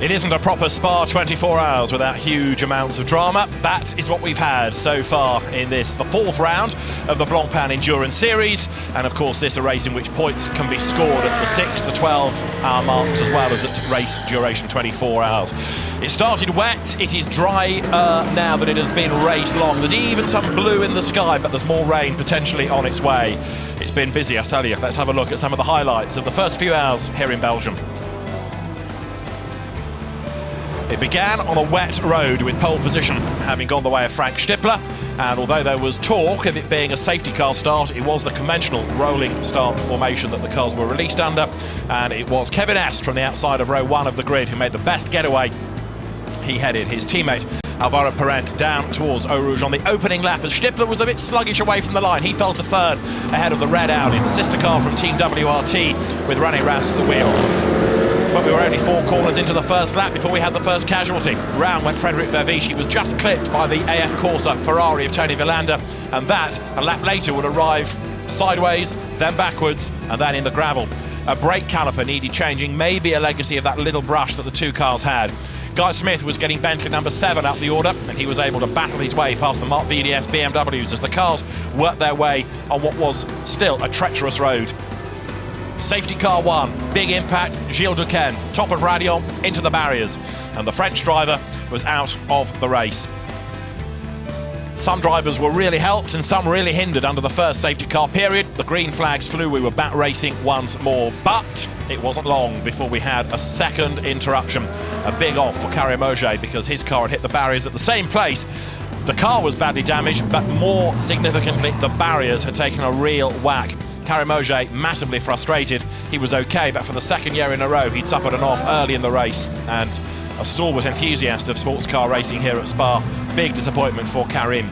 It isn't a proper Spa 24 hours without huge amounts of drama. That is what we've had so far in this, the fourth round of the Blancpain Endurance Series. And of course, this is a race in which points can be scored at the 6, the 12-hour marks, as well as at race duration 24 hours. It started wet. It is drier now than it has been race long. There's even some blue in the sky, but there's more rain potentially on its way. It's been busy, I tell you. Let's have a look at some of the highlights of the first few hours here in Belgium. It began on a wet road with pole position having gone the way of Frank Stippler, and although there was talk of it being a safety car start, it was the conventional rolling start formation that the cars were released under, and it was Kevin Est from the outside of row 1 of the grid who made the best getaway. He headed his teammate Alvaro Parent down towards Eau Rouge on the opening lap as Stippler was a bit sluggish away from the line. He fell to third ahead of the red Audi, the sister car from Team WRT with René Rast at the wheel. But we were only 4 corners into the first lap before we had the first casualty. Round went Frédéric Verviche. He was just clipped by the AF Corsa Ferrari of Tony Villander, and that, a lap later, would arrive sideways, then backwards, and then in the gravel. A brake caliper needed changing, maybe a legacy of that little brush that the two cars had. Guy Smith was getting Bentley number 7 up the order, and he was able to battle his way past the Mark VDS BMWs as the cars worked their way on what was still a treacherous road. Safety car 1, big impact, Gilles Duquesne, top of Radion, into the barriers, and the French driver was out of the race. Some drivers were really helped and some really hindered under the first safety car period. The green flags flew, we were back racing once more, but it wasn't long before we had a second interruption. A big off for Karim Auger because his car had hit the barriers at the same place. The car was badly damaged, but more significantly, the barriers had taken a real whack. Karim Auger massively frustrated. He was okay, but for the second year in a row, he'd suffered an off early in the race. And a stalwart enthusiast of sports car racing here at Spa, big disappointment for Karim.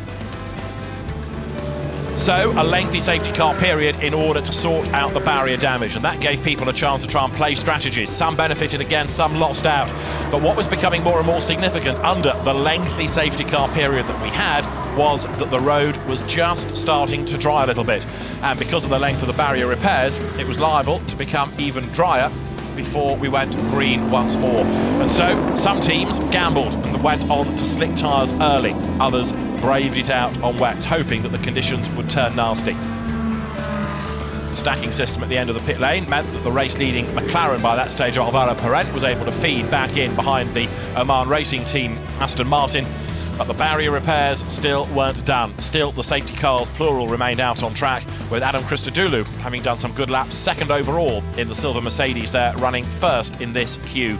So, a lengthy safety car period in order to sort out the barrier damage, and that gave people a chance to try and play strategies. Some benefited again, some lost out. But what was becoming more and more significant under the lengthy safety car period that we had was that the road was just starting to dry a little bit. And because of the length of the barrier repairs, it was liable to become even drier before we went green once more. And so some teams gambled and went on to slick tyres early. Others braved it out on wet, hoping that the conditions would turn nasty. The stacking system at the end of the pit lane meant that the race-leading McLaren by that stage, Alvaro Parent, was able to feed back in behind the Oman racing team, Aston Martin. But the barrier repairs still weren't done. Still, the safety cars, plural, remained out on track, with Adam Christodoulou having done some good laps, second overall in the silver Mercedes there, running first in this queue.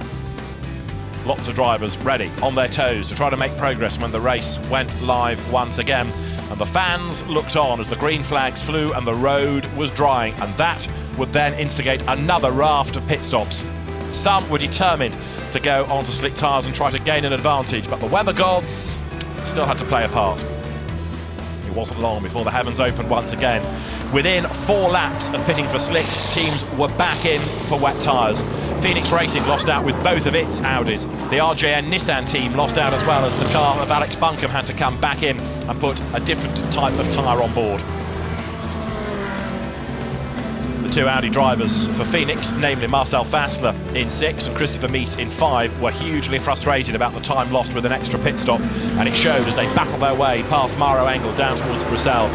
Lots of drivers ready, on their toes, to try to make progress when the race went live once again. And the fans looked on as the green flags flew and the road was drying, and that would then instigate another raft of pit stops. Some were determined to go onto slick tyres and try to gain an advantage, but the weather gods still had to play a part. It wasn't long before the heavens opened once again. Within 4 laps of pitting for slicks, teams were back in for wet tyres. Phoenix Racing lost out with both of its Audis. The RJN Nissan team lost out as well, as the car of Alex Buncombe had to come back in and put a different type of tyre on board. The 2 Audi drivers for Phoenix, namely Marcel Fassler in 6 and Christopher Mies in 5, were hugely frustrated about the time lost with an extra pit stop, and it showed as they battled their way past Maro Engel down towards Bruxelles.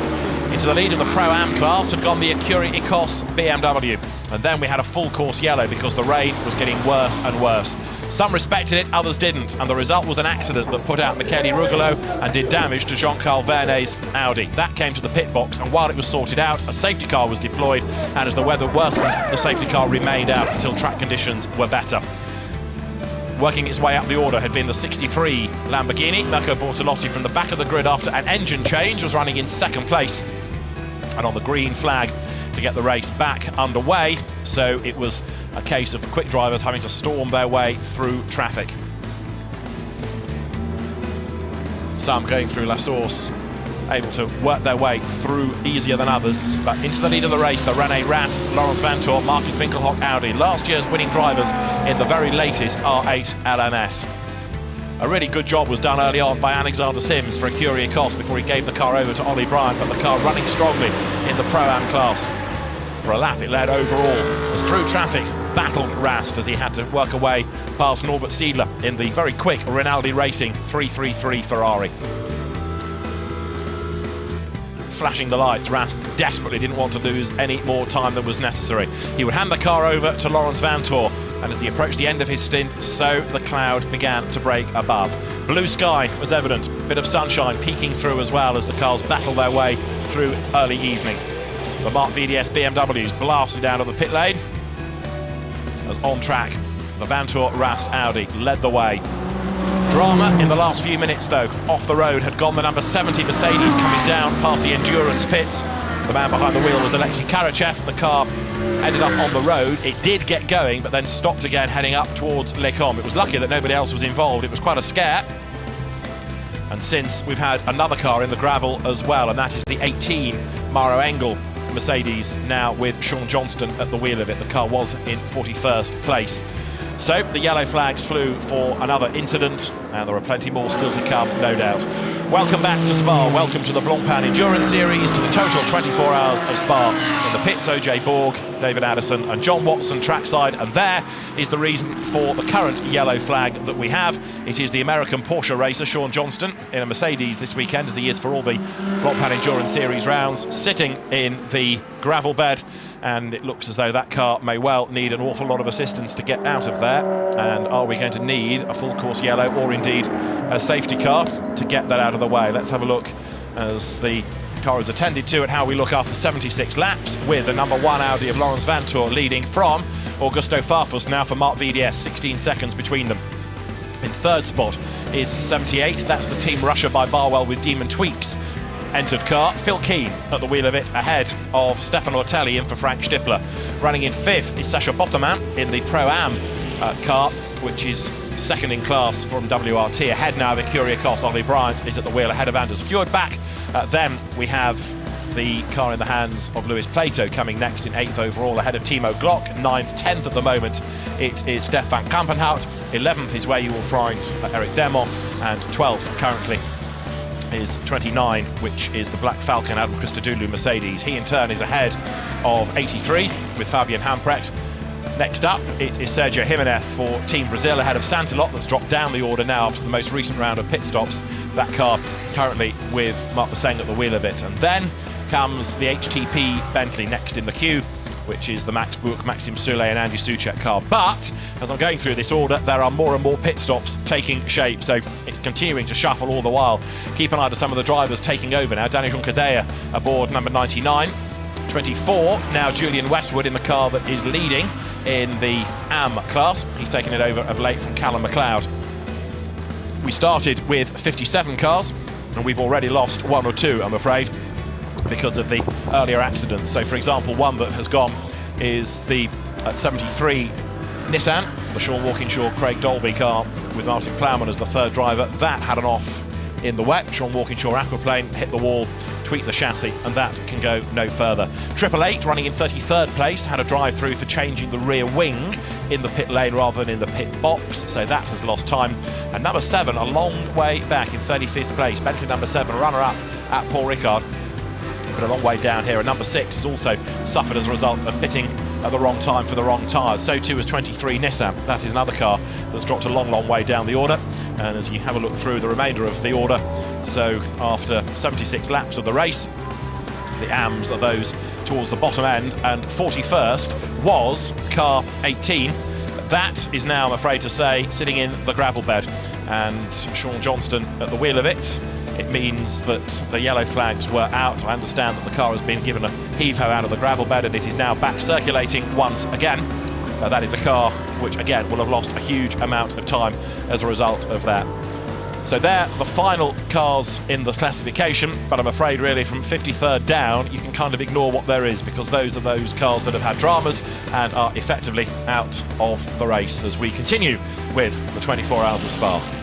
Into the lead of the Pro-Am class had gone the Acura Ecos BMW, and then we had a full course yellow because the rain was getting worse and worse. Some respected it, others didn't, and the result was an accident that put out Michele Rugolo and did damage to Jean-Carl Vernet's Audi. That came to the pit box, and while it was sorted out, a safety car was deployed, and as the weather worsened, the safety car remained out until track conditions were better. Working its way up the order had been the 63 Lamborghini. Mirko Bortolotti from the back of the grid after an engine change was running in 2nd place, and on the green flag to get the race back underway, so it was a case of quick drivers having to storm their way through traffic. Some going through La Source, able to work their way through easier than others, but into the lead of the race, the René Rast, Laurens Vanthoor, Marcus Winkelhock Audi, last year's winning drivers in the very latest R8 LMS. A really good job was done early on by Alexander Sims for Acura Ecos before he gave the car over to Ollie Bryant, but the car running strongly in the Pro-Am class. For a lap it led overall, as through traffic battled Rast as he had to work away past Norbert Siedler in the very quick Rinaldi Racing 333 Ferrari. Flashing the lights, Rast desperately didn't want to lose any more time than was necessary. He would hand the car over to Laurens Vanthoor, and as he approached the end of his stint, so the cloud began to break above. Blue sky was evident, bit of sunshine peeking through as well as the cars battled their way through early evening. The Mark VDS BMWs blasted out of the pit lane. As on track, the Vanthoor Rast Audi led the way. Drama in the last few minutes though. Off the road had gone the number 70 Mercedes coming down past the endurance pits. The man behind the wheel was Alexei Karachev. The car ended up on the road. It did get going, but then stopped again, heading up towards Les Combes. It was lucky that nobody else was involved. It was quite a scare. And since we've had another car in the gravel as well, and that is the 18 Maro Engel Mercedes, now with Sean Johnston at the wheel of it. The car was in 41st place. So the yellow flags flew for another incident, and there are plenty more still to come, no doubt. Welcome back to Spa, welcome to the Blancpain Endurance Series, to the total 24 hours of Spa. In the pits, OJ Borg, David Addison and John Watson trackside, and there is the reason for the current yellow flag that we have. It is the American Porsche racer Sean Johnston in a Mercedes this weekend, as he is for all the Blancpain Endurance Series rounds, sitting in the gravel bed, and it looks as though that car may well need an awful lot of assistance to get out of there. And are we going to need a full course yellow or indeed a safety car to get that out of the way? Let's have a look as the car is attended to at how we look after 76 laps, with the number 1 Audi of Laurens Vanthoor leading from Augusto Farfus now for Mark VDS, 16 seconds between them. In third spot is 78, that's the Team Russia by Barwell with Demon Tweaks entered car. Phil Keane at the wheel of it, ahead of Stefano Ortelli in for Frank Stippler. Running in fifth is Sasha Botterman in the Pro-Am car, which is second in class from WRT. Ahead now of Kyriakos. Ollie Bryant is at the wheel ahead of Anders Fjord. Back then we have the car in the hands of Luis Plato coming next in 8th overall, ahead of Timo Glock. 9th, 10th at the moment it is Stefan Kampenhout. 11th is where you will find Eric Demont, and 12th currently is 29, which is the Black Falcon Adam Christodoulou Mercedes. He in turn is ahead of 83 with Fabian Hamprecht. Next up, it is Sergio Jimenez for Team Brazil, ahead of Santilot, that's dropped down the order now after the most recent round of pit stops. That car currently with Mark Baseng at the wheel of it. And then comes the HTP Bentley next in the queue, which is the Max Buch, Maxim Soule and Andy Soucek car. But as I'm going through this order, there are more and more pit stops taking shape, so it's continuing to shuffle all the while. Keep an eye to some of the drivers taking over now. Danny Jonkadea aboard number 99. 24, now Julian Westwood in the car that is leading in the AM class. He's taken it over of late from Callum McLeod. We started with 57 cars, and we've already lost 1 or 2, I'm afraid, because of the earlier accidents. So, for example, one that has gone is the 73 Nissan, the Sean Walkinshaw Craig Dolby car with Martin Plowman as the third driver. That had an off in the wet. Sean Walkinshaw aquaplane hit the wall, tweaked the chassis, and that can go no further. 888 running in 33rd place had a drive through for changing the rear wing in the pit lane rather than in the pit box, so that has lost time. And number 7 a long way back in 35th place, Bentley number 7 runner up at Paul Ricard, but a long way down here. And number 6 has also suffered as a result of pitting at the wrong time for the wrong tyres. So too is 23 Nissan. That is another car that's dropped a long way down the order. And as you have a look through the remainder of the order, so after 76 laps of the race, the AMs are those towards the bottom end, and 41st was car 18. That is now, I'm afraid to say, sitting in the gravel bed, and Sean Johnston at the wheel of it. It means that the yellow flags were out. I understand that the car has been given a heave-ho out of the gravel bed, and it is now back circulating once again. That is a car which, again, will have lost a huge amount of time as a result of that. So they're the final cars in the classification, but I'm afraid really from 53rd down, you can kind of ignore what there is, because those are those cars that have had dramas and are effectively out of the race as we continue with the 24 hours of Spa.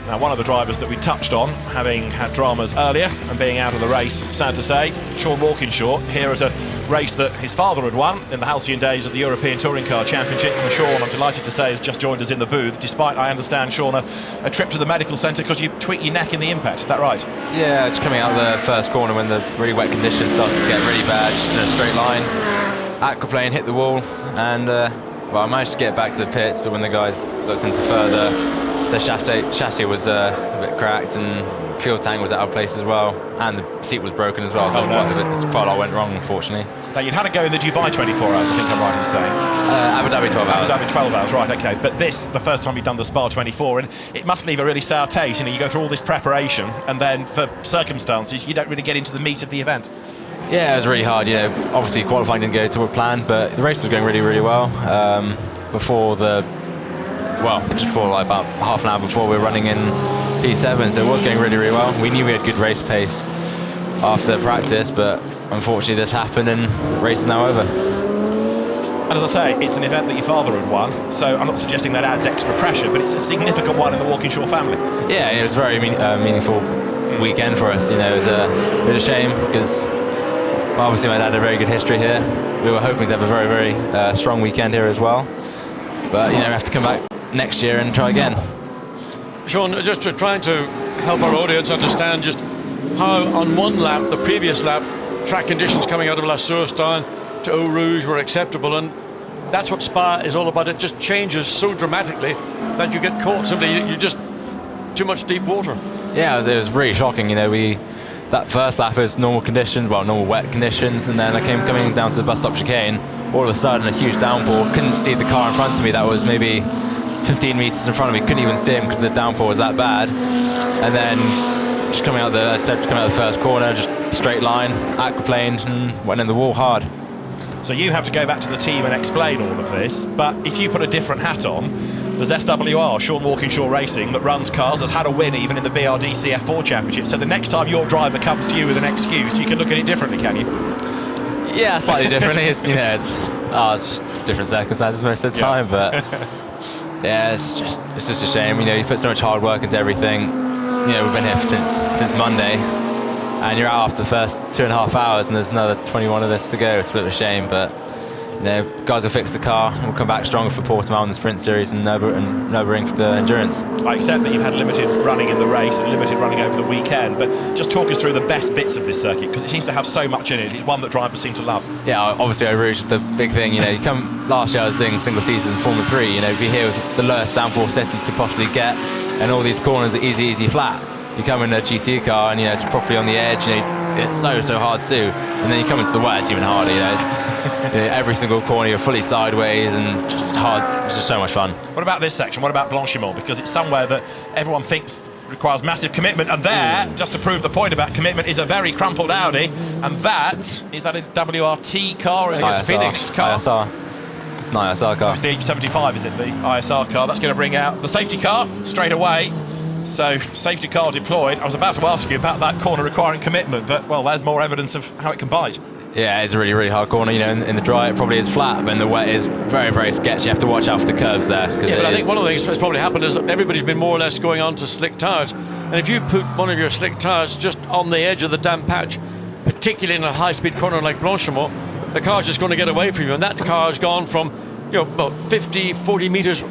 Now, one of the drivers that we touched on, having had dramas earlier and being out of the race, sad to say, Sean Walkinshaw, here at a race that his father had won in the halcyon days of the European Touring Car Championship. And Sean, I'm delighted to say, has just joined us in the booth, despite, I understand, Sean, a trip to the medical centre because you tweaked your neck in the impact. Is that right? Yeah, just coming out of the first corner when the really wet conditions started to get really bad, just in a straight line. aquaplane hit the wall, and well, I managed to get back to the pits, but when the guys looked into further, the chassis was a bit cracked, and fuel tank was out of place as well, and the seat was broken as well, so quite a lot went wrong, unfortunately. Now, you'd had to go in the Dubai 24 hours, I think I'm right in saying. Abu Dhabi 12 hours. Abu Dhabi 12 hours, right, okay. But this, the first time you've done the Spa 24, and it must leave a really sour taste. You go through all this preparation, and then for circumstances, you don't really get into the meat of the event. Yeah, it was really hard. Obviously qualifying didn't go to plan, but the race was going really, really well. Just before, like about half an hour before, we were running in P7, so it was going really, really well. We knew we had good race pace after practice, but unfortunately this happened and the race is now over. And as I say, it's an event that your father had won, so I'm not suggesting that adds extra pressure, but it's a significant one in the Walkinshaw family. Yeah, it was a very meaningful weekend for us. It was a shame because obviously my dad had a very good history here. We were hoping to have a very, very strong weekend here as well, but we have to come back next year and try again. Sean, just trying to help our audience understand just how on one lap, the previous lap, track conditions coming out of La Source down to Eau Rouge were acceptable, and that's what Spa is all about. It just changes so dramatically that you get caught simply, you just too much deep water. Yeah, it was really shocking. That first lap was normal conditions, normal wet conditions, and then I coming down to the bus stop chicane, all of a sudden a huge downpour. Couldn't see the car in front of me that was maybe 15 metres in front of me, couldn't even see him because the downpour was that bad. And then just coming out the first corner, just straight line, aquaplaned, and went in the wall hard. So you have to go back to the team and explain all of this, but if you put a different hat on, there's SWR, Sean Walkinshaw Racing, that runs cars, has had a win even in the BRDC F4 Championship. So the next time your driver comes to you with an excuse, you can look at it differently, can you? Yeah, slightly differently. It's just different circumstances most of the time, but yeah, it's just a shame. You put so much hard work into everything. We've been here since Monday, and you're out after the first 2.5 hours, and there's another 21 of this to go. It's a bit of a shame, but guys will fix the car. We'll come back stronger for Portimao in the sprint series and Nürburgring for the endurance. I accept that you've had limited running in the race and limited running over the weekend, but just talk us through the best bits of this circuit, because it seems to have so much in it. It's one that drivers seem to love. Yeah, obviously Eau Rouge is the big thing. You come last year I was doing single seasons in Formula 3. Be here with the lowest downforce setting you could possibly get, and all these corners are easy flat. You come in a GT car and it's properly on the edge. It's so hard to do, and then you come into the wet, it's even harder. It's every single corner you're fully sideways and just hard. It's just so much fun. What about this section? What about Blancpain? Because it's somewhere that everyone thinks requires massive commitment, and there, just to prove the point about commitment, is a very crumpled Audi, and is that a WRT car? Or is it a Phoenix car? ISR. It's an ISR car. It's the 75, is it? The ISR car. That's going to bring out the safety car straight away. So, safety car deployed. I was about to ask you about that corner requiring commitment, but, well, there's more evidence of how it can bite. Yeah, it's a really, really hard corner. In the dry it probably is flat, but in the wet is very, very sketchy. You have to watch out for the curves there. Yeah, but I think one of the things that's probably happened is that everybody's been more or less going on to slick tyres. And if you put one of your slick tyres just on the edge of the damp patch, particularly in a high-speed corner like Blancpain, the car's just going to get away from you. And that car has gone from about 50, 40 metres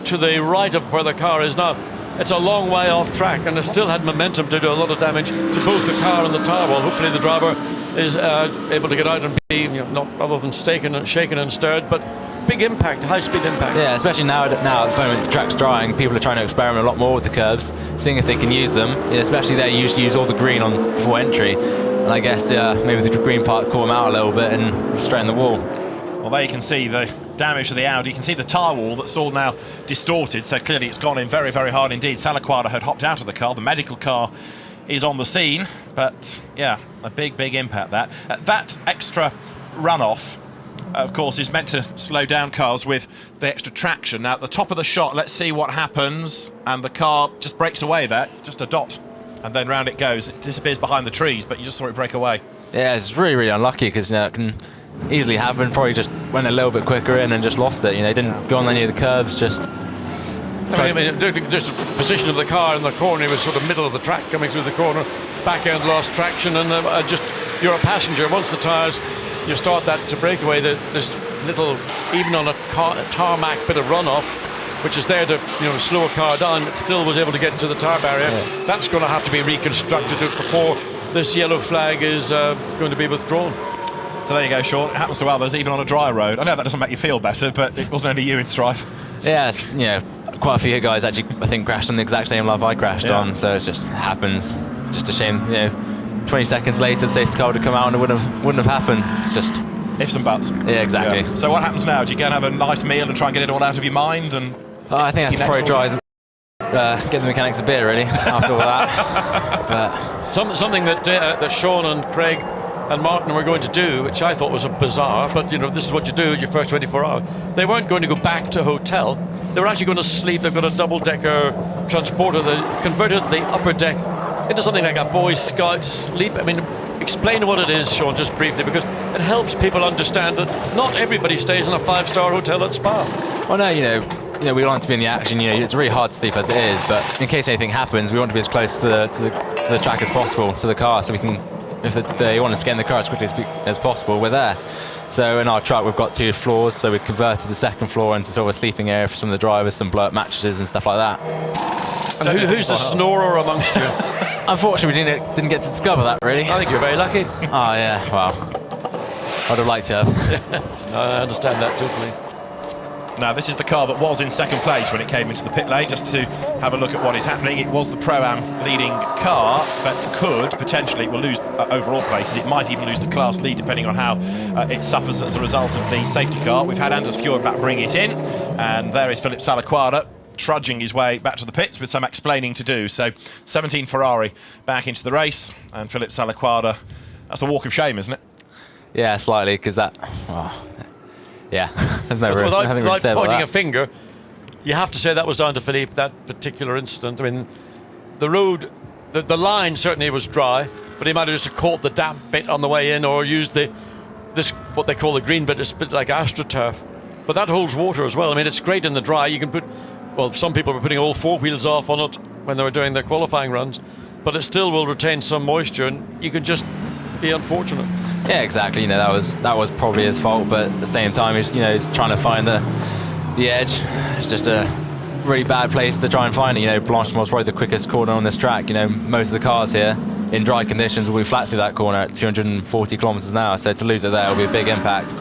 to the right of where the car is now. It's a long way off track, and it still had momentum to do a lot of damage to both the car and the tyre wall. Hopefully the driver is able to get out and be not other than shaken and stirred, but big impact, high-speed impact. Yeah, especially now at the moment the track's drying, people are trying to experiment a lot more with the curbs, seeing if they can use them. Especially they usually use all the green on full entry, and I guess maybe the green part caught them out a little bit and straight in the wall. Well, there you can see the damage to the Audi. You can see the tyre wall that's all now distorted, so clearly it's gone in very, very hard indeed. Salaquada had hopped out of the car. The medical car is on the scene, but yeah, a big impact that. That extra runoff, of course, is meant to slow down cars with the extra traction. Now, at the top of the shot, let's see what happens, and the car just breaks away there, just a dot, and then round it goes. It disappears behind the trees, but you just saw it break away. Yeah, it's really, really unlucky, because it can easily happen. Probably just went a little bit quicker in and just lost it. Didn't go on any of the curves, just just the position of the car in the corner, it was sort of middle of the track coming through the corner, back end lost traction, and you're a passenger. Once the tyres, you start that to break away, there's little, even on a tarmac bit of runoff, which is there to slow a car down, it still was able to get to the tyre barrier. Yeah. That's going to have to be reconstructed before this yellow flag is going to be withdrawn. So there you go, Sean. It happens to others, even on a dry road. I know that doesn't make you feel better, but it wasn't only you in strife. Yeah, it's, you know, quite a few guys actually, I think, crashed on the exact same lap I crashed on, so it just happens. Just a shame, you know, 20 seconds later the safety car would have come out and it wouldn't have happened. It's just... ifs and buts. Yeah, exactly. Yeah. So what happens now? Do you go and have a nice meal and try and get it all out of your mind? And I think I have to probably try get the mechanics a beer, really, after all that. But Something that Sean and Craig and Martin were going to do, which I thought was a bizarre, but you know, this is what you do your first 24 hours. They weren't going to go back to hotel. They were actually going to sleep. They've got a double-decker transporter that converted the upper deck into something like a Boy Scout sleep. I mean, explain what it is, Sean, just briefly, because it helps people understand that not everybody stays in a 5-star hotel at Spa. well, no, you know, we want to be in the action. You know, it's really hard to sleep as it is, but in case anything happens, we want to be as close to the track as possible, to the car, so we can, if they want us to get in the car as quickly as possible, we're there. So in our truck, we've got 2 floors, so we converted the second floor into sort of a sleeping area for some of the drivers, some blow-up mattresses and stuff like that. And who's the snorer amongst you? Unfortunately, we didn't get to discover that, really. I think you're very lucky. Oh, yeah, well, I'd have liked to have. I understand that totally. now this is the car that was in second place when it came into the pit lane. Just to have a look at what is happening, it was the Pro-Am leading car, but could potentially, it will lose overall places. It might even lose the class lead depending on how it suffers as a result of the safety car. We've had Anders Fjordback bring it in, and there is Philip Salaquada trudging his way back to the pits with some explaining to do. So 17 Ferrari back into the race, and Philip Salaquada, that's the walk of shame, isn't it? Yeah, slightly, because that... Oh, yeah, there's no nothing really to say about pointing that. a finger, you have to say that was down to Philippe, that particular incident. I mean, the road, the line certainly was dry, but he might have just caught the damp bit on the way in, or used this what they call the green bit, it's a bit like AstroTurf. But that holds water as well. I mean, it's great in the dry. You can put... Well, some people were putting all 4 wheels off on it when they were doing their qualifying runs, but it still will retain some moisture, and you can just be unfortunate. Yeah, exactly. You know, that was probably his fault, but at the same time, he's trying to find the edge. It's just a really bad place to try and find it. You know, Blanchemont's probably the quickest corner on this track. You know, most of the cars here in dry conditions will be flat through that corner at 240 kilometers an hour. So to lose it there will be a big impact.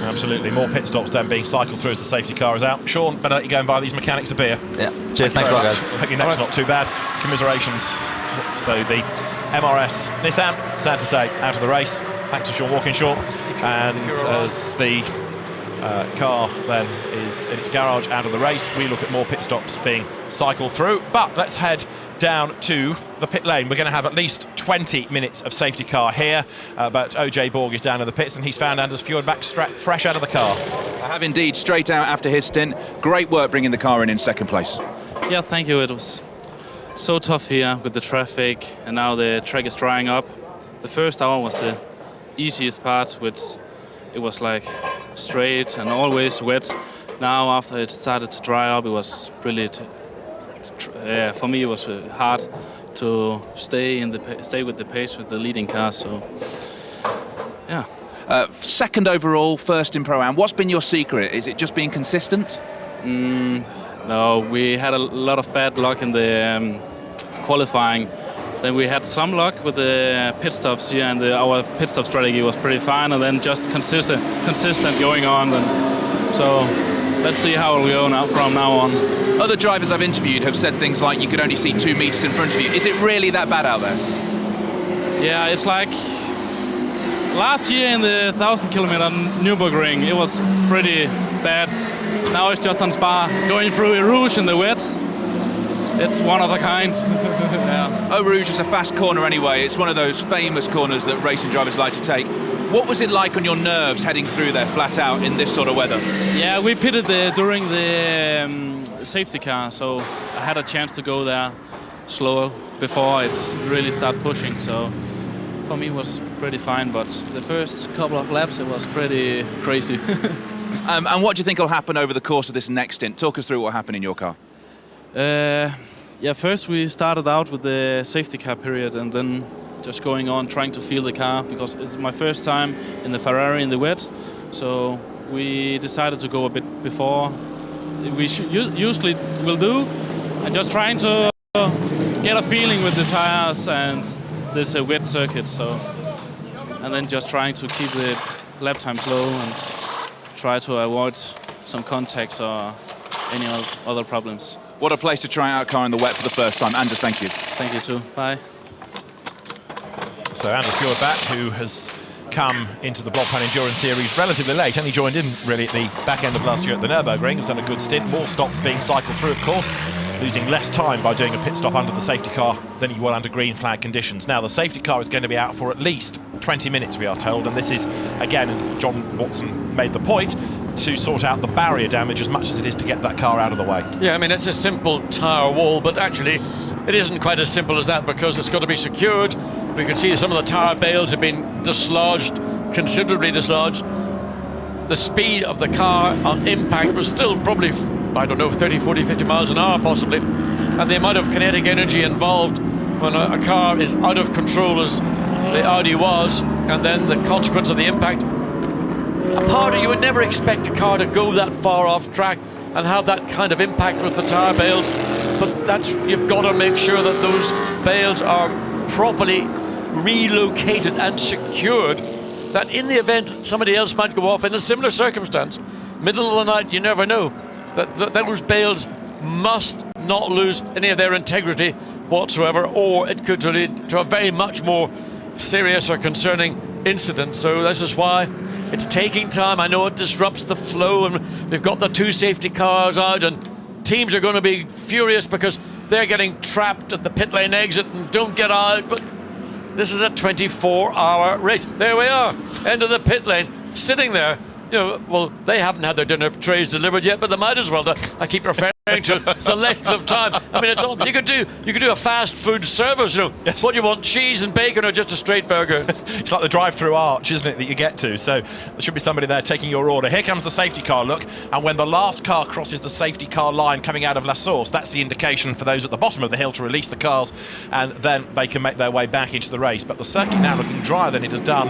Absolutely. More pit stops then being cycled through as the safety car is out. Sean, better let you go and buy these mechanics a beer. Yeah. Cheers. Thanks a lot, guys. I hope your neck's not too bad. Commiserations. So the MRS Nissan, sad to say, out of the race. Thanks to Sean Walkinshaw. And as the car then is in its garage out of the race, we look at more pit stops being cycled through. But let's head down to the pit lane. We're going to have at least 20 minutes of safety car here, but OJ Borg is down in the pits, and he's found Anders Fjordback fresh out of the car. I have indeed, straight out after his stint. Great work bringing the car in second place. Yeah, thank you. It was so tough here with the traffic, and now the track is drying up. The first hour was the easiest part, which it was like straight and always wet. Now after it started to dry up, it was really for me it was hard to stay with the pace with the leading car. So yeah. Second overall, first in Pro-Am. What's been your secret? Is it just being consistent? No, we had a lot of bad luck in the qualifying. Then we had some luck with the pit stops here, and our pit stop strategy was pretty fine, and then just consistent going on. So let's see how it will go now from now on. Other drivers I've interviewed have said things like you could only see 2 meters in front of you. Is it really that bad out there? Yeah, it's like last year in the 1,000-kilometer Nürburgring, it was pretty bad. Now it's just on Spa, going through Eau Rouge in the wets. It's one of a kind. Yeah. Eau Rouge is a fast corner anyway. It's one of those famous corners that racing drivers like to take. What was it like on your nerves heading through there flat out in this sort of weather? Yeah, we pitted during the safety car, so I had a chance to go there slower before it really started pushing. So for me it was pretty fine, but the first couple of laps it was pretty crazy. And what do you think will happen over the course of this next stint? Talk us through what happened in your car. Yeah, first we started out with the safety car period, and then just going on trying to feel the car, because it's my first time in the Ferrari in the wet. So we decided to go a bit before we usually will do, and just trying to get a feeling with the tires and this wet circuit. So, and then just trying to keep the lap times low and try to avoid some contacts or any other problems. What a place to try out a car in the wet for the first time. Anders, thank you. Thank you too. Bye. So Anders Fjordback, who has come into the Blancpain Endurance Series relatively late, only joined in really at the back end of last year at the Nürburgring, has done a good stint, more stops being cycled through, of course, losing less time by doing a pit stop under the safety car than he will under green flag conditions. Now, the safety car is going to be out for at least 20 minutes, we are told, and this is, again, and John Watson made the point, to sort out the barrier damage as much as it is to get that car out of the way. Yeah, I mean, it's a simple tyre wall, but actually it isn't quite as simple as that because it's got to be secured. We can see some of the tyre bales have been dislodged, considerably dislodged. The speed of the car on impact was still probably, I don't know, 30, 40, 50 miles an hour possibly. And the amount of kinetic energy involved when a car is out of control as the Audi was, and then the consequence of the impact. Apart, you would never expect a car to go that far off track and have that kind of impact with the tyre bales. But that's, you've got to make sure that those bales are properly relocated and secured, that in the event somebody else might go off in a similar circumstance, middle of the night, you never know, that those bales must not lose any of their integrity whatsoever, or it could lead to a very much more serious or concerning incident. So this is why it's taking time. I know it disrupts the flow, and we've got the two safety cars out, and teams are going to be furious because they're getting trapped at the pit lane exit and don't get out. But this is a 24-hour race. There we are, end of the pit lane, sitting there. You know, well, they haven't had their dinner trays delivered yet, but they might as well. I keep referring to it. It's the length of time. I mean, it's all you could do a fast food service. You know, yes. What do you want? Cheese and bacon, or just a straight burger? It's like the drive-through arch, isn't it, that you get to? So there should be somebody there taking your order. Here comes the safety car, look, and when the last car crosses the safety car line coming out of La Source, that's the indication for those at the bottom of the hill to release the cars, and then they can make their way back into the race. But the circuit now looking drier than it has done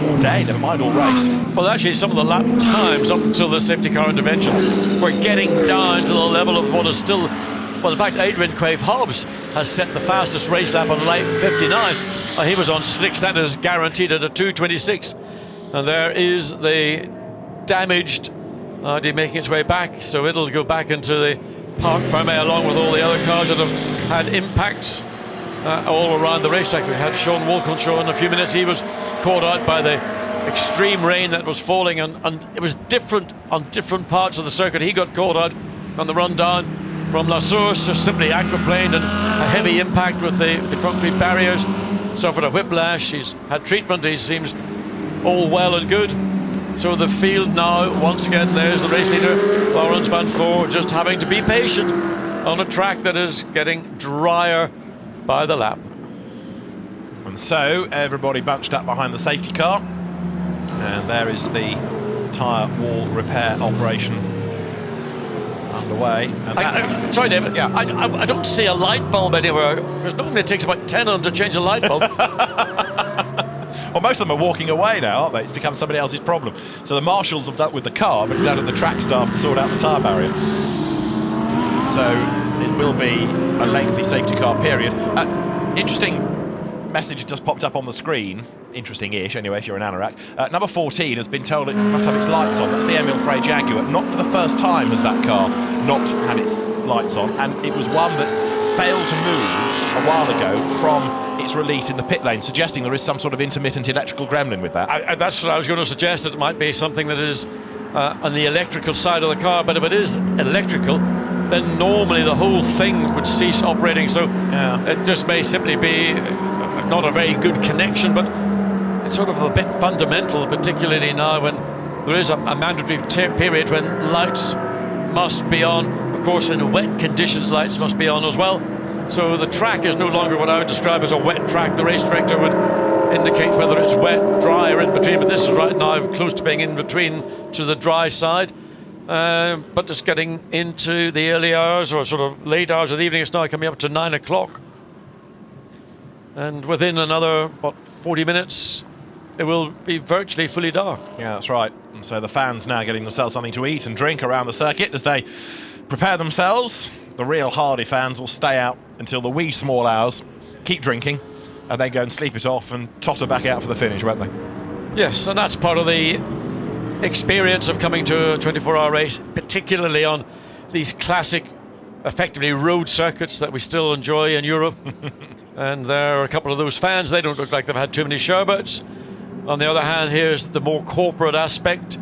all day, never mind all race. Well, actually, some of the lap times up until the safety car intervention were getting down to the level of what is still, well, in fact, Adrian Quaive-Hobbs has set the fastest race lap on lap 59. He was on slicks, that is guaranteed at a 2:26. And there is the damaged Audi making its way back, so it'll go back into the Parc Fermé along with all the other cars that have had impacts all around the racetrack. We had Sean Walkinshaw in a few minutes. He was caught out by the extreme rain that was falling, and it was different on different parts of the circuit. He got caught out on the run down from La Source, just simply aquaplaned and a heavy impact with the concrete barriers. Suffered a whiplash. He's had treatment. He seems all well and good. So the field now, once again, there's the race leader, Laurens van Thor, just having to be patient on a track that is getting drier by the lap. And so everybody bunched up behind the safety car, and there is the tyre wall repair operation underway. And sorry, David. Yeah. I don't see a light bulb anywhere, because normally it takes about 10 of them to change a light bulb. Well, most of them are walking away now, aren't they? It's become somebody else's problem. So the marshals have dealt with the car, but it's down to the track staff to sort out the tyre barrier. So it will be a lengthy safety car period. Interesting message just popped up on the screen. Interesting-ish, anyway, if you're an anorak. Number 14 has been told it must have its lights on. That's the Emile Frey Jaguar. Not for the first time has that car not had its lights on, and it was one that failed to move a while ago from its release in the pit lane, suggesting there is some sort of intermittent electrical gremlin with that. That's what I was going to suggest, that it might be something that is on the electrical side of the car, but if it is electrical, then normally the whole thing would cease operating. So it just may simply be not a very good connection, but it's sort of a bit fundamental, particularly now when there is a mandatory period when lights must be on. Of course, in wet conditions, lights must be on as well. So the track is no longer what I would describe as a wet track. The race director would indicate whether it's wet, dry, or in between, but this is right now close to being in between to the dry side. But just getting into the early hours or sort of late hours of the evening. It's now coming up to 9 o'clock. And within another, 40 minutes, it will be virtually fully dark. Yeah, that's right. And so the fans now getting themselves something to eat and drink around the circuit as they prepare themselves. The real hardy fans will stay out until the wee small hours, keep drinking, and then go and sleep it off and totter back out for the finish, won't they? Yes, and that's part of the experience of coming to a 24-hour race, particularly on these classic, effectively road circuits that we still enjoy in Europe. And there are a couple of those fans. They don't look like they've had too many sherbets. On the other hand, here's the more corporate aspect,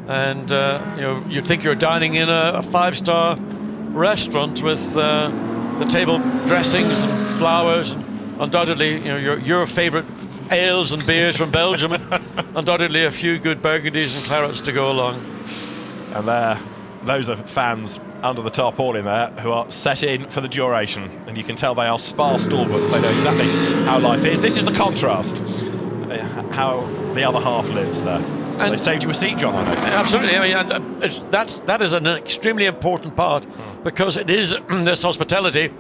and you'd think you're dining in a five-star restaurant with the table dressings and flowers, and undoubtedly, your favourite ales and beers from Belgium, and undoubtedly a few good burgundies and clarets to go along. And those are fans under the tarpaulin there who are set in for the duration, and you can tell they are Spa stalwarts. They know exactly how life is. This is the contrast, how the other half lives there. And they saved you a seat, John, I noticed. Absolutely. I mean, and that is an extremely important part, because it is this hospitality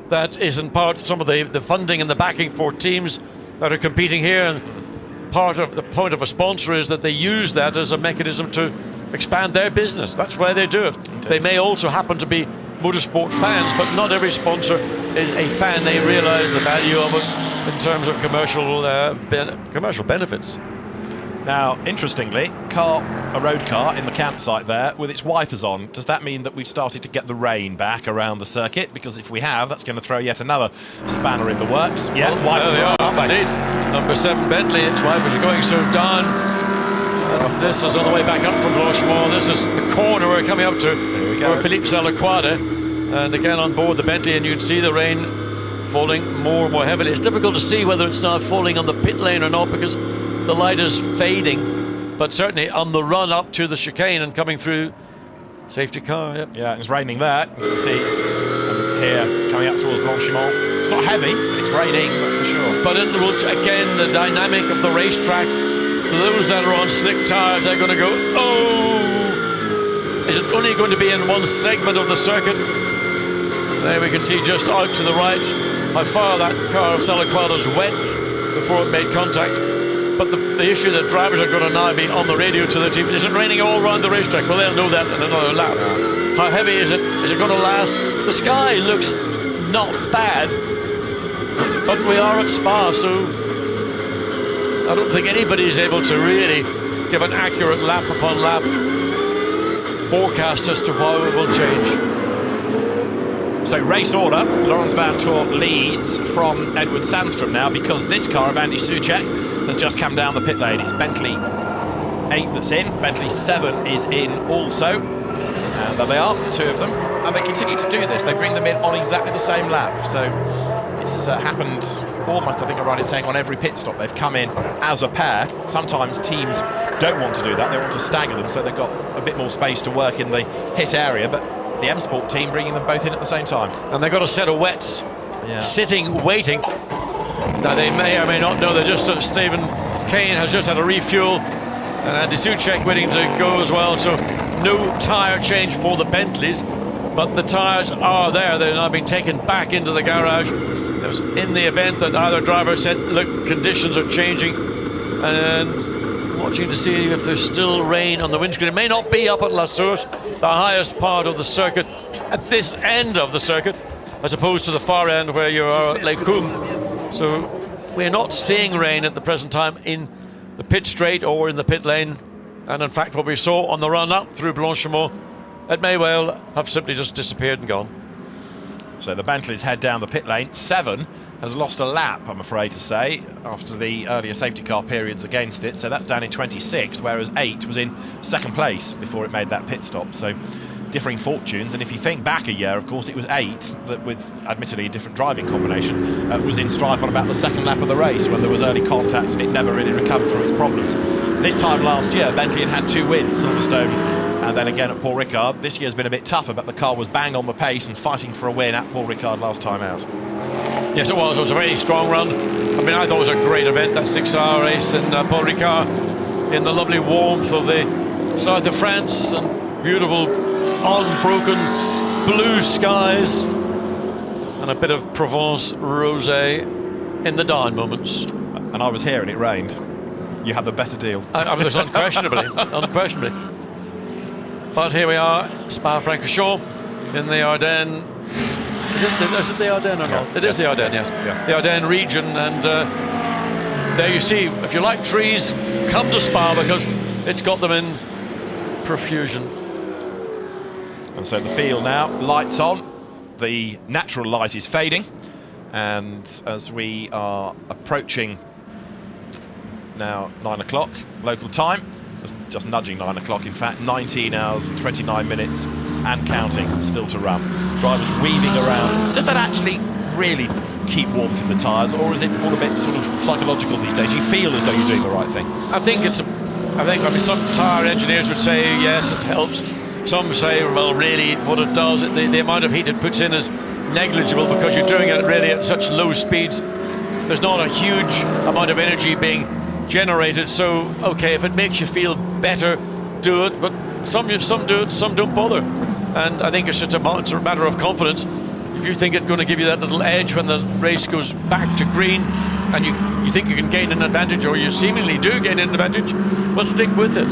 that is in part some of the funding and the backing for teams that are competing here. And part of the point of a sponsor is that they use that as a mechanism to expand their business. That's why they do it. Indeed. They may also happen to be motorsport fans, but not every sponsor is a fan. They realise the value of it in terms of commercial benefits. Now, interestingly, a road car in the campsite there with its wipers on. Does that mean that we've started to get the rain back around the circuit? Because if we have, that's going to throw yet another spanner in the works. Yeah, well, wipers there they are. Indeed. Number 7 Bentley, its wipers are going so down. This is on the way back up from Blanchemont. This is the corner we're coming up to, where Philippe Salaquada. And again on board the Bentley, and you'd see the rain falling more and more heavily. It's difficult to see whether it's now falling on the pit lane or not, because the light is fading, but certainly on the run up to the chicane and coming through safety car. Yep. Yeah, it's raining there. You can see it here coming up towards Blanchemont. It's not heavy, but it's raining, that's for sure. But it will, again, the dynamic of the racetrack, those that are on slick tyres, they're going to go, oh! Is it only going to be in one segment of the circuit? There we can see just out to the right how far that car of Salaquada's went before it made contact. But the issue that drivers are going to now be on the radio to their team, is it raining all around the racetrack? Well, they'll know that in another lap. How heavy is it? Is it going to last? The sky looks not bad, but we are at Spa, so I don't think anybody's able to really give an accurate lap upon lap forecast as to how it will change. So race order, Laurens Vanthoor leads from Edward Sandstrom now, because this car of Andy Soucek has just come down the pit lane. It's Bentley 8 that's in, Bentley 7 is in also. And there they are, the two of them. And they continue to do this. They bring them in on exactly the same lap. So it's happened almost, I think I'm right in saying, on every pit stop. They've come in as a pair. Sometimes teams don't want to do that. They want to stagger them, so they've got a bit more space to work in the pit area. But the M Sport team bringing them both in at the same time. And they've got a set of wets sitting, waiting. Now they may or may not know that just Stephen Kane has just had a refuel, and Andy Soucek waiting to go as well. So no tyre change for the Bentleys, but the tyres are there. They're now being taken back into the garage. In the event that either driver said, look, conditions are changing, and watching to see if there's still rain on the windscreen. It may not be up at La Source, the highest part of the circuit, at this end of the circuit, as opposed to the far end where you are at Les Combes. So we're not seeing rain at the present time in the pit straight or in the pit lane. And in fact, what we saw on the run up through Blanchemont, it may well have simply just disappeared and gone. So the Bentleys head down the pit lane. 7 has lost a lap, I'm afraid to say, after the earlier safety car periods against it. So that's down in 26th, whereas 8 was in second place before it made that pit stop. So differing fortunes. And if you think back a year, of course, it was 8 that, with admittedly a different driving combination, was in strife on about the second lap of the race when there was early contact and it never really recovered from its problems. This time last year, Bentley had 2 wins, Silverstone and then again at Paul Ricard. This year's been a bit tougher, but the car was bang on the pace and fighting for a win at Paul Ricard last time out. Yes, it was. It was a very strong run. I mean, I thought it was a great event, that 6-hour race in Paul Ricard, in the lovely warmth of the south of France and beautiful, unbroken blue skies and a bit of Provence rosé in the down moments. And I was here and it rained. You had the better deal. I mean, unquestionably, unquestionably. But here we are, Spa-Francorchamps in the Ardennes. Is it the Ardennes or not? It is the Ardennes, yes. Yeah. The Ardennes region, and there you see, if you like trees, come to Spa because it's got them in profusion. And so the field now, lights on, the natural light is fading, and as we are approaching now 9 o'clock local time, just nudging 9 o'clock in fact, 19 hours and 29 minutes and counting still to run. Drivers weaving around. Does that actually really keep warmth in the tyres, or is it all a bit sort of psychological these days? You feel as though you're doing the right thing. I mean, some tyre engineers would say yes, it helps. Some say, well, really, what it does, the amount of heat it puts in is negligible because you're doing it really at such low speeds. There's not a huge amount of energy being generated. So, okay, if it makes you feel better, do it. But some do it, some don't bother. And I think it's just a matter of confidence. If you think it's going to give you that little edge when the race goes back to green, and you think you can gain an advantage, or you seemingly do gain an advantage, well, stick with it.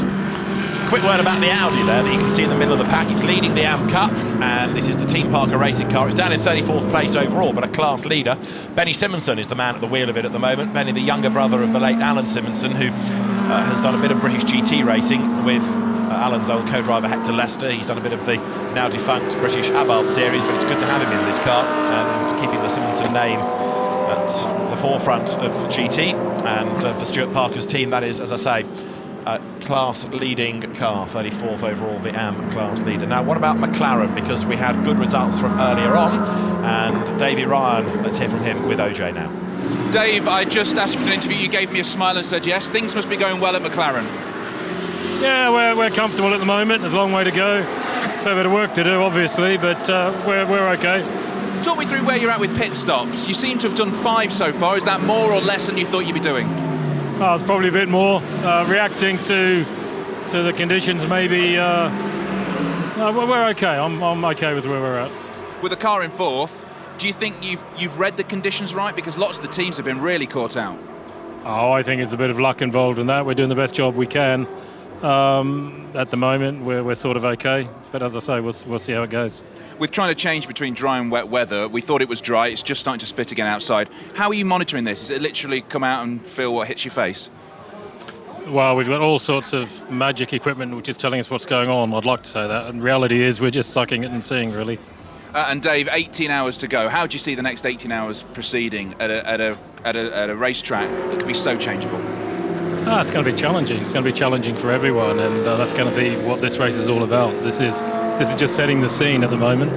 Quick word about the Audi there that you can see in the middle of the pack. It's leading the AM Cup, and this is the Team Parker racing car. It's down in 34th place overall, but a class leader. Benny Simonson is the man at the wheel of it at the moment. Benny, the younger brother of the late Alan Simonson, who has done a bit of British GT racing with Alan's old co-driver Hector Lester. He's done a bit of the now defunct British Abarth series, but it's good to have him in this car and keeping the Simonson name at the forefront of GT. And for Stuart Parker's team, that is, as I say, class leading car, 34th overall, the AM class leader. Now, what about McLaren? Because we had good results from earlier on, and Davey Ryan, let's hear from him with OJ now. Dave, I just asked you for an interview. You gave me a smile and said yes. Things must be going well at McLaren. Yeah, we're comfortable at the moment. There's a long way to go. Fair bit of work to do, obviously, but we're okay. Talk me through where you're at with pit stops. You seem to have done 5 so far. Is that more or less than you thought you'd be doing? Oh, it's probably a bit more. Reacting to the conditions, maybe. We're okay. I'm okay with where we're at. With the car in 4th, do you think you've read the conditions right? Because lots of the teams have been really caught out. Oh, I think there's a bit of luck involved in that. We're doing the best job we can. At the moment, we're sort of okay. But as I say, we'll see how it goes. With trying to change between dry and wet weather, we thought it was dry. It's just starting to spit again outside. How are you monitoring this? Is it literally come out and feel what hits your face? Well, we've got all sorts of magic equipment which is telling us what's going on. I'd like to say that. And reality is we're just sucking it and seeing, really. And Dave, 18 hours to go. How do you see the next 18 hours proceeding at a racetrack that could be so changeable? It's going to be challenging. It's going to be challenging for everyone, and that's going to be what this race is all about. This is just setting the scene at the moment,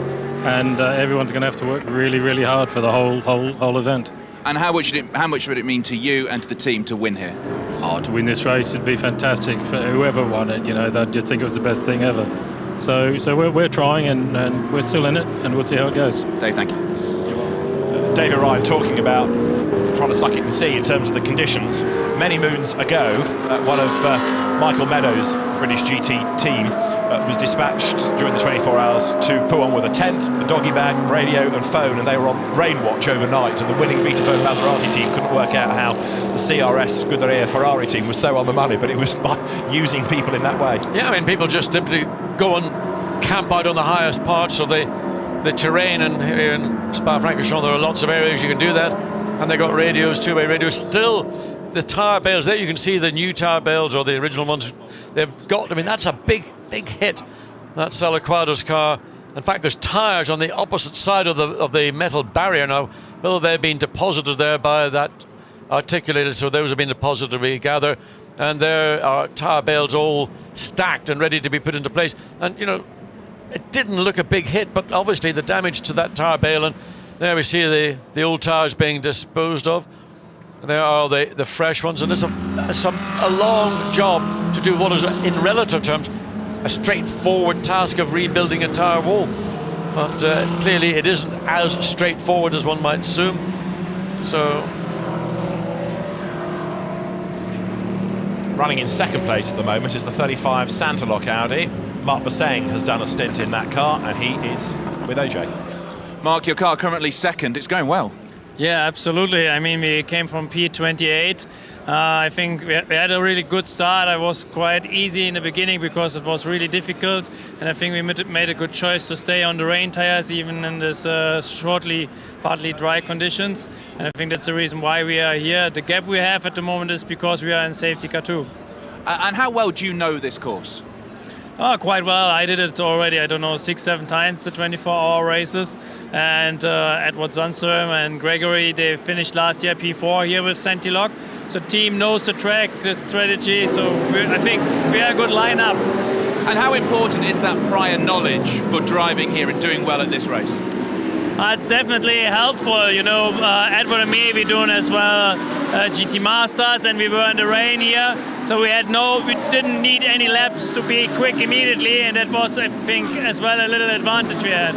and everyone's going to have to work really, really hard for the whole event. And how much would it mean to you and to the team to win here? Oh, to win this race, it'd be fantastic for whoever won it. You know, they'd just think it was the best thing ever. So we're trying, and we're still in it, and we'll see how it goes. Dave, thank you. David Ryan talking about trying to suck it and see in terms of the conditions. Many moons ago, one of Michael Meadows' British GT team was dispatched during the 24 hours to put on with a tent, a doggy bag, radio and phone, and they were on rain watch overnight, and the winning Vitaphone Maserati team couldn't work out how the CRS Scuderia Ferrari team was so on the money, but it was by using people in that way. Yeah, I mean, people just simply go and camp out on the highest parts of the terrain, and here in Spa-Francorchamps there are lots of areas you can do that, and they got radios, two-way radios. Still, the tyre bales there, you can see the new tyre bales or the original ones they've got. I mean, that's a big hit, that Salaquado's car. In fact, there's tyres on the opposite side of the metal barrier now. Whether they've been deposited there by that articulated, so those have been deposited, we gather, and there are tyre bales all stacked and ready to be put into place. And you know, it didn't look a big hit, but obviously the damage to that tyre bale, and there we see the old tyres being disposed of. There are the fresh ones, and it's a long job to do what is, in relative terms, a straightforward task of rebuilding a tyre wall. But clearly it isn't as straightforward as one might assume. So, running in second place at the moment is the 35 Santaloc Audi. Mark Basseng has done a stint in that car, and he is with OJ. Mark, your car currently second. It's going well. Yeah, absolutely. I mean, we came from P28. I think we had a really good start. It was quite easy in the beginning because it was really difficult, and I think we made a good choice to stay on the rain tires even in this partly dry conditions. And I think that's the reason why we are here. The gap we have at the moment is because we are in safety car 2. And how well do you know this course? Oh, quite well. I did it already, I don't know, 6-7 times, the 24-hour races. And Edward Sundström and Gregory, they finished last year P4 here with Santilok. So team knows the track, the strategy. So I think we are a good lineup. And how important is that prior knowledge for driving here and doing well at this race? It's definitely helpful, you know. Edward and me, we're doing as well GT Masters, and we were in the rain here, so we didn't need any laps to be quick immediately, and that was, I think, as well a little advantage we had.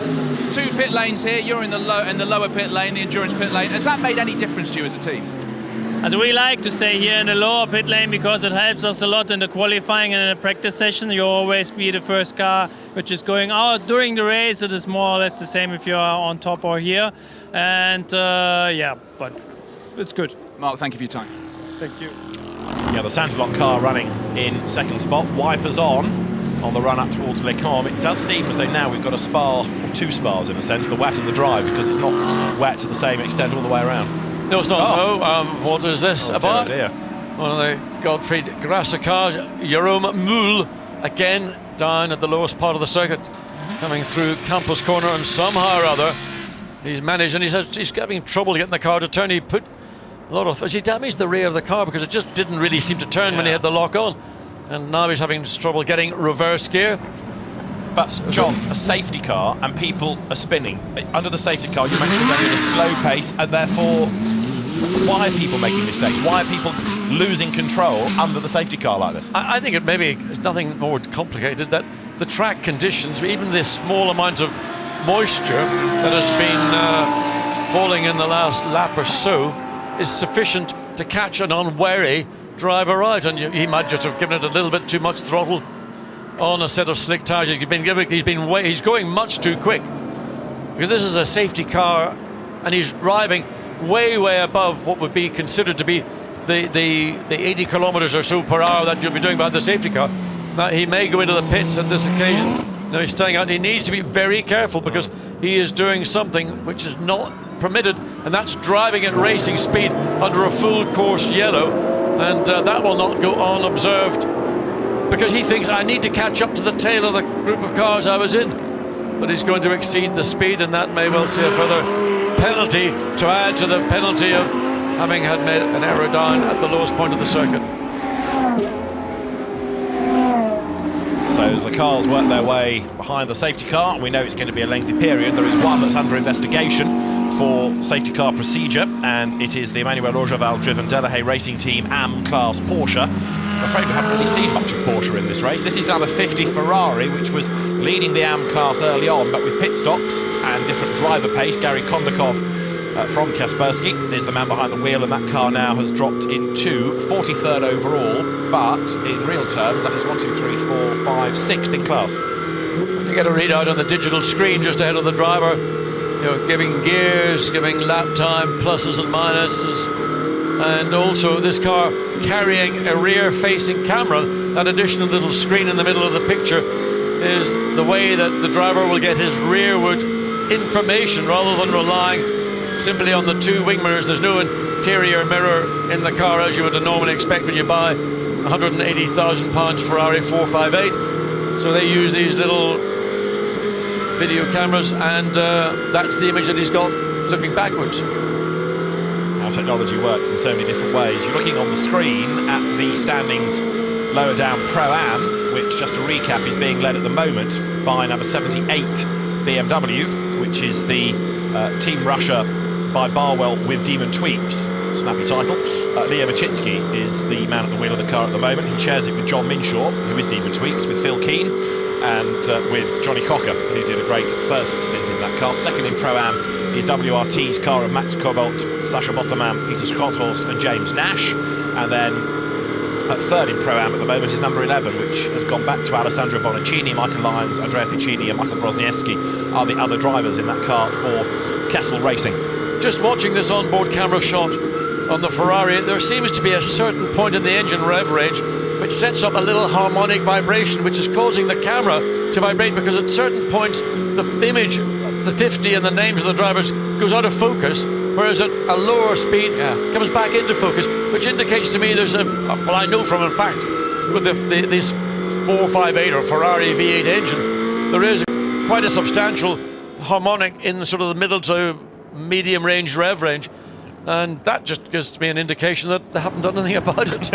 2 pit lanes here. You're in the lower pit lane, the endurance pit lane. Has that made any difference to you as a team? So we like to stay here in the lower pit lane because it helps us a lot in the qualifying and in the practice session. You always be the first car which is going out. During the race, it is more or less the same if you are on top or here. And yeah, but it's good. Mark, thank you for your time. Thank you. Yeah, the Santilok car running in second spot. Wipers on the run up towards Les Combes. It does seem as though now we've got a spar, or 2 spars in a sense, the wet and the dry, because it's not wet to the same extent all the way around. No, it's not. What is this about? Dear. One of the Gottfried Grasser cars, Jerome Muhl, again down at the lowest part of the circuit, coming through Campos Corner, and somehow or other he's managed, and he's having trouble getting the car to turn. He put a lot of... He damaged the rear of the car because it just didn't really seem to turn when he had the lock on, and now he's having trouble getting reverse gear. But, John, a safety car and people are spinning. Under the safety car, you're meant to be going at a slow pace, and therefore, why are people making mistakes? Why are people losing control under the safety car like this? I think it's nothing more complicated, that the track conditions, even this small amount of moisture that has been falling in the last lap or so, is sufficient to catch an unwary driver out, and he might just have given it a little bit too much throttle on a set of slick tires. He's going much too quick, because this is a safety car and he's driving way above what would be considered to be the 80 kilometers or so per hour that you'll be doing by the safety car. Now he may go into the pits at this occasion. Now he's staying out. He needs to be very careful, because he is doing something which is not permitted, and that's driving at racing speed under a full course yellow, and that will not go unobserved, because he thinks, I need to catch up to the tail of the group of cars I was in. But he's going to exceed the speed, and that may well see a further penalty to add to the penalty of having had made an error down at the lowest point of the circuit. So as the cars work their way behind the safety car, and we know it's going to be a lengthy period, there is one that's under investigation for safety car procedure, and it is the Emmanuel Orgeval driven Delahaye Racing Team AM Class Porsche. I'm afraid we haven't really seen much of Porsche in this race. This is number 50 Ferrari, which was leading the AM Class early on, but with pit stops and different driver pace. Gary Kondakov from Kaspersky is the man behind the wheel, and that car now has dropped into 43rd overall, but in real terms that is 1, 2, 3, 4, 5, 6th in class. You get a readout on the digital screen just ahead of the driver, giving gears, giving lap time, pluses and minuses, and also this car carrying a rear-facing camera. That additional little screen in the middle of the picture is the way that the driver will get his rearward information, rather than relying simply on the 2 wing mirrors. There's no interior mirror in the car as you would normally expect when you buy a £180,000 Ferrari 458. So they use these little video cameras, and that's the image that he's got looking backwards. How technology works in so many different ways. You're looking on the screen at the standings lower down Pro-Am, which, just to recap, is being led at the moment by number 78 BMW, which is the Team Russia by Barwell with Demon Tweaks. Snappy title. Leo Machitsky is the man at the wheel of the car at the moment. He shares it with John Minshaw, who is Demon Tweaks, with Phil Keane, and with Johnny Cocker, who did a great first stint in that car. Second in Pro-Am is WRT's car of Max Cobalt, Sasha Botterman, Peter Schrothorst and James Nash. And then third in Pro-Am at the moment is number 11, which has gone back to Alessandro Bonaccini. Michael Lyons, Andrea Piccini and Michael Brozniewski are the other drivers in that car for Castle Racing. just watching this onboard camera shot on the Ferrari, there seems to be a certain point in the engine rev range which sets up a little harmonic vibration, which is causing the camera to vibrate, because at certain points the image, the 50 and the names of the drivers goes out of focus, whereas at a lower speed comes back into focus, which indicates to me there's well, I know from, in fact, with this 458 or Ferrari V8 engine, there is quite a substantial harmonic in the sort of the middle to medium range rev range, and that just gives me an indication that they haven't done anything about it.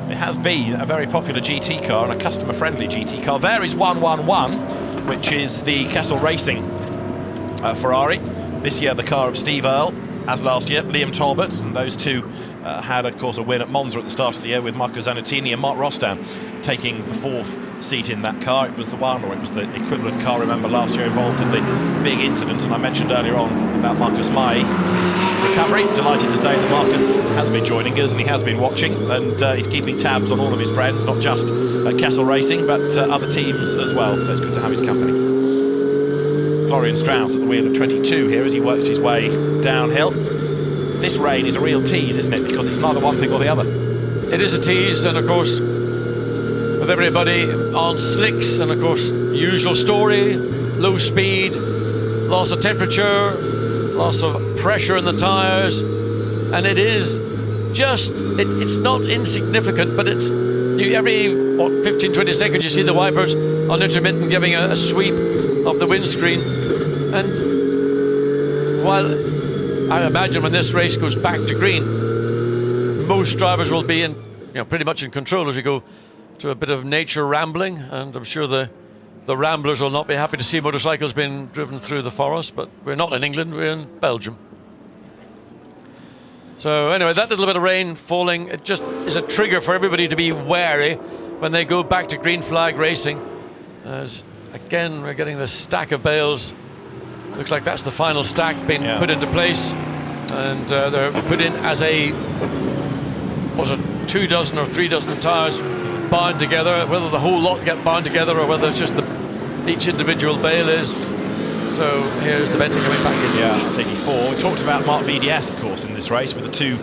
It has been a very popular GT car and a customer-friendly GT car. There is 111, which is the Kessel Racing Ferrari. This year the car of Steve Earle, as last year, Liam Talbot, and those two had, of course, a win at Monza at the start of the year with Marco Zannottini and Mark Rostan taking the 4th seat in that car. It was the one, or it was the equivalent car, remember, last year involved in the big incident, and I mentioned earlier on about Marcus Mai, his recovery. Delighted to say that Marcus has been joining us and he has been watching, and he's keeping tabs on all of his friends, not just Kessel Racing, but other teams as well, so it's good to have his company. Florian Strauss at the wheel of 22 here as he works his way downhill. This rain is a real tease, isn't it? Because it's neither one thing or the other. It is a tease, and of course, with everybody on slicks, and of course, usual story, low speed, loss of temperature, loss of pressure in the tyres, and it is just, it's not insignificant, but it's, every, what, 15-20 seconds you see the wipers on intermittent giving a sweep of the windscreen. And while I imagine when this race goes back to green, most drivers will be in, pretty much in control as we go to a bit of nature rambling, and I'm sure the ramblers will not be happy to see motorcycles being driven through the forest, but we're not in England, we're in Belgium. So anyway, that little bit of rain falling, it just is a trigger for everybody to be wary when they go back to green flag racing, as again we're getting this stack of bales. Looks like that's the final stack being put into place, and they're put in as a, was it 2 dozen or 3 dozen tyres bound together, whether the whole lot get bound together or whether it's just each individual bale is. So here's the Bentley coming back in. Yeah, that's 84. We talked about Mark VDS, of course, in this race with the 2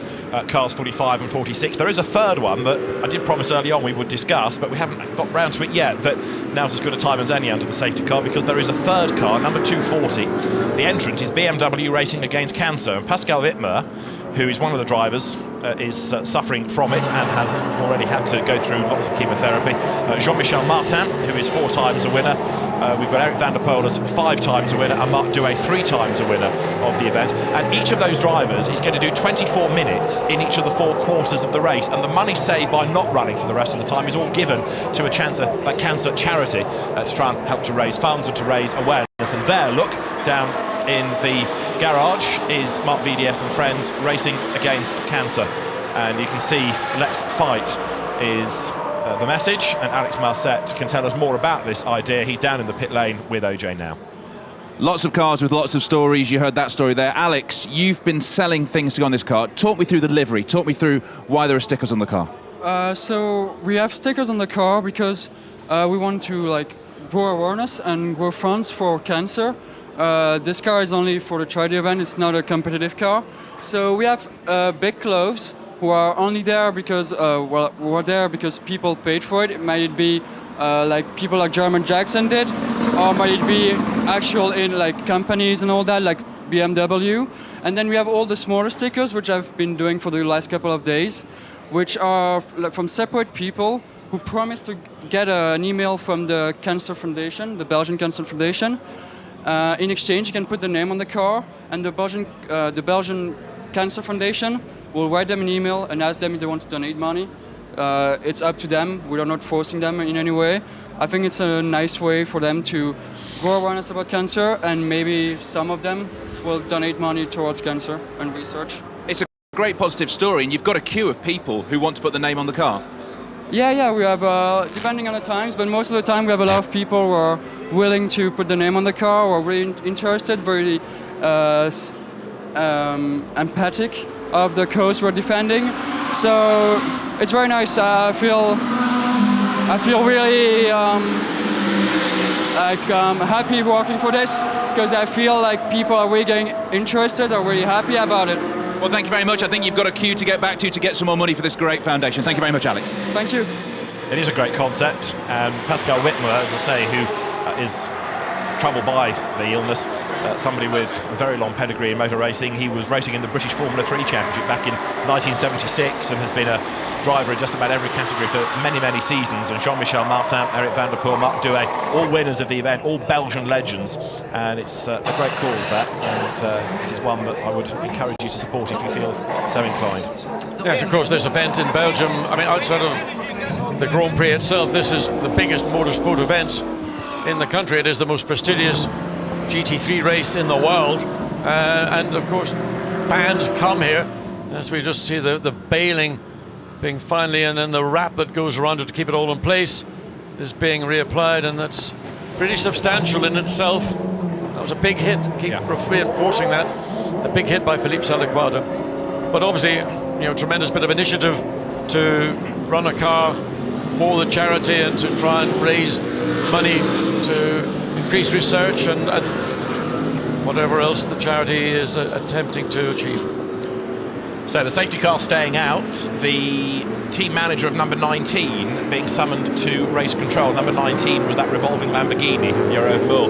cars 45 and 46. There is a third one that I did promise early on we would discuss, but we haven't got round to it yet. But now's as good a time as any under the safety car, because there is a third car, number 240. The entrant is BMW racing against cancer, and Pascal Wittmer, who is one of the drivers, is suffering from it and has already had to go through lots of chemotherapy. Jean-Michel Martin, who is 4 times a winner. We've got Eric van der Poel as 5 times a winner, and Marc Douay 3 times a winner of the event. And each of those drivers is going to do 24 minutes in each of the 4 quarters of the race. And the money saved by not running for the rest of the time is all given to a cancer charity to try and help to raise funds and to raise awareness. And there, look, down in the garage is Mark VDS and friends racing against cancer, and you can see Let's Fight is the message, and Alex Marcet can tell us more about this idea. He's down in the pit lane with OJ now. Lots of cars with lots of stories. You heard that story there. Alex, you've been selling things to go on this car. Talk me through the livery. Talk me through why there are stickers on the car. So we have stickers on the car because we want to grow awareness and grow funds for cancer. This car is only for the charity event, it's not a competitive car. So we have big clothes who are only there because, who are there because people paid for it. Might it be like people like German Jackson did, or might it be actual in companies and all that, like BMW. And then we have all the smaller stickers, which I've been doing for the last couple of days, which are from separate people who promised to get an email from the Cancer Foundation, the Belgian Cancer Foundation. In exchange, you can put the name on the car, and the Belgian Cancer Foundation will write them an email and ask them if they want to donate money. It's up to them. We are not forcing them in any way. I think it's a nice way for them to grow awareness about cancer, and maybe some of them will donate money towards cancer and research. It's a great positive story, and you've got a queue of people who want to put the name on the car. Yeah, we have, depending on the times, but most of the time we have a lot of people who are willing to put the name on the car, or really interested, very empathic of the cause we're defending. So it's very nice. I feel really Like, I'm happy working for this because I feel like people are really getting interested, are really happy about it. Well, thank you very much. I think you've got a queue to get back to get some more money for this great foundation. Thank you very much, Alex. Thank you. It is a great concept, and Pascal Whitmer, as I say, who is troubled by the illness, somebody with a very long pedigree in motor racing. He was racing in the British Formula 3 Championship back in 1976 and has been a driver in just about every category for many, many seasons. And Jean-Michel Martin, Eric van der Poel, Marc Douay, all winners of the event, all Belgian legends. And it's a great cause, that, and it is one that I would encourage you to support if you feel so inclined. Yes, of course, this event in Belgium, I mean, outside of the Grand Prix itself, this is the biggest motorsport event in the country. It is the most prestigious GT3 race in the world, and of course fans come here, as we just see the bailing being finally, and then the wrap that goes around it to keep it all in place is being reapplied, and that's pretty substantial in itself. That was a big hit, keep reinforcing that, a big hit by Philippe Salaquada, but obviously, you know, tremendous bit of initiative to run a car for the charity and to try and raise money to increase research and whatever else the charity is attempting to achieve. So the safety car staying out, the team manager of number 19 being summoned to race control. Number 19 was that revolving Lamborghini, Jeroen Bull.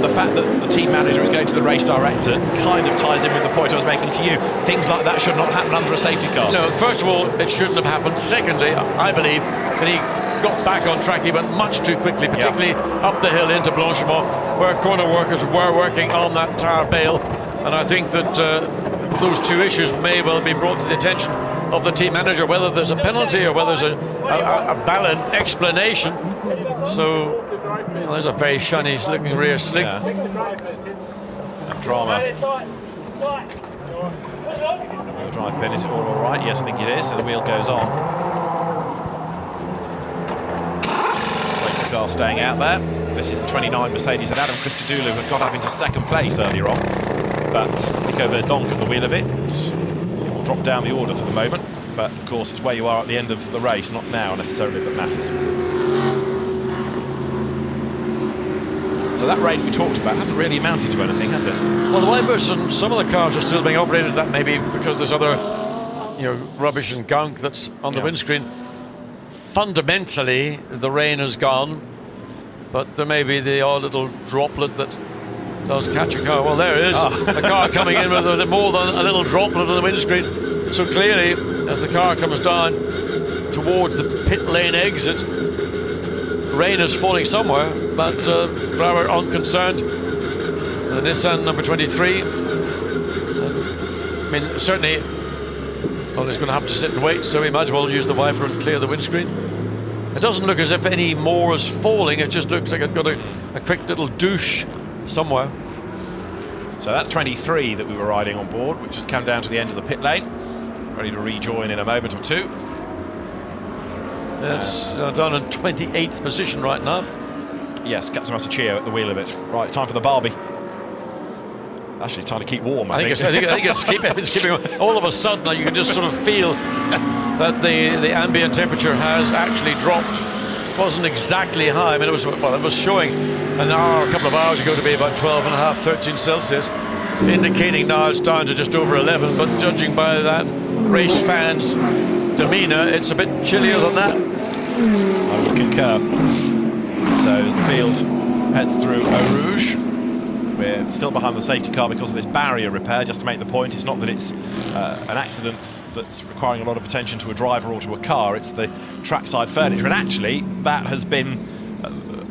The fact that the team manager is going to the race director kind of ties in with the point I was making to you. Things like that should not happen under a safety car. No, first of all, it shouldn't have happened. Secondly, I believe that he got back on track. He went much too quickly, particularly up the hill into Blanchimont, where corner workers were working on that tire bale. And I think that those two issues may well be brought to the attention of the team manager, whether there's a penalty or whether there's a valid explanation. So, well, there's a very shiny looking rear slick. Yeah. And drama. The drive pin, is it all right? Yes, I think it is. So the wheel goes on. Safety car staying out there. This is the 29 Mercedes that Adam Christodoulou had got up into second place earlier on. But Nico Verdonk at the wheel of it. It will drop down the order for the moment. But of course, it's where you are at the end of the race, not now necessarily, that matters. So that rain we talked about hasn't really amounted to anything, has it? Well, the wipers and some of the cars are still being operated. That may be because there's other, you know, rubbish and gunk that's on the windscreen. Fundamentally, the rain is gone, but there may be the odd little droplet that does catch a car. Well, there it is. A car coming in with more than a little droplet on the windscreen. So clearly, as the car comes down towards the pit lane exit, rain is falling somewhere, but driver unconcerned. The Nissan number 23. I mean, certainly, well, he's going to have to sit and wait, so we might as well use the wiper and clear the windscreen. It doesn't look as if any more is falling. It just looks like it got a quick little douche somewhere. So that's 23 that we were riding on board, which has come down to the end of the pit lane, ready to rejoin in a moment or two. It's down in 28th position right now. Yes, Katsumasachio at the wheel of it. Right, time for the Barbie. Actually, trying to keep warm, I think. I think it's keeping. All of a sudden, you can just sort of feel that the ambient temperature has actually dropped. It wasn't exactly high. I mean, it was showing an hour, a couple of hours ago to be about 12.5, 13 Celsius, indicating now it's down to just over 11. But judging by that race fans' demeanour, it's a bit chillier than that. I would concur. So as the field heads through Eau Rouge, we're still behind the safety car because of this barrier repair. Just to make the point, it's not that it's an accident that's requiring a lot of attention to a driver or to a car, it's the trackside furniture. And actually, that has been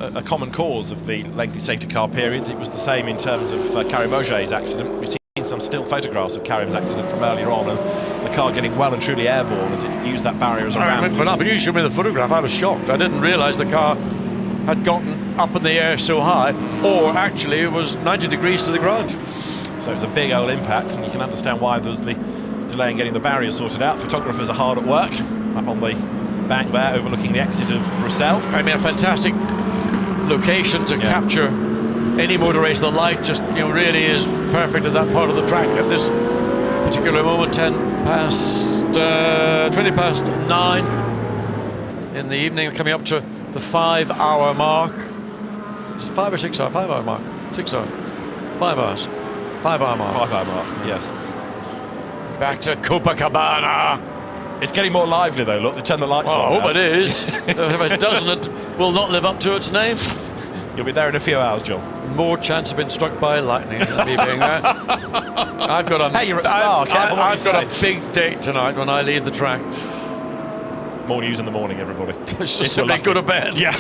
a common cause of the lengthy safety car periods. It was the same in terms of Karim Ogier's accident. We've seen some still photographs of Karim's accident from earlier on, and the car getting well and truly airborne as it used that barrier as a ramp. But you showed me the photograph, I was shocked. I didn't realise the car had gotten up in the air so high, or actually it was 90 degrees to the ground. So it was a big old impact, and you can understand why there was the delay in getting the barrier sorted out. Photographers are hard at work up on the bank there overlooking the exit of Bruxelles. I mean, a fantastic location to capture any motor race. The light just really is perfect at that part of the track at this particular moment. 20 past 9 in the evening, coming up to the 5-hour mark. It's 5 or 6 hour, 5 hour mark. 6 hours. 5 hours. 5 hour mark. 5 hour mark, yes. Back to Copacabana. It's getting more lively though, look, they turn the lights Well, on. I hope it is. If it doesn't, it will not live up to its name. You'll be there in a few hours, John. More chance of being struck by lightning than me being there. I've got a, Hey, you're at Spa, careful what you I've got say. a big date tonight when I leave the track. More news in the morning, everybody. It's If just we're simply lucky. go to bed. Yeah.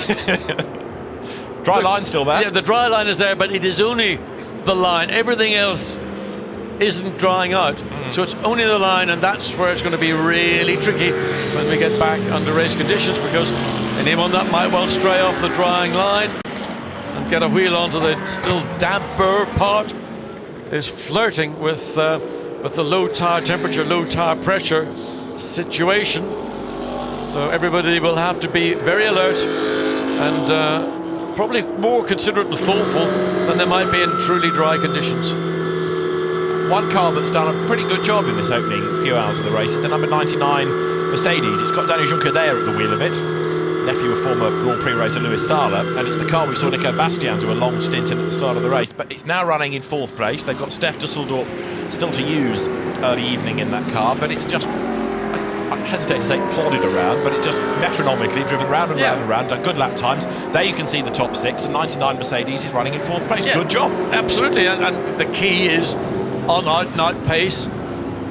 Dry line still there. Yeah, the dry line is there, but it is only the line. Everything else isn't drying out. So it's only the line, and that's where it's going to be really tricky when we get back under race conditions, because anyone that might well stray off the drying line and get a wheel onto the still damper part is flirting with the low tire temperature, low tire pressure situation. So everybody will have to be very alert and probably more considerate and thoughtful than they might be in truly dry conditions. One car that's done a pretty good job in this opening few hours of the race is the number 99 Mercedes. It's got Daniel Juncker there at the wheel of it, nephew of former Grand Prix racer Luis Sala, and it's the car we saw Nico Bastian do a long stint in at the start of the race. But it's now running in 4th place. They've got Steph Dusseldorp still to use early evening in that car, but it's just, I hesitate to say plodded around, but it's just metronomically driven round and round and round, done good lap times. There you can see the top 6, and 99 Mercedes is running in 4th place. Yeah, good job. Absolutely, and the key is on out pace,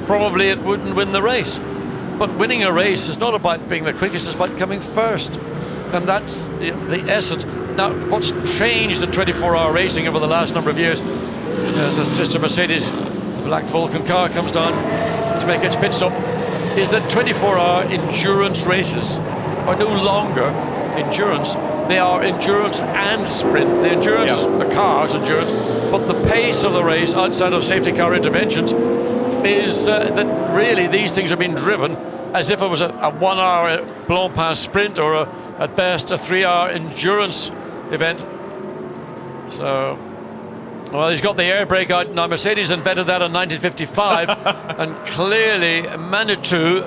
probably it wouldn't win the race. But winning a race is not about being the quickest, it's about coming first. And that's the essence. Now, what's changed in 24-hour racing over the last number of years, as a sister Mercedes, the Black Vulcan car comes down to make its pit stop, is that 24-hour endurance races are no longer endurance. They are endurance and sprint. The endurance is the car's endurance, but the pace of the race outside of safety car interventions is that really these things are being driven as if it was a 1 hour Blancpain sprint or at best a 3 hour endurance event. So, well, he's got the air brake out now. Mercedes invented that in 1955 and clearly Manitou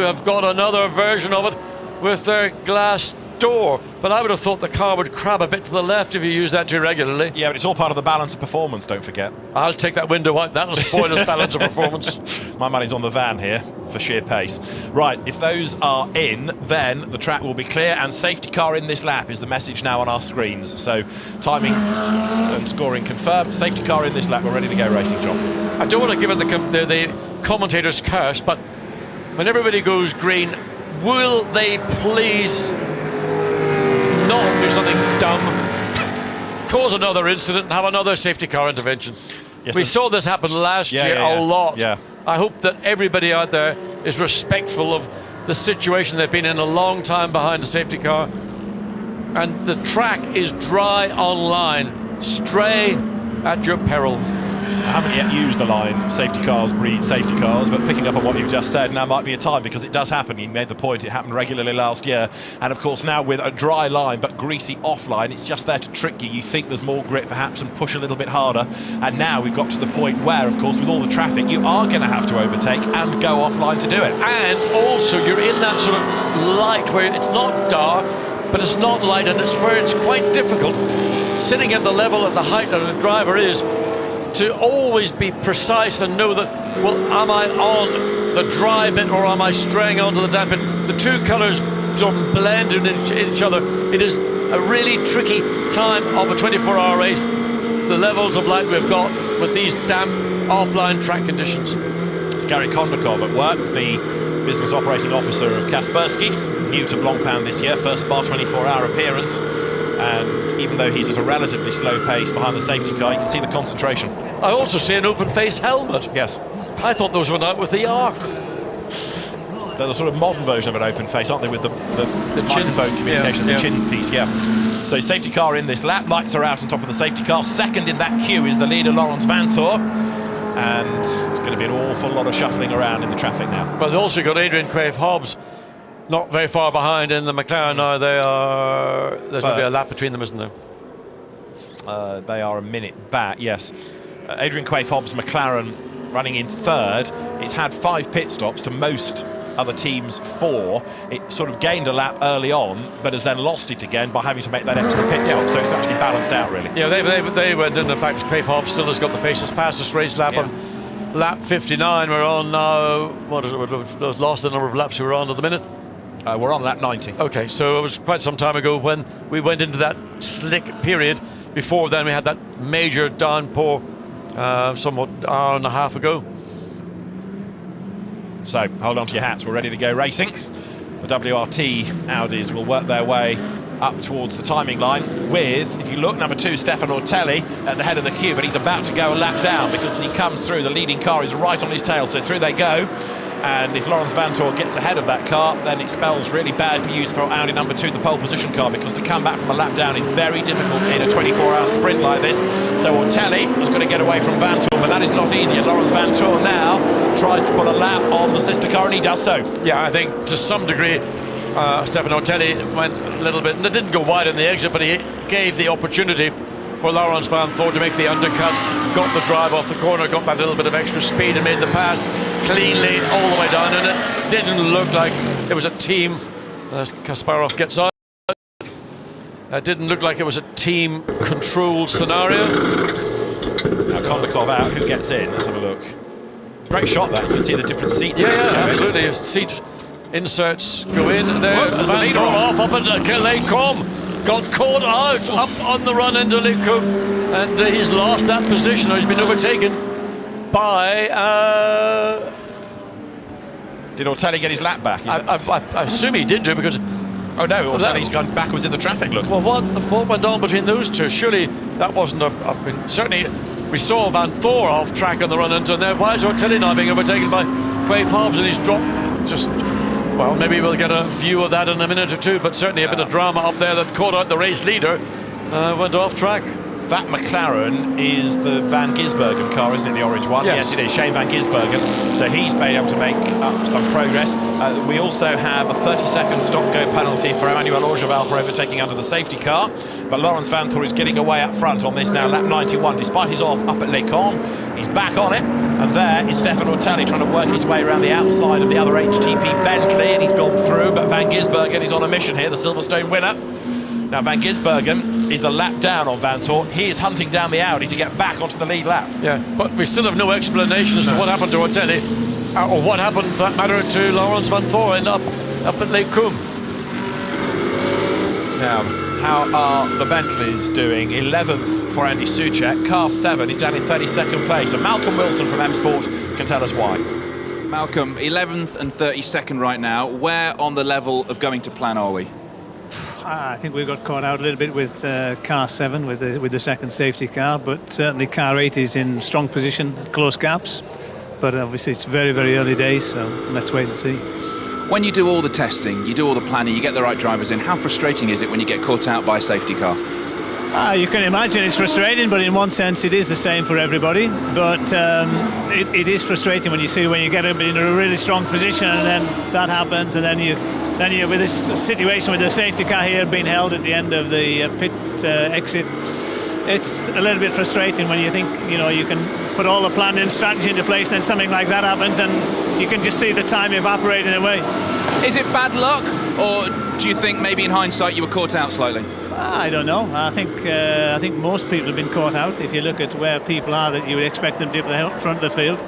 have got another version of it with their glass door. But I would have thought the car would crab a bit to the left if you use that too regularly. Yeah, but it's all part of the balance of performance, don't forget. I'll take that window out. That'll spoil his balance of performance. My money's on the van here for sheer pace. Right, if those are in, then the track will be clear, and safety car in this lap is the message now on our screens. So timing and scoring confirmed. Safety car in this lap. We're ready to go racing, John. I don't want to give it the commentator's curse, but when everybody goes green, will they please not do something dumb, cause another incident and have another safety car intervention? Yes, we saw this happen last year a lot. Yeah. I hope that everybody out there is respectful of the situation they've been in a long time behind a safety car. And the track is dry on line. Stray at your peril. I haven't yet used the line, safety cars breed safety cars, but picking up on what you've just said, now might be a time, because it does happen. You made the point, it happened regularly last year. And of course now with a dry line but greasy offline, it's just there to trick you. You think there's more grip perhaps and push a little bit harder. And now we've got to the point where, of course, with all the traffic, you are going to have to overtake and go offline to do it. And also you're in that sort of light where it's not dark, but it's not light, and it's where it's quite difficult, sitting at the level of the height that the driver is, to always be precise and know that, well, am I on the dry bit or am I straying onto the damp bit? The two colours sort of blend in each other. It is a really tricky time of a 24-hour race, the levels of light we've got with these damp offline track conditions. It's Gary Kondakov at work, the business operating officer of Kaspersky, new to Blancpain this year, first Spa 24-hour appearance. And even though he's at a relatively slow pace behind the safety car, you can see the concentration. I also see an open face helmet. Yes. I thought those went out with the arc. They're the sort of modern version of an open face, aren't they, with the microphone communication, the chin piece, So safety car in this lap, lights are out on top of the safety car. Second in that queue is the leader, Laurens Vanthoor. And it's going to be an awful lot of shuffling around in the traffic now. But they've also got Adrian Quaife-Hobbs not very far behind in the McLaren now. There's going to be a lap between them, isn't there? They are a minute back, yes. Adrian Quaife-Hobbs' McLaren running in third. It's had 5 pit stops to most other teams 4. It sort of gained a lap early on, but has then lost it again by having to make that extra pit stop. So it's actually balanced out, really. Yeah, they went in. In fact, Quaif Hobbs still has got the fastest race lap on lap 59. We're on now. What is it? We've lost the number of laps we were on at the minute. We're on lap 90. Okay, so it was quite some time ago when we went into that slick period. Before then, we had that major downpour, somewhat hour and a half ago. So hold on to your hats, we're ready to go racing. The WRT Audis will work their way up towards the timing line with, if you look, number 2, Stefan Ortelli at the head of the queue, but he's about to go a lap down because as he comes through, the leading car is right on his tail, so through they go. And if Laurens Vanthoor gets ahead of that car, then it spells really bad news for Audi number 2, the pole position car, because to come back from a lap down is very difficult in a 24-hour sprint like this. So Ortelli has got to get away from Vanthoor, but that is not easy. And Laurens Vanthoor now tries to put a lap on the sister car, and he does so. Yeah, I think to some degree, Stefan Ortelli went a little bit, and it didn't go wide in the exit, but he gave the opportunity for Laurens Vanthoor to make the undercut, got the drive off the corner, got that little bit of extra speed and made the pass cleanly all the way down, and it didn't look like it was a team, as Kasparov gets out, it didn't look like it was a team controlled scenario. Now Kondakov out, who gets in? Let's have a look. Great shot there, you can see the different seat. Yeah, absolutely, his seat inserts go in there. Vanthoor off up at Lake Com. Got caught out up on the run into Liku, and he's lost that position. He's been overtaken by. Did Ortelli get his lap back? I assume he did do, because. Oh no, Ortelli's gone backwards in the traffic. Look. Well, what went on between those two? Surely that wasn't I mean, certainly we saw Vanthoor off track on the run into there. Why is Ortelli now being overtaken by Quaif Hobbs, and he's dropped just. Well, maybe we'll get a view of that in a minute or two, but certainly a bit of drama up there that caught out the race leader, went off track. That McLaren is the Van Gisbergen car, isn't it, the orange one? Yes, it is, Shane Van Gisbergen. So he's been able to make up some progress. We also have a 30-second stop-go penalty for Emmanuel Orgeval for overtaking under the safety car. But Laurens Vanthoor is getting away up front on this now, lap 91. Despite his off up at Les Combes, he's back on it. And there is Stefan Ortelli trying to work his way around the outside of the other HTP Bentley, and he's gone through, but Van Gisbergen is on a mission here, the Silverstone winner. Now Van Gisbergen is a lap down on Vanthoor. He is hunting down the Audi to get back onto the lead lap. Yeah, but we still have no explanation as to what happened to Ortelli, or what happened, for that matter, to Laurens Vanthoor and up at Lake Com. Now, how are the Bentleys doing? 11th for Andy Soucek. Car 7 is down in 32nd place. And Malcolm Wilson from M Sport can tell us why. Malcolm, 11th and 32nd right now. Where on the level of going to plan are we? I think we got caught out a little bit with car 7 with the second safety car, but certainly car 8 is in strong position, close gaps. But obviously it's very, very early days, so let's wait and see. When you do all the testing, you do all the planning, you get the right drivers in, how frustrating is it when you get caught out by a safety car? You can imagine it's frustrating, but in one sense it is the same for everybody. But it is frustrating when you get in a really strong position and then that happens, and then you with this situation with the safety car here being held at the end of the pit exit. It's a little bit frustrating when you think you can put all the planning and strategy into place, and then something like that happens and you can just see the time evaporating away. Is it bad luck, or do you think maybe in hindsight you were caught out slightly? I don't know. I think most people have been caught out. If you look at where people are, that you would expect them to be at the front of the field.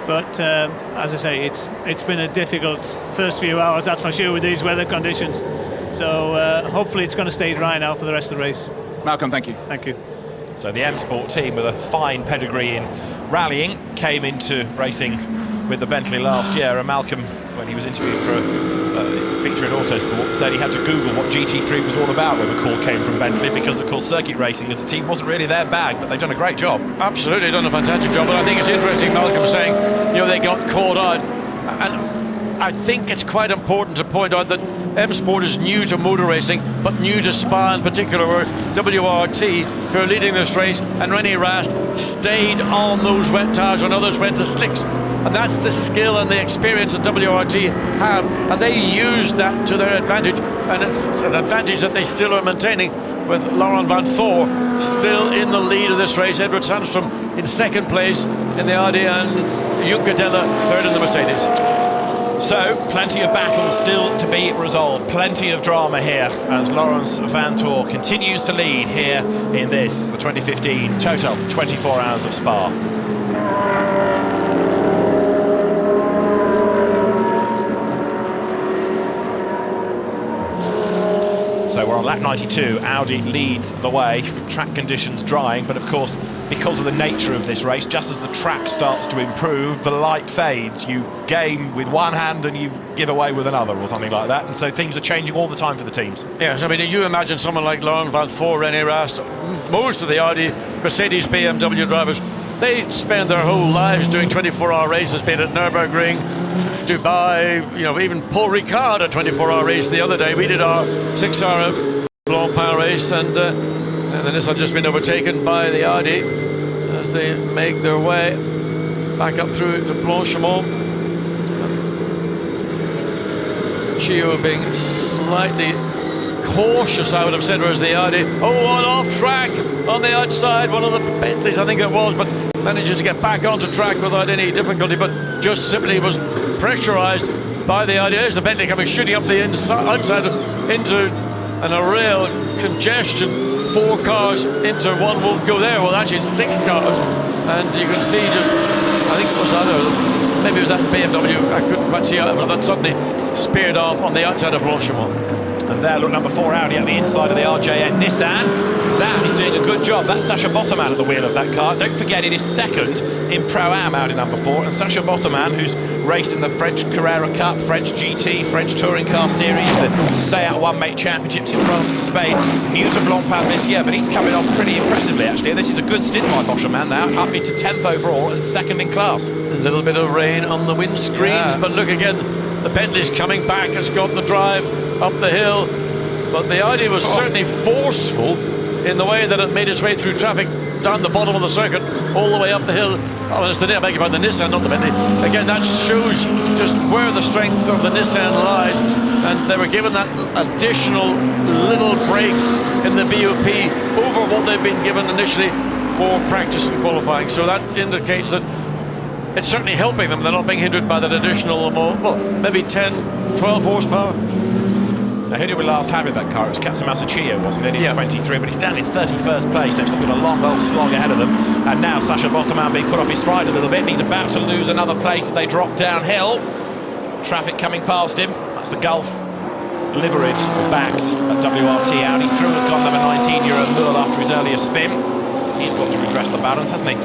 But as I say, it's been a difficult first few hours, that's for sure, with these weather conditions. So hopefully it's going to stay dry now for the rest of the race. Malcolm, thank you. Thank you. So the M Sport team, with a fine pedigree in rallying, came into racing with the Bentley last year. And Malcolm, when he was interviewed for a feature in Autosport, said he had to Google what GT3 was all about when the call came from Bentley, because of course circuit racing as a team wasn't really their bag, but they've done a great job. Absolutely, done a fantastic job. But I think it's interesting, Malcolm saying, they got caught out, and I think it's quite important to point out that M Sport is new to motor racing, but new to Spa in particular, where WRT, who are leading this race, and René Rast stayed on those wet tyres when others went to slicks. And that's the skill and the experience that WRT have, and they use that to their advantage, and it's an advantage that they still are maintaining, with Laurens Vanthoor still in the lead of this race, Edward Sandstrom in second place in the Audi, and Juncadella third in the Mercedes. So, plenty of battles still to be resolved. Plenty of drama here as Laurens Vanthoor continues to lead here in this, the 2015 Total 24 Hours of Spa. So we're on lap 92, Audi leads the way, track conditions drying, but of course, because of the nature of this race, just as the track starts to improve, the light fades. You gain with one hand and you give away with another or something like that, and so things are changing all the time for the teams. Yes, I mean, you imagine someone like Laurens Vanthoor, René Rast, most of the Audi, Mercedes, BMW drivers, they spend their whole lives doing 24-hour races, be it at Nürburgring, Dubai, you know, even Paul Ricard, a 24-hour race the other day. We did our 6-hour Blancpain race, and the Nissan just been overtaken by the Audi as they make their way back up through to Blanchimont. Chio being slightly cautious, I would have said, whereas the Audi, one off track on the outside, one of the Bentleys I think it was, but manages to get back onto track without any difficulty, but just simply was pressurised by the Audi. There's the Bentley coming shooting up the outside into an real congestion. 4 cars into one won't go there. Well, actually 6 cars, and you can see just, I think it was either, maybe it was that BMW, I couldn't quite see it, but suddenly speared off on the outside of Blanchimont. And there, look, number 4 Audi at the inside of the RJN Nissan. That is doing a good job. That's Sacha Botterman at the wheel of that car. Don't forget, it is second in Pro-Am Audi number 4. And Sacha Botterman, who's raced in the French Carrera Cup, French GT, French Touring Car Series, the Seat One-Mate Championships in France and Spain. New to Blancpain this year, but he's coming on pretty impressively, actually. And this is a good stint by Botterman now, up into 10th overall and second in class. A little bit of rain on the windscreens, but look again, the Bentley's coming back, has got the drive up the hill. But the Audi was certainly forceful in the way that it made its way through traffic down the bottom of the circuit, all the way up the hill. Oh, it's the Nissan, not the Bentley. Again, that shows just where the strength of the Nissan lies. And they were given that additional little break in the BOP over what they've been given initially for practice and qualifying. So that indicates that it's certainly helping them. They're not being hindered by that additional, well, maybe 10, 12 horsepower. Now, who did we last have in that car? It was Katsumasa Chiyo, wasn't it, in 23, but it's down in 31st place. They've still got a long old slog ahead of them. And now Sacha Botterman being put off his stride a little bit, and he's about to lose another place. They drop downhill. Traffic coming past him. That's the Gulf liveried, backed at WRT Audi. Through has gone number 19, Euro Mull, after his earlier spin. He's got to redress the balance, hasn't he?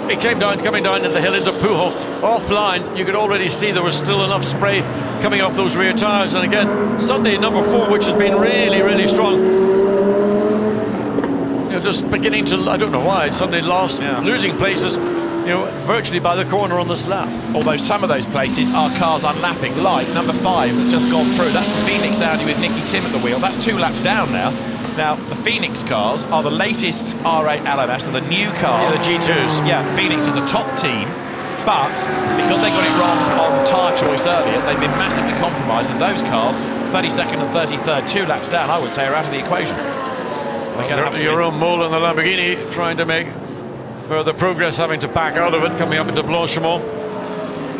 He came down, coming down the hill into Pujol, offline. You could already see there was still enough spray coming off those rear tyres. And again, Sunday, number 4, which has been really, really strong. You know, just beginning to, I don't know why, Sunday lost, losing places, you know, virtually by the corner on this lap. Although some of those places are cars unlapping, like number 5 that's just gone through. That's the Phoenix Audi with Nicky Tim at the wheel. That's 2 laps down now. Now, the Phoenix cars are the latest R8 LMS, they're the new cars. Yeah, the G2s. Yeah, Phoenix is a top team, but because they got it wrong on tyre choice earlier, they've been massively compromised, and those cars, 32nd and 33rd, 2 laps down, I would say, are out of the equation. Your own Mull and the Lamborghini trying to make further progress, having to back out of it, coming up into Blanchimont.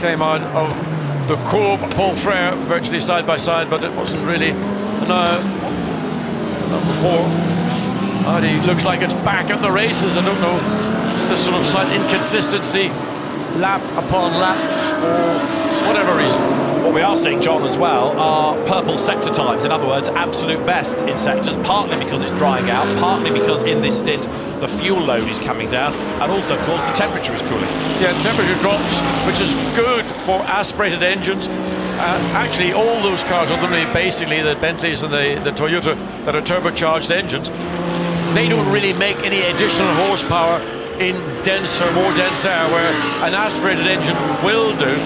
Came out of the Courbe, Paul Frere, virtually side by side, but it wasn't really. Number 4, Audi looks like it's back at the races. I don't know, it's this sort of slight inconsistency, lap upon lap, for whatever reason. What we are seeing, John, as well, are purple sector times. In other words, absolute best in sectors, partly because it's drying out, partly because in this stint the fuel load is coming down, and also, of course, the temperature is cooling. Yeah, temperature drops, which is good for aspirated engines. Actually, all those cars, basically the Bentleys and the Toyota that are turbocharged engines, they don't really make any additional horsepower in denser, more dense air, where an aspirated engine will do.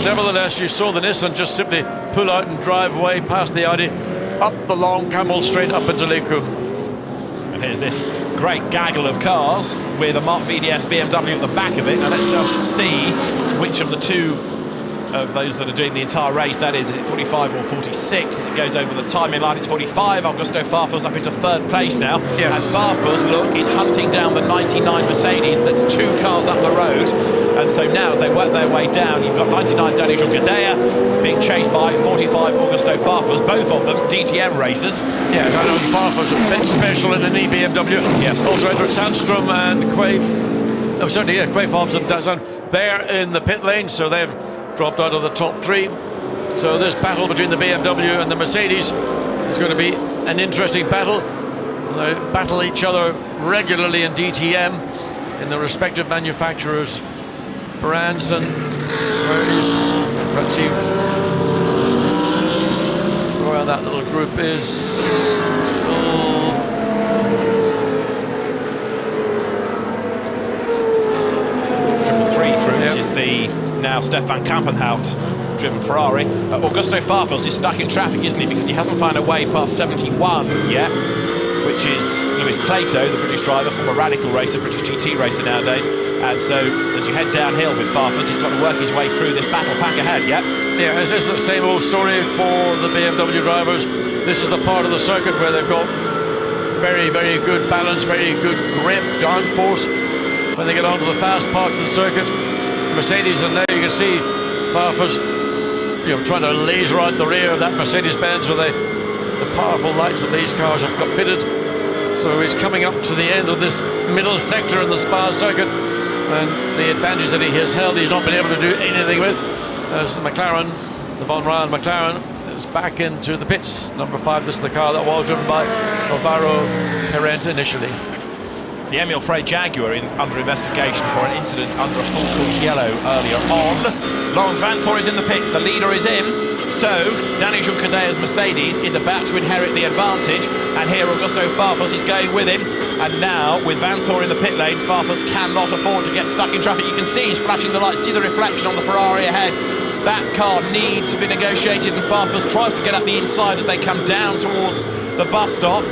Nevertheless, you saw the Nissan just simply pull out and drive away past the Audi, up the long Camel straight up into Les Combes. And here's this great gaggle of cars with a Mark VDS BMW at the back of it. Now let's just see which of the 2 of those that are doing the entire race. That is it 45 or 46? As it goes over the timing line, it's 45. Augusto Farfus up into third place now. Yes. And Farfus, look, is hunting down the 99 Mercedes. That's 2 cars up the road. And so now, as they work their way down, you've got 99 Daniel Gadea being chased by 45 Augusto Farfus, both of them DTM racers. Yeah, Daniel Farfus a bit special in an BMW. Yes. Also Edward Sandstrom and Quay Farms and Dazan, they're in the pit lane, so they've dropped out of the top 3. So this battle between the BMW and the Mercedes is going to be an interesting battle. They battle each other regularly in DTM in the respective manufacturers' brands. And let's see where that little group is. Which is the now Stefan Kampenhout driven Ferrari. Augusto Farfus is stuck in traffic, isn't he? Because he hasn't found a way past 71 yet, which is Lewis Plato, the British driver, former radical racer, British GT racer nowadays. And so as you head downhill with Farfus, he's got to work his way through this battle pack ahead, yeah? Yeah, is this the same old story for the BMW drivers? This is the part of the circuit where they've got very, very good balance, very good grip, downforce. When they get onto the fast parts of the circuit, Mercedes, and there you can see Farfus, trying to laser out the rear of that Mercedes-Benz with the powerful lights that these cars have got fitted. So he's coming up to the end of this middle sector in the Spa circuit, and the advantage that he has held, he's not been able to do anything with, as the McLaren, the Von Ryan McLaren, is back into the pits. Number 5, this is the car that was driven by Alvaro Herent initially. The Emil Frey Jaguar under investigation for an incident under a full course yellow earlier on. Lawrence Vanthoor is in the pits, the leader is in. So, Danny Juncadea's Mercedes is about to inherit the advantage, and here Augusto Farfus is going with him. And now, with Vanthoor in the pit lane, Farfus cannot afford to get stuck in traffic. You can see he's flashing the lights, see the reflection on the Ferrari ahead. That car needs to be negotiated, and Farfus tries to get up the inside as they come down towards the bus stop.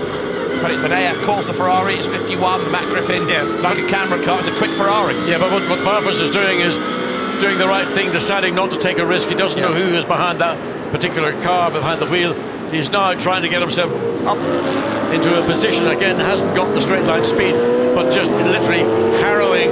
But it's an AF Corsa Ferrari, it's 51, the Matt Griffin, Duncan Cameron car, it's a quick Ferrari. Yeah, but what Farfus is doing the right thing, deciding not to take a risk. He doesn't know who is behind that particular car, behind the wheel. He's now trying to get himself up into a position, again, hasn't got the straight line speed, but just literally harrowing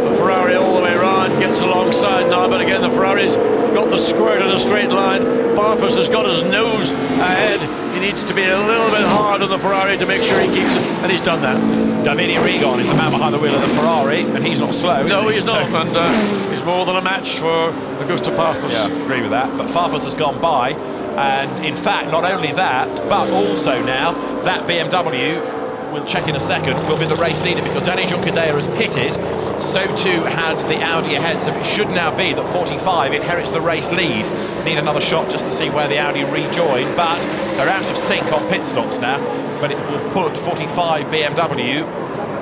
the Ferrari all the way around, gets alongside now, but again, the Ferrari's got the squirt in a straight line. Farfus has got his nose ahead. He needs to be a little bit hard on the Ferrari to make sure he keeps it, and he's done that. Davide Rigon is the man behind the wheel of the Ferrari, and he's not slow, No, he's not, and he's more than a match for Augusto Farfus. Yeah, agree with that, but Farfus has gone by, and in fact, not only that, but also now, that BMW, we'll check in a second, will be the race leader, because Danny Juncadella has pitted, so too had the Audi ahead, so it should now be that 45 inherits the race lead. Need another shot just to see where the Audi rejoin, but they're out of sync on pit stops now, but it will put 45 BMW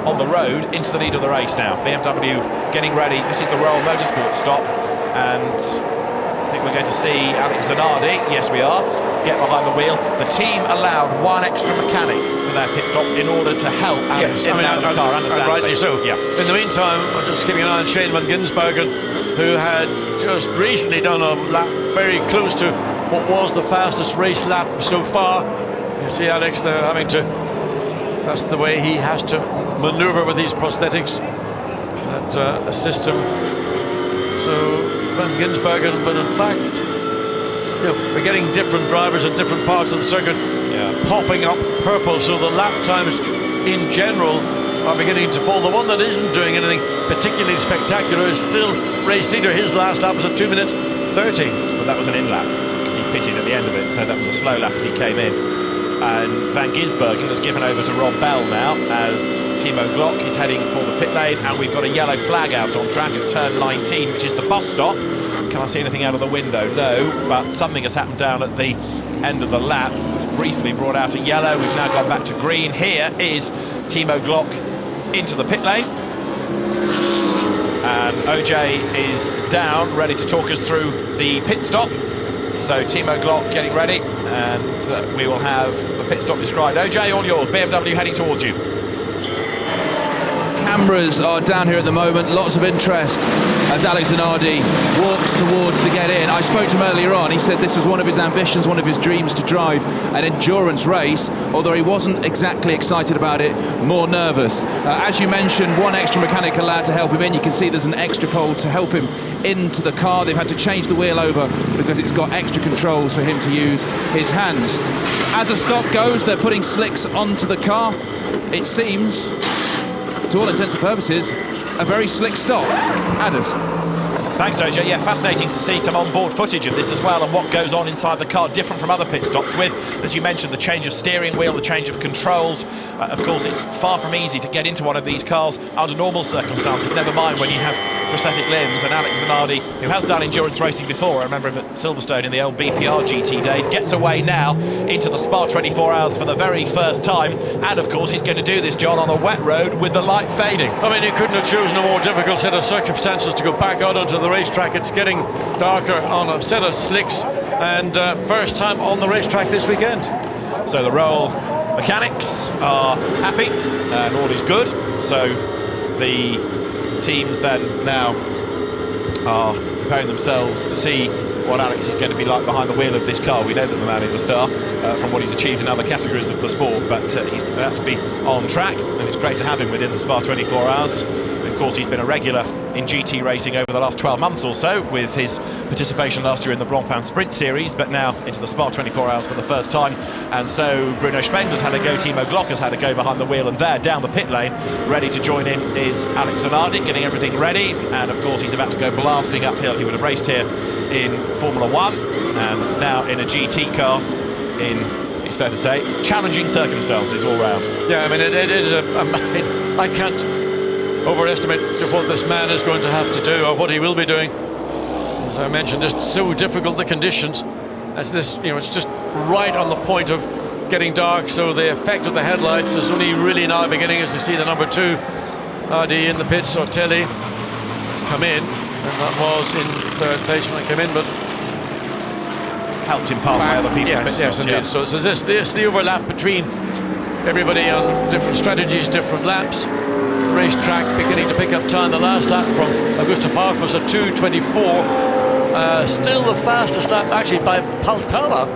on the road into the lead of the race now. BMW getting ready. This is the Royal Motorsport stop, and I think we're going to see Alex Zanardi, yes we are, get behind the wheel. The team allowed one extra mechanic for their pit stops in order to help Alex in and out of the car, understandably. Rightly so. Yeah. In the meantime, I'm just keeping an eye on Shane van Ginsbergen, who had just recently done a lap very close to what was the fastest race lap so far. You see Alex there having to, that's the way he has to maneuver with these prosthetics that assist him. So Van Ginsbergen, but in fact, we're getting different drivers in different parts of the circuit popping up purple, so the lap times in general are beginning to fall. The one that isn't doing anything particularly spectacular is still race leader. His last lap was at 2 minutes 30. Well, that was an in lap because he pitted at the end of it, so that was a slow lap as he came in. And Van Gisbergen has given over to Rob Bell now as Timo Glock is heading for the pit lane, and we've got a yellow flag out on track at turn 19, which is the bus stop. Can I see anything out of the window? No, but something has happened down at the end of the lap. It was briefly brought out a yellow. We've now gone back to green. Here is Timo Glock into the pit lane. And OJ is down, ready to talk us through the pit stop. So Timo Glock getting ready, and we will have the pit stop described. OJ, all yours. BMW heading towards you. cameras are down here at the moment, lots of interest as Alex Zanardi walks towards to get in. I spoke to him earlier on, he said this was one of his ambitions, one of his dreams to drive an endurance race, although he wasn't exactly excited about it, more nervous. As you mentioned, one extra mechanic allowed to help him in. You can see there's an extra pole to help him into the car. They've had to change the wheel over because it's got extra controls for him to use his hands. As a stock goes, they're putting slicks onto the car. It seems, to all intents and purposes, a very slick stop. Adders. Thanks, OJ. Yeah, fascinating to see some onboard footage of this as well, and what goes on inside the car, different from other pit stops with, as you mentioned, the change of steering wheel, the change of controls. Of course, it's far from easy to get into one of these cars under normal circumstances, never mind when you have prosthetic limbs. And Alex Zanardi, who has done endurance racing before, I remember him at Silverstone in the old BPR GT days, gets away now into the Spa 24 Hours for the very first time. And of course, he's going to do this, John, on a wet road with the light fading. I mean, he couldn't have chosen a more difficult set of circumstances to go back out onto the racetrack. It's getting darker on a set of slicks, and first time on the racetrack this weekend. So the Royal mechanics are happy and all is good. So the teams then now are preparing themselves to see what Alex is going to be like behind the wheel of this car. We know that the man is a star from what he's achieved in other categories of the sport, but he's about to be on track, and it's great to have him within the Spa 24 Hours. Of course, he's been a regular in GT racing over the last 12 months or so, with his participation last year in the Blancpain Sprint Series, but now into the Spa 24 Hours for the first time. And so Bruno Spengler's had a go, Timo Glock has had a go behind the wheel, and there down the pit lane, ready to join in, is Alex Zanardi, getting everything ready. And of course, he's about to go blasting uphill. He would have raced here in Formula 1 and now in a GT car in, it's fair to say, challenging circumstances all round. Yeah, I mean, it is I can't overestimate what this man is going to have to do, or what he will be doing. As I mentioned, just so difficult the conditions. As this, you know, it's just right on the point of getting dark, so the effect of the headlights is only really now beginning, as you see the number 2 RD in the pits, or Telly, has come in, and that was in 3rd place when I came in, but helped in part by other people's pit stops. Indeed. So this the overlap between everybody on different strategies, different laps. Racetrack beginning to pick up time. The last lap from Augusto Farfus was a 2:24. Still the fastest lap actually by Paltala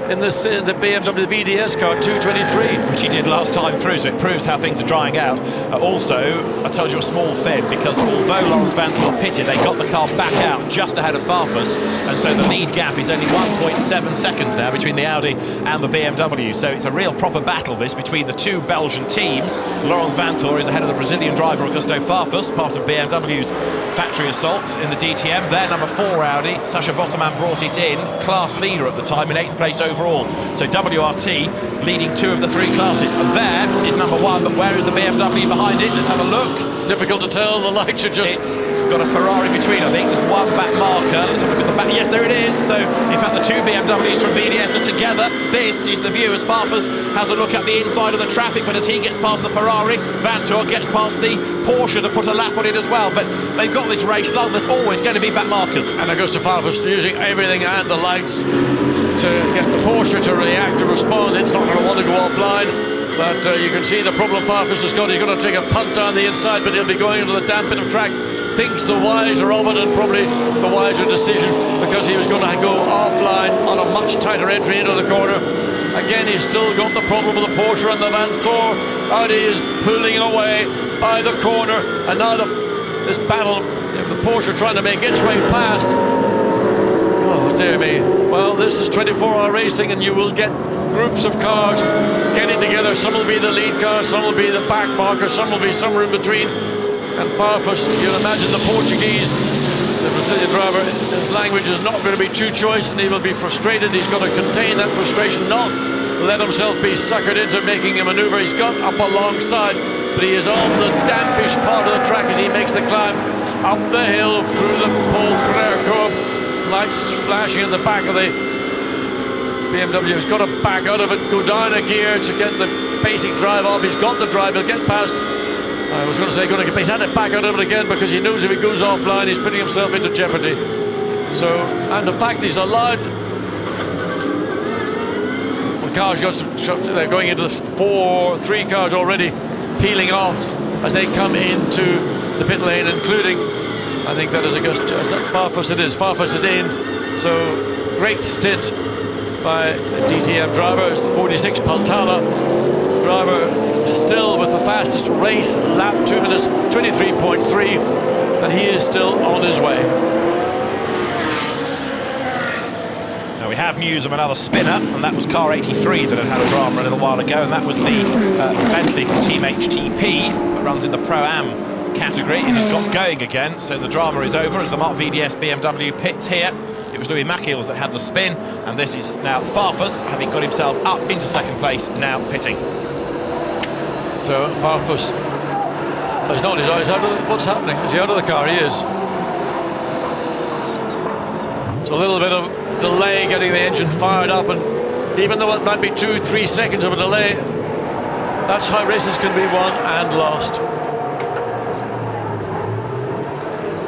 in the BMW VDS car, 2:23, which he did last time through, so it proves how things are drying out. Also, I told you a small fib, because although Laurens Vanthoor pitted, they got the car back out just ahead of Farfus, and so the lead gap is only 1.7 seconds now between the Audi and the BMW. So it's a real proper battle, this, between the two Belgian teams. Laurens Vanthoor is ahead of the Brazilian driver Augusto Farfus, part of BMW's factory assault in the DTM. Their number 4 Audi, Sacha Botterman, brought it in, class leader at the time, in 8th place overall. So WRT leading 2 of the 3 classes. And there is number 1, but where is the BMW behind it? Let's have a look. Difficult to tell, the lights are just... It's got a Ferrari between, I think. There's one back marker. Let's have a look at the back. Yes, there it is. So, in fact, the 2 BMWs from VDS are together. This is the view as Farfus has a look at the inside of the traffic, but as he gets past the Ferrari, Vanthoor gets past the Porsche to put a lap on it as well. But they've got this race long. There's always going to be back markers. And Augusto Farfus using everything and the lights to get the Porsche to react, to respond. It's not going to want to go offline. But you can see the problem Farfus has got. He's going to take a punt down the inside, but he'll be going into the damp bit of track. Thinks the wiser of it, and probably the wiser decision, because he was going to go offline on a much tighter entry into the corner. Again, he's still got the problem with the Porsche and the Vanthoor. Audi is pulling away by the corner, and now this battle, the Porsche trying to make its way past. Oh, dear me. Well, this is 24-hour racing, and you will get groups of cars getting together. Some will be the lead car, some will be the back marker, some will be somewhere in between. And Farfus, you'll imagine the Portuguese, the Brazilian driver, his language is not going to be too choice, and he will be frustrated. He's got to contain that frustration, not let himself be suckered into making a maneuver. He's got up alongside, but he is on the dampish part of the track as he makes the climb up the hill through the Paul Frere curve. Lights flashing at the back of the BMW. He's got to back out of it, go down a gear to get the basic drive off. He's got the drive, he'll get past. I was going to say he's had to back out of it again, because he knows if he goes offline, he's putting himself into jeopardy. So, and the fact he's allowed, the cars got some, they're going into the 3 cars already peeling off as they come into the pit lane, including, I think that is Augusta. Is that Farfus? It is. Farfus is in. So great stint by DTM driver. It's 46 Paltala driver, still with the fastest race lap, 2 minutes 23.3, and he is still on his way. Now we have news of another spinner, and that was car 83 that had a drama a little while ago, and that was the Bentley from Team HTP that runs in the Pro-Am category. It has got going again, so the drama is over as the Mark VDS BMW pits here. It was Louis Machiels that had the spin, and this is now Farfus, having got himself up into second place, now pitting. So Farfus, he's not, he's out of the, what's happening? Is he out of the car? He is. So a little bit of delay getting the engine fired up, and even though it might be 2-3 seconds of a delay, that's how races can be won and lost.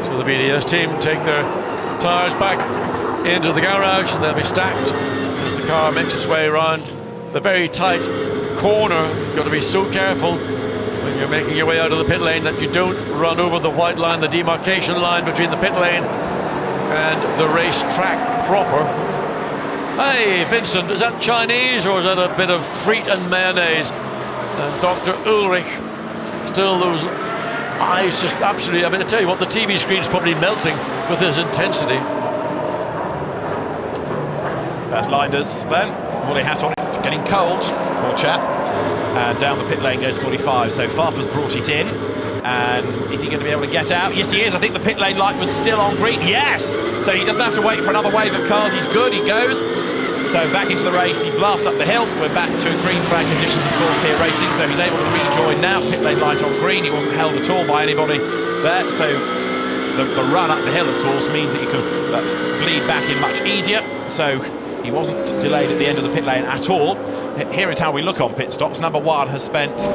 So the VDS team take their tyres back into the garage, and they'll be stacked as the car makes its way around the very tight corner. You've got to be so careful when you're making your way out of the pit lane that you don't run over the white line, the demarcation line between the pit lane and the race track proper. Hey, Vincent, is that Chinese or is that a bit of frite and mayonnaise? And Dr. Ulrich, still those eyes just absolutely, I mean, I tell you what, the TV screen's probably melting with his intensity. That's Linders then, woolly hat on, it's getting cold, poor chap. And down the pit lane goes 45, so Farfus brought it in. And is he going to be able to get out? Yes, he is. I think the pit lane light was still on green. Yes! So he doesn't have to wait for another wave of cars. He's good, he goes. So back into the race, he blasts up the hill. We're back to green flag conditions, of course, here racing. So he's able to rejoin now. Pit lane light on green. He wasn't held at all by anybody there. So the run up the hill, of course, means that you can bleed back in much easier. So he wasn't delayed at the end of the pit lane at all. Here is how we look on pit stops. Number one has spent,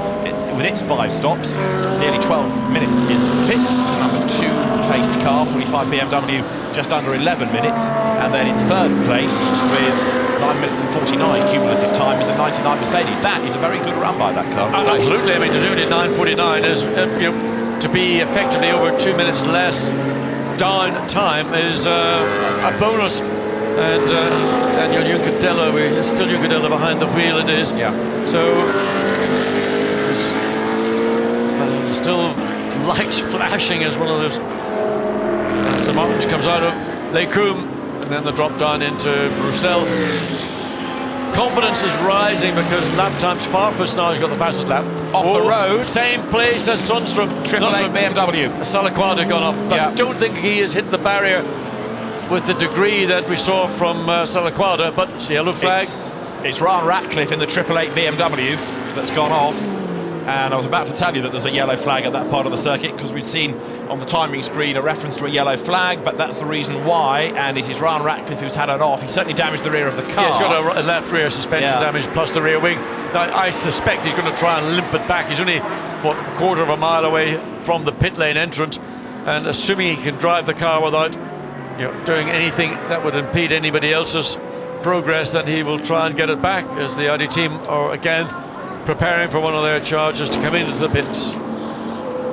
with its 5 stops, nearly 12 minutes in the pits. Number 2 placed car, 45 BMW, just under 11 minutes. And then in 3rd place, with 9 minutes and 49 cumulative time, is a 99 Mercedes. That is a very good run by that car. Absolutely. I mean, to do it in 9:49 is, you know, to be effectively over 2 minutes less down time is a bonus. And Daniel Juncadella, we're still Juncadella behind the wheel, it is. Yeah. So, still lights flashing as one of those. Aston Martin comes out of Lecum, and then the drop down into Bruxelles. Confidence is rising because lap times Farfus now has got the fastest lap. Off the road. Same place as Sundstrom. 888 BMW. Salaquada gone off, but I don't think he has hit the barrier with the degree that we saw from Salaquada, but it's a yellow flag. It's Ryan Ratcliffe in the 888 BMW that's gone off. And I was about to tell you that there's a yellow flag at that part of the circuit because we'd seen on the timing screen a reference to a yellow flag, but that's the reason why, and it is Ryan Ratcliffe who's had it off. He certainly damaged the rear of the car. Yeah, he's got a left rear suspension damage plus the rear wing. Now, I suspect he's going to try and limp it back. He's only, what, a quarter of a mile away from the pit lane entrance, and assuming he can drive the car without doing anything that would impede anybody else's progress, then he will try and get it back as the Audi team are again preparing for one of their chargers to come into the pits.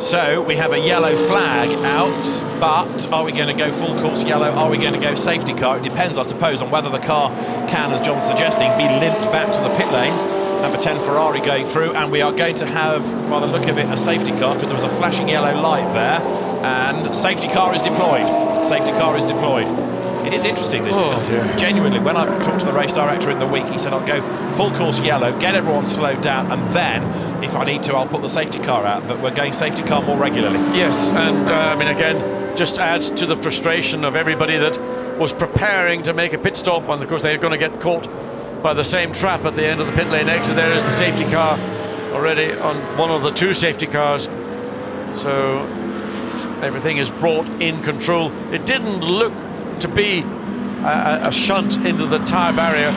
So we have a yellow flag out, but are we going to go full course yellow? Are we going to go safety car? It depends, I suppose, on whether the car can, as John's suggesting, be limped back to the pit lane. Number 10 Ferrari going through, and we are going to have, by the look of it, a safety car because there was a flashing yellow light there, and safety car is deployed. Safety car is deployed. It is interesting this because genuinely, when I talked to the race director in the week, he said I'll go full course yellow, get everyone slowed down, and then if I need to I'll put the safety car out, but we're going safety car more regularly. Yes, and I mean, again, just adds to the frustration of everybody that was preparing to make a pit stop, and of course they're going to get caught by the same trap at the end of the pit lane exit. There is the safety car already on one of the 2 safety cars, so everything is brought in control. It didn't look to be a shunt into the tyre barrier,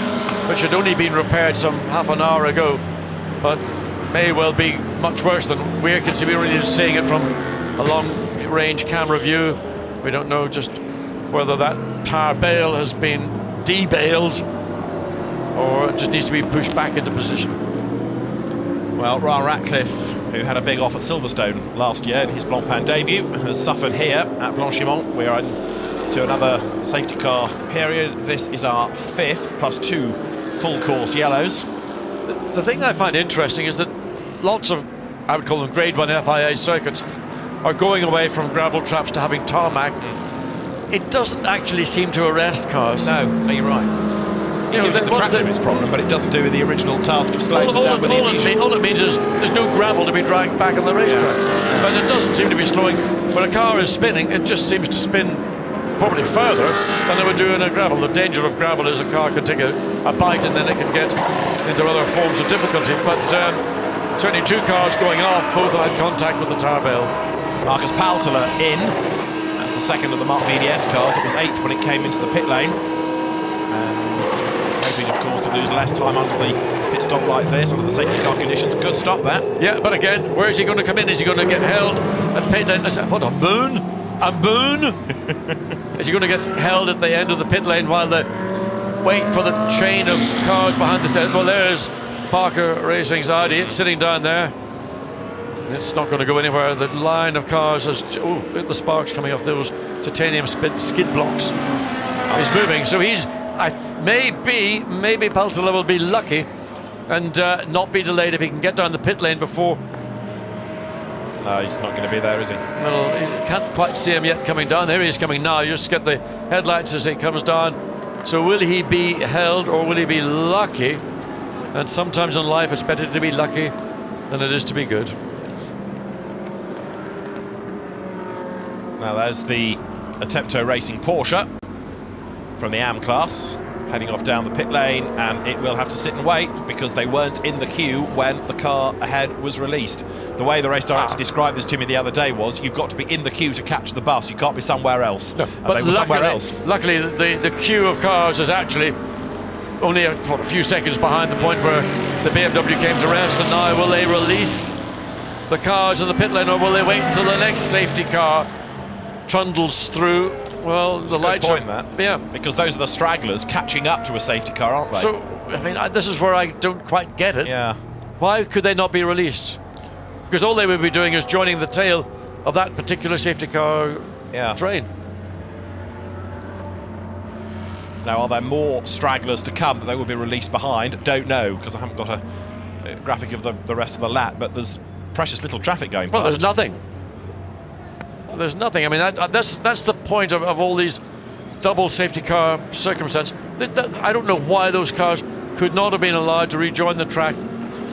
which had only been repaired some half an hour ago, but may well be much worse than we can see. We're only just seeing it from a long-range camera view. We don't know just whether that tyre bale has been debaled or it just needs to be pushed back into position. Well, Ryan Ratcliffe, who had a big off at Silverstone last year in his Blancpain debut, has suffered here at Blanchimont. We're into another safety car period. This is our 5th, plus 2 full course yellows. The thing I find interesting is that lots of, I would call them grade 1 FIA circuits, are going away from gravel traps to having tarmac. It doesn't actually seem to arrest cars. No, you're right. It gives it the track limits problem, but it doesn't do with the original task of slowing down with the adhesion. All it means is there's no gravel to be dragged back on the racetrack. Yeah. But it doesn't seem to be slowing. When a car is spinning, it just seems to spin probably further than it would do in a gravel. The danger of gravel is a car can take a bite and then it can get into other forms of difficulty. But certainly 2 cars going off, both had contact with the tire bale. Marcus Paltela in. That's the second of the Mark VDS cars. It was 8th when it came into the pit lane. And hoping, of course, to lose less time under the pit stop like this, under the safety car conditions. Good stop there. Yeah, but again, where is he going to come in? Is he going to get held at pit lane? What, a moon? A moon? Is he going to get held at the end of the pit lane while they wait for the chain of cars behind the set? Well, there's Parker Racing's Audi. It's sitting down there. It's not going to go anywhere. The line of cars is... Oh, look at the sparks coming off those titanium skid blocks. He's moving, so he's... maybe Paltela will be lucky and not be delayed if he can get down the pit lane before... No, he's not going to be there, is he? Well, you can't quite see him yet coming down. There he is coming now. You just get the headlights as he comes down. So will he be held or will he be lucky? And sometimes in life it's better to be lucky than it is to be good. Now there's the Attempto Racing Porsche from the AM class, heading off down the pit lane, and it will have to sit and wait because they weren't in the queue when the car ahead was released. The way the race director described this to me the other day was, you've got to be in the queue to catch the bus, you can't be somewhere else. No, but they were somewhere else. Luckily, the queue of cars is actually only a few seconds behind the point where the BMW came to rest, and now will they release the cars in the pit lane, or will they wait until the next safety car trundles through? Well, the lights point that. Yeah, because those are the stragglers catching up to a safety car, aren't they? So, I mean, this is where I don't quite get it. Yeah. Why could they not be released? Because all they would be doing is joining the tail of that particular safety car train. Now, are there more stragglers to come that they will be released behind? Don't know, because I haven't got a graphic of the rest of the lap, but there's precious little traffic going past. Well, there's nothing. There's nothing. I mean, that's the point of all these double safety car circumstances. I don't know why those cars could not have been allowed to rejoin the track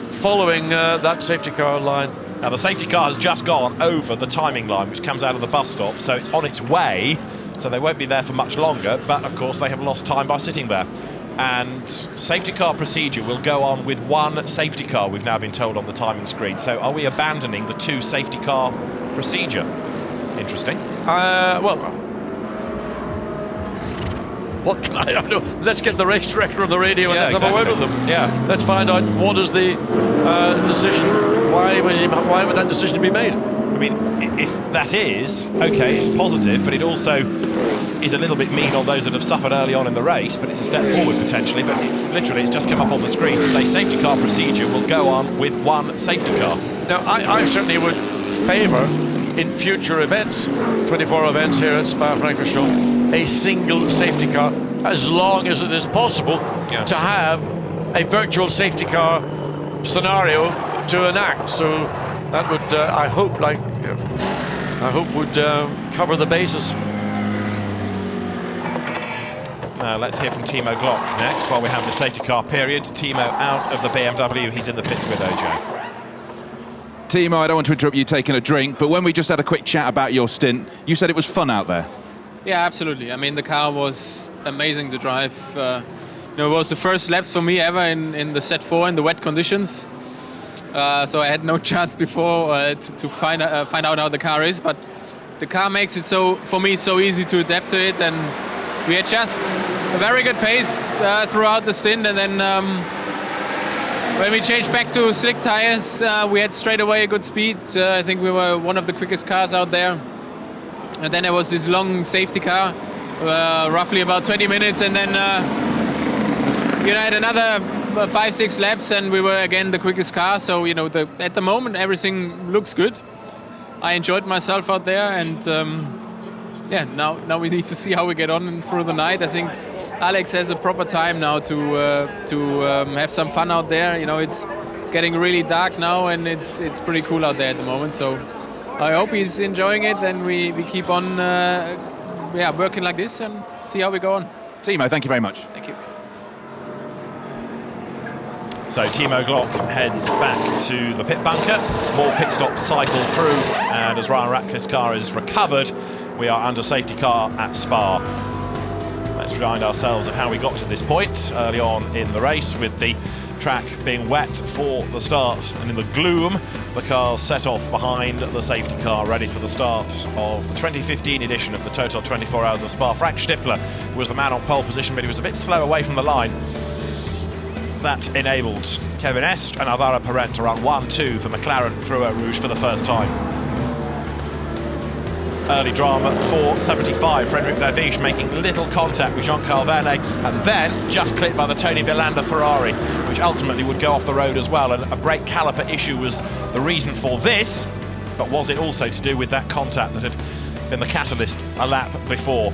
following that safety car line. Now, the safety car has just gone over the timing line, which comes out of the bus stop, so it's on its way, so they won't be there for much longer, but of course they have lost time by sitting there. And safety car procedure will go on with 1 safety car, we've now been told on the timing screen. So are we abandoning the 2 safety car procedure? Interesting. Well, what can I do? Let's get the race director on the radio and let's have a word with them. Yeah. Let's find out what is the decision. Why would that decision be made? I mean, if that is, okay, it's positive, but it also is a little bit mean on those that have suffered early on in the race, but it's a step forward potentially. But literally, it's just come up on the screen to say safety car procedure will go on with 1 safety car. Now, I certainly would favour, in future events, 24 events here at Spa-Francorchamps, a single safety car, as long as it is possible to have a virtual safety car scenario to enact. So that would, I hope, would cover the basis. Let's hear from Timo Glock next while we have the safety car period. Timo out of the BMW, he's in the pits with OJ. Timo, I don't want to interrupt you taking a drink, but when we just had a quick chat about your stint, you said it was fun out there. Yeah, absolutely. I mean, the car was amazing to drive. It was the first lap for me ever in the Set 4 in the wet conditions. So I had no chance before to find out how the car is, but the car makes it for me so easy to adapt to it, and we had just a very good pace throughout the stint, and then when we changed back to slick tires, we had straight away a good speed. I think we were one of the quickest cars out there. And then there was this long safety car, roughly about 20 minutes, and then had another 5-6 laps, and we were again the quickest car. So at the moment everything looks good. I enjoyed myself out there, and now we need to see how we get on through the night. I think Alex has a proper time now to have some fun out there. It's getting really dark now, and it's pretty cool out there at the moment. So I hope he's enjoying it, and we keep on working like this and see how we go on. Timo, thank you very much. Thank you. So Timo Glock heads back to the pit bunker. More pit stops cycle through, and as Ryan Ratcliffe's car is recovered, we are under safety car at Spa. Let's remind ourselves of how we got to this point early on in the race, with the track being wet for the start, and in the gloom the cars set off behind the safety car ready for the start of the 2015 edition of the Total 24 Hours of Spa. Frank Stippler was the man on pole position, but he was a bit slow away from the line. That enabled Kevin Est and Alvaro Parent to run 1-2 for McLaren through Eau Rouge for the first time. Early drama for 75, Frédéric Verviche making little contact with Jean-Carl Vernet, and then just clipped by the Tony Villander Ferrari, which ultimately would go off the road as well. And a brake caliper issue was the reason for this, but was it also to do with that contact that had been the catalyst a lap before?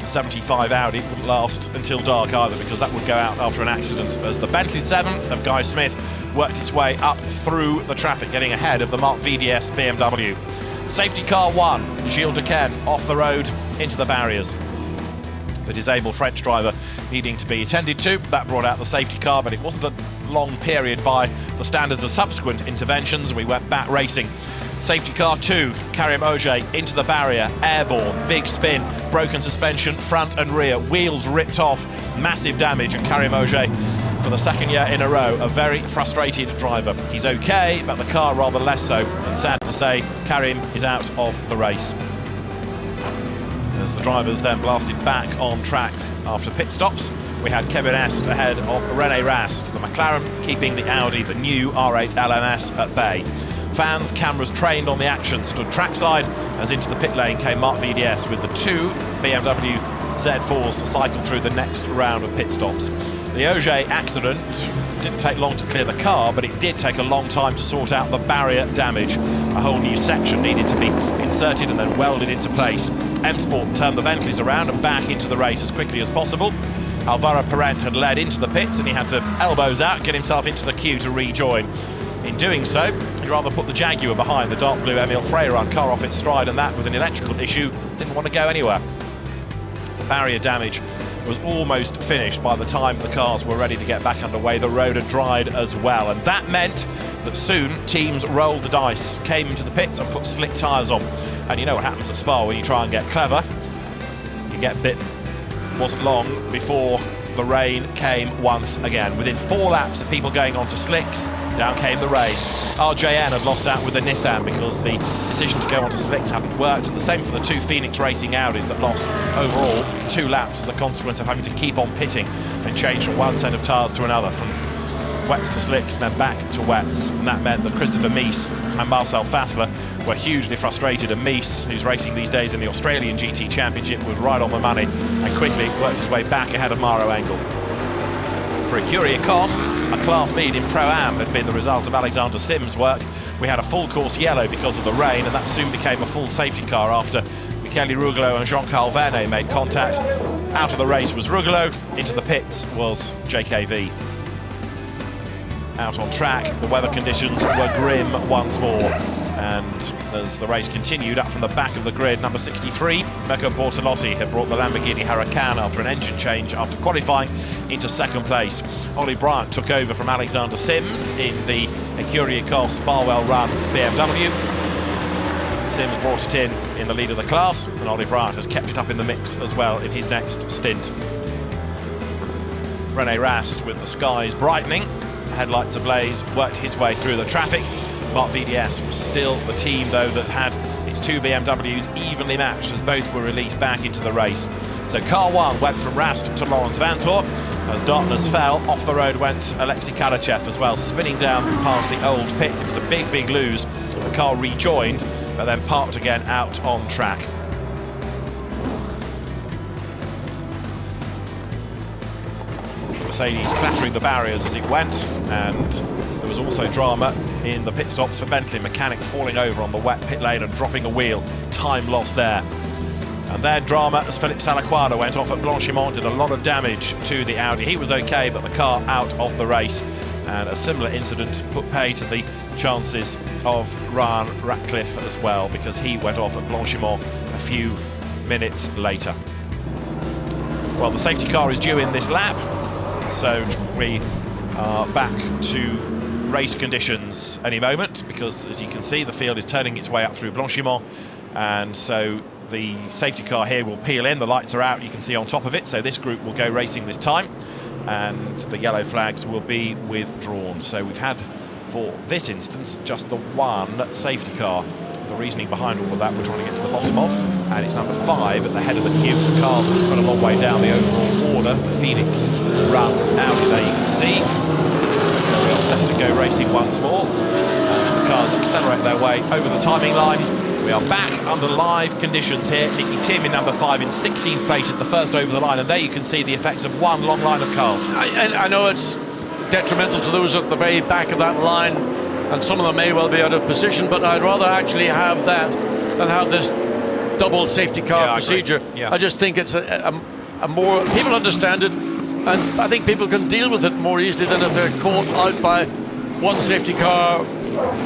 75 Audi wouldn't last until dark either, because that would go out after an accident, as the Bentley 7 of Guy Smith worked its way up through the traffic, getting ahead of the Mark VDS BMW. Safety car 1, Gilles Dequesne off the road into the barriers. The disabled French driver needing to be attended to. That brought out the safety car, but it wasn't a long period by the standards of subsequent interventions. We went back racing. Safety car 2, Karim Auger into the barrier, airborne, big spin, broken suspension, front and rear, wheels ripped off, massive damage, and Karim Auger, for the second year in a row, a very frustrated driver. He's okay, but the car rather less so, and sad to say, Karim is out of the race. As the drivers then blasted back on track after pit stops, we had Kevin Est ahead of René Rast, the McLaren keeping the Audi, the new R8 LMS, at bay. Fans, cameras trained on the action stood trackside, as into the pit lane came Mark VDS with the 2 BMW Z4s to cycle through the next round of pit stops. The Auger accident didn't take long to clear the car, but it did take a long time to sort out the barrier damage. A whole new section needed to be inserted and then welded into place. M-Sport turned the Bentleys around and back into the race as quickly as possible. Alvaro Parent had led into the pits, and he had to elbows out, get himself into the queue to rejoin. In doing so, he'd rather put the Jaguar behind the dark blue Emile Freyron car off its stride, and that, with an electrical issue, didn't want to go anywhere. The barrier damage was almost finished by the time the cars were ready to get back underway. The road had dried as well, and that meant that soon teams rolled the dice, came into the pits and put slick tyres on. And you know what happens at Spa when you try and get clever, you get bit. It wasn't long before the rain came once again. Within 4 laps of people going on to slicks, down came the rain. RJN had lost out with the Nissan because the decision to go onto slicks hadn't worked, and the same for the 2 Phoenix Racing Audis that lost overall 2 laps as a consequence of having to keep on pitting and change from one set of tyres to another, from wets to slicks and then back to wets. And that meant that Christopher Mies and Marcel Fassler were hugely frustrated, and Mies, who's racing these days in the Australian GT Championship, was right on the money and quickly worked his way back ahead of Maro Engel. For Ecurie Cos, a class lead in Pro-Am had been the result of Alexander Sims' work. We had a full course yellow because of the rain, and that soon became a full safety car after Michele Rugolo and Jean-Carl Vernet made contact. Out of the race was Rugolo, into the pits was JKV. Out on track, the weather conditions were grim once more, and as the race continued, up from the back of the grid, number 63, Mirko Bortolotti had brought the Lamborghini Huracan after an engine change after qualifying into second place. Ollie Bryant took over from Alexander Sims in the Ecurie Cos Barwell Run BMW. Sims brought it in the lead of the class, and Ollie Bryant has kept it up in the mix as well in his next stint. René Rast, with the skies brightening, headlights ablaze, worked his way through the traffic. Mark VDS was still the team, though, that had its 2 BMWs evenly matched as both were released back into the race. So car 1 went from Rast to Lawrence Vantor. As darkness fell, off the road went Alexei Karachev as well, spinning down past the old pit. It was a big, big lose. The car rejoined, but then parked again out on track. Mercedes clattering the barriers as it went, and there was also drama in the pit stops for Bentley. Mechanic falling over on the wet pit lane and dropping a wheel. Time lost there. And then drama as Philippe Salaquada went off at Blancpain, did a lot of damage to the Audi. He was okay, but the car out of the race. And a similar incident put pay to the chances of Ryan Ratcliffe as well, because he went off at Blancpain a few minutes later. Well, the safety car is due in this lap, so we are back to race conditions any moment, because as you can see, the field is turning its way up through Blancpain, and so the safety car here will peel in. The lights are out, you can see on top of it, so this group will go racing this time, and the yellow flags will be withdrawn. So we've had, for this instance, just the one safety car. The reasoning behind all of that we're trying to get to the bottom of, and it's number 5 at the head of the queue. It's a car that's got a long way down the overall order, the Phoenix run Audi, there you can see. So we are set to go racing once more as the cars accelerate their way over the timing line. We are back under live conditions here. Nicky Tim in number 5 in 16th place is the first over the line, and there you can see the effects of one long line of cars. I know it's detrimental to those at the very back of that line, and some of them may well be out of position, but I'd rather actually have that than have this double safety car procedure. I just think it's a more, people understand it, and I think people can deal with it more easily than if they're caught out by one safety car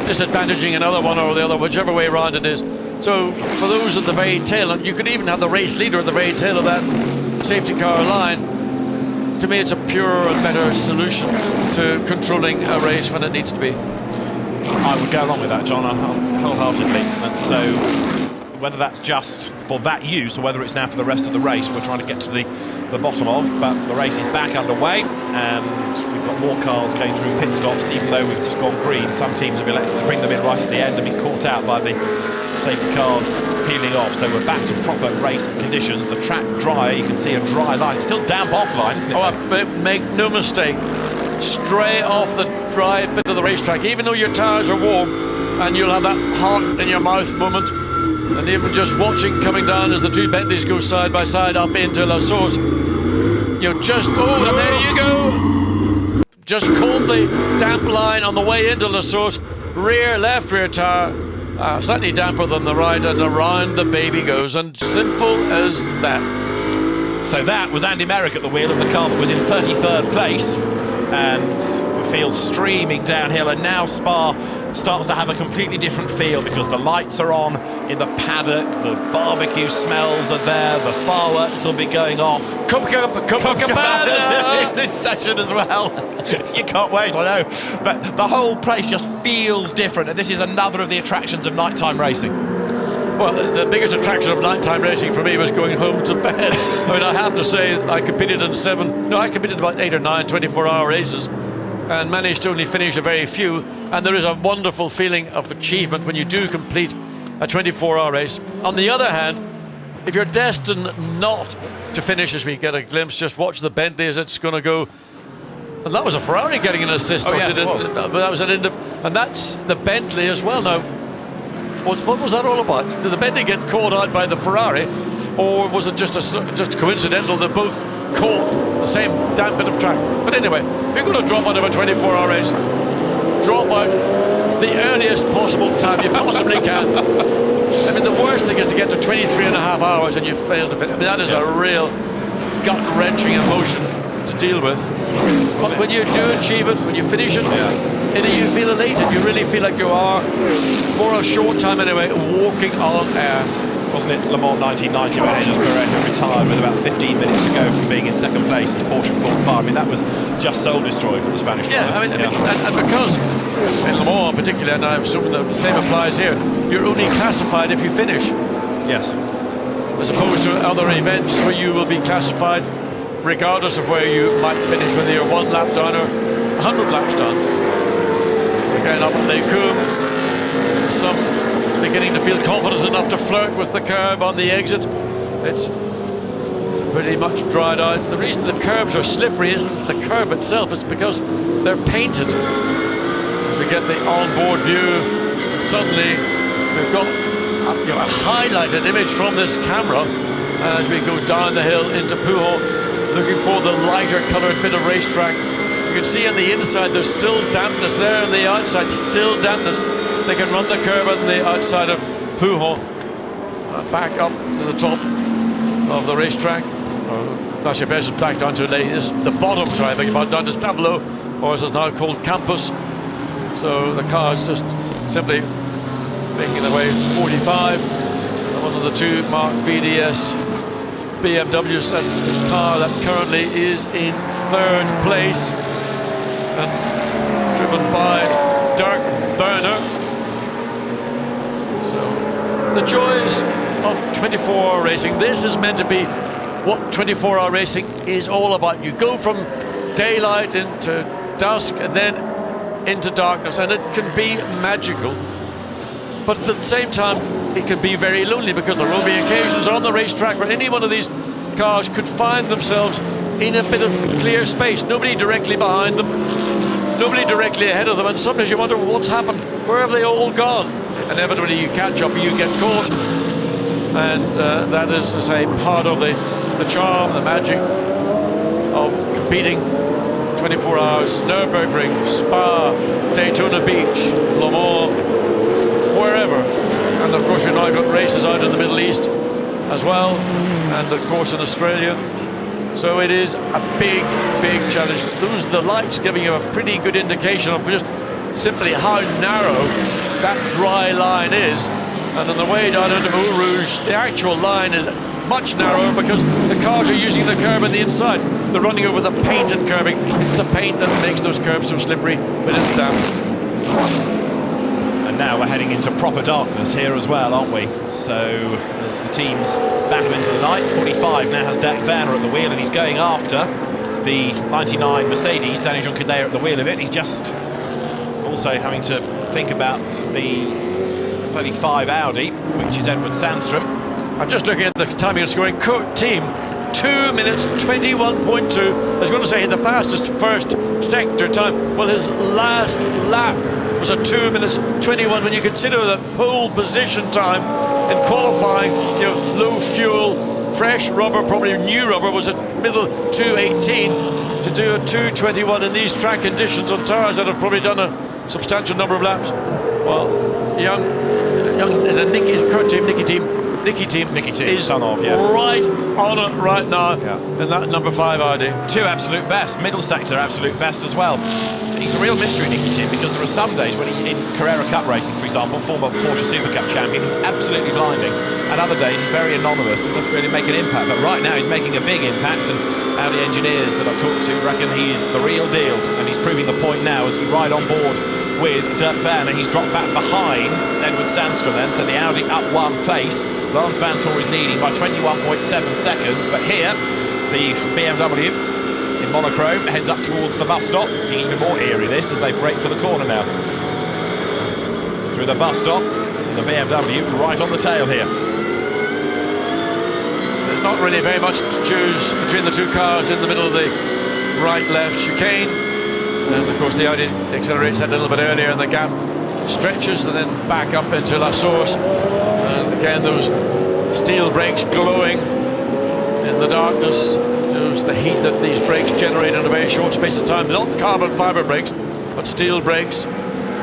disadvantaging another one or the other, whichever way around it is. So for those at the very tail, and you could even have the race leader at the very tail of that safety car line, to me it's a purer and better solution to controlling a race when it needs to be. I would go along with that, John, wholeheartedly. And so whether that's just for that use or whether it's now for the rest of the race, we're trying to get to the bottom of, but the race is back underway, and we've got more cars going through pit stops. Even though we've just gone green, some teams have elected to bring them in right at the end and been caught out by the safety car peeling off. So we're back to proper race conditions. The track dry, you can see a dry line. It's still damp offline, isn't it? Oh, make no mistake, straight off the dry bit of the racetrack, even though your tyres are warm, and you'll have that heart in your mouth moment. And even just watching coming down as the two Bentleys go side by side up into La Source, you're just, oh, and there you go. Just caught the damp line on the way into La Source, left rear tyre, slightly damper than the right, and around the baby goes, and simple as that. So that was Andy Merrick at the wheel of the car that was in 33rd place, and the field streaming downhill, and now Spa starts to have a completely different feel because the lights are on in the paddock, the barbecue smells are there, the fireworks will be going off. Copacabana in session as well. You can't wait, I know. But the whole place just feels different, and this is another of the attractions of nighttime racing. Well, the biggest attraction of nighttime racing for me was going home to bed. I mean, I have to say, I competed in I competed about 8 or 9 24-hour races and managed to only finish a very few. And there is a wonderful feeling of achievement when you do complete a 24-hour race. On the other hand, if you're destined not to finish, as we get a glimpse, just watch the Bentley as it's going to go. And that was a Ferrari getting an assist. Oh, yes, it was. But that was and that's the Bentley as well. Now, what was that all about? Did the Bentley get caught out by the Ferrari, or was it just coincidental that both caught the same damn bit of track? But anyway, if you're going to drop out of a 24-hour race, drop out the earliest possible time you possibly can. I mean, the worst thing is to get to 23 and a half hours and you fail to finish. I mean, that is a real gut-wrenching emotion to deal with. But when you do achieve it, when you finish it, you feel elated. You really feel like you are, for a short time anyway, walking on air. Wasn't it Le Mans 1990 when Enes Perez retired with about 15 minutes to go from being in second place as Porsche caught fire? I mean, that was just soul destroy for the Spanish driver. Yeah, I mean, and because in Le Mans in particular, and I assume the same applies here, you're only classified if you finish. Yes. As opposed to other events where you will be classified regardless of where you might finish, whether you're 1 lap down or 100 laps down. Again, up at Lecum, some beginning to feel confident enough to flirt with the curb on the exit. It's pretty much dried out. The reason the curbs are slippery isn't the curb itself, it's because they're painted. As we get the onboard view, and suddenly we've got a highlighted image from this camera as we go down the hill into Pujol. looking for the lighter coloured bit of racetrack. You can see on the inside there's still dampness there, on the outside still dampness. They can run the curve on the outside of Pouhon, back up to the top of the racetrack. Actually, is back down to this is the bottom, sorry, I beg your pardon, down to Stavelot, or as it's now called Campus. So the cars just simply making their way 45. One of the two marked VDS BMWs. That's the car that currently is in third place, and driven by Dirk Werner. So the joys of 24-hour racing. This is meant to be what 24-hour racing is all about. You go from daylight into dusk and then into darkness, and it can be magical, but at the same time it can be very lonely, because there will be occasions on the racetrack where any one of these cars could find themselves in a bit of clear space, nobody directly behind them, nobody directly ahead of them, and sometimes you wonder what's happened, where have they all gone? Inevitably you catch up, you get caught, and that is, to say, part of the charm, the magic of competing 24 hours. Nürburgring, Spa, Daytona Beach, Le Mans, wherever. And of course we've now got races out in the Middle East as well, and of course in Australia. So it is a big challenge. Those are the lights giving you a pretty good indication of just simply how narrow that dry line is. And on the way down into Eau Rouge, the actual line is much narrower because the cars are using the curb on the inside. They're running over the painted curbing. It's the paint that makes those curbs so slippery when it's damp. And now we're heading into proper darkness here as well, aren't we? So as the teams battle into the night, 45 now has Dirk Werner at the wheel, and he's going after the 99 Mercedes. Danny Juncadella at the wheel of it. He's just also having to think about the 35 Audi, which is Edward Sandstrom. I'm just looking at the timing and scoring. Kurt Team, 2 minutes 21.2. I was going to say the fastest first sector time. Well, his last lap was a 2 minutes 21. When you consider the pole position time in qualifying, you know, low fuel, fresh rubber, probably new rubber, was at middle 2:18. To do a 2:21 in these track conditions on tires that have probably done a substantial number of laps. Well, young is a Kurt Team, Nicky Team is son of, yeah, right on it right now, in that number 5 Audi. Two absolute best, middle sector absolute best as well. He's a real mystery, Nicky Team, because there are some days when he, in Carrera Cup racing, for example, former Porsche Super Cup champion, he's absolutely blinding, and other days he's very anonymous and doesn't really make an impact, but right now he's making a big impact, and Audi engineers that I've talked to reckon he's the real deal, and he's proving the point now as he ride on board with Dirk Werner. He's dropped back behind Edward Sandstrom then, so the Audi up one place. Lance Vanthoor is leading by 21.7 seconds, but here the BMW in monochrome heads up towards the bus stop. Even more eerie this as they break for the corner now. Through the bus stop, the BMW right on the tail here. There's not really very much to choose between the two cars in the middle of the right-left chicane. And of course the Audi accelerates that a little bit earlier, and the gap stretches and then back up into La Source. And again those steel brakes glowing in the darkness shows the heat that these brakes generate in a very short space of time. Not carbon fibre brakes, but steel brakes.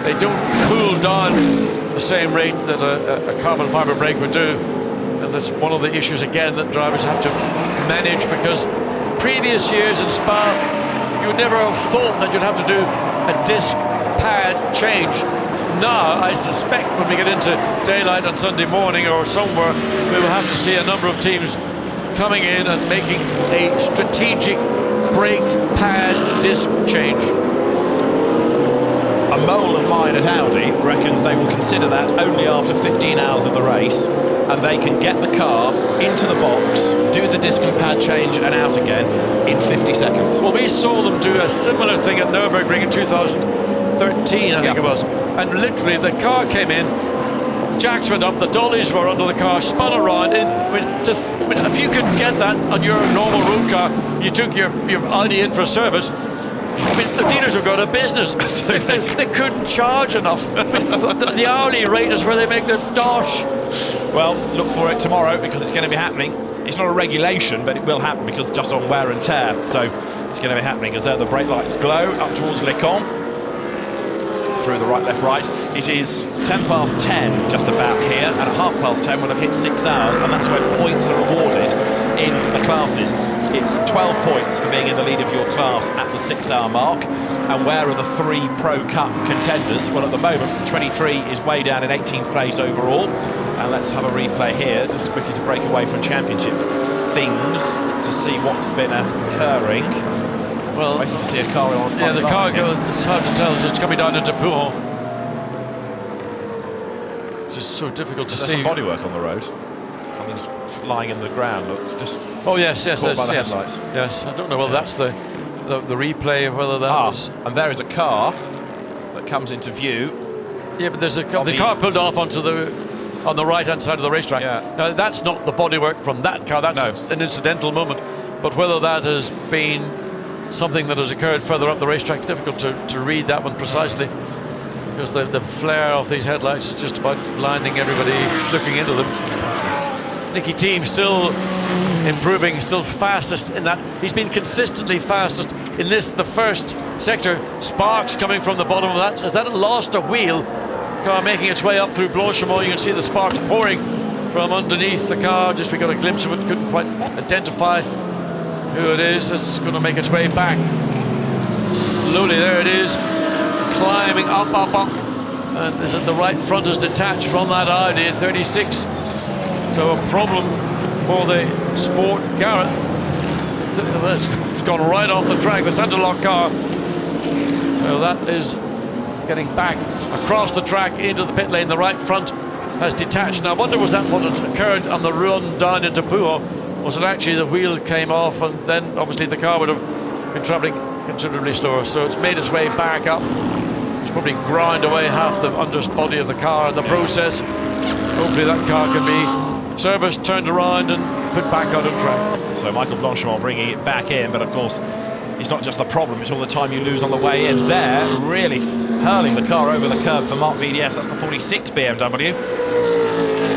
They don't cool down the same rate that a carbon fibre brake would do, and that's one of the issues again that drivers have to manage, because previous years in Spa you would never have thought that you'd have to do a disc pad change. Now, I suspect when we get into daylight on Sunday morning or somewhere, we will have to see a number of teams coming in and making a strategic brake pad disc change. A mole of mine at Audi reckons they will consider that only after 15 hours of the race, and they can get the car into the box, do the disc and pad change and out again in 50 seconds. Well, we saw them do a similar thing at Nürburgring in 2013, I think it was. And literally the car came in, the jacks went up, the dollies were under the car, spun around. If you could get that on your normal road car, you took your Audi in for a service, I mean, the dealers would go out of business. They couldn't charge enough. The hourly rate is where they make their dosh. Well, look for it tomorrow, because it's going to be happening. It's not a regulation, but it will happen because just on wear and tear. So it's going to be happening as there the brake lights glow up towards Le Con. Through the right, left, right. It is 10:10 just about here, and at 10:30 we'll have hit 6 hours, and that's when points are awarded in the classes. It's 12 points for being in the lead of your class at the 6 hour mark. And where are the 3 Pro Cup contenders? Well, at the moment, 23 is way down in 18th place overall. And let's have a replay here, just quickly to break away from championship things to see what's been occurring. Well, waiting to see a car on front. Yeah, the car, it's hard to tell. It's coming down into Pouhon. It's just so difficult to see. There's some bodywork on the road. Something's lying in the ground. Look, just oh yes, by the headlights. Yes, I don't know whether that's the replay of whether that was. And there is a car that comes into view. Yeah, but there's the car pulled off on the right-hand side of the racetrack. Yeah. Now, that's not the bodywork from that car. That's an incidental moment. But whether that has been something that has occurred further up the racetrack, difficult to read that one precisely, because the flare of these headlights is just about blinding everybody looking into them. Nicky Thiem still improving, still fastest in that. He's been consistently fastest in the first sector. Sparks coming from the bottom of that. Has that lost a wheel? Car making its way up through Blanchimont. You can see the sparks pouring from underneath the car. Just we got a glimpse of it, couldn't quite identify who it is. It's going to make its way back. Slowly, there it is, climbing up. And is it the right front is detached from that Audi at 36. So a problem for the Sport Garrett. It's gone right off the track, the centre lock car. So that is getting back across the track into the pit lane. The right front has detached. Now I wonder, was that what had occurred on the run down into Pouhon? Was it actually the wheel came off, and then obviously the car would have been travelling considerably slower. So it's made its way back up. It's probably ground away half the underbody of the car in the process. Hopefully that car can be serviced, turned around and put back out on track. So Michael Blanchimont bringing it back in, but of course it's not just the problem, it's all the time you lose on the way in. There, really hurling the car over the curb for Marc VDS. That's the 46 BMW.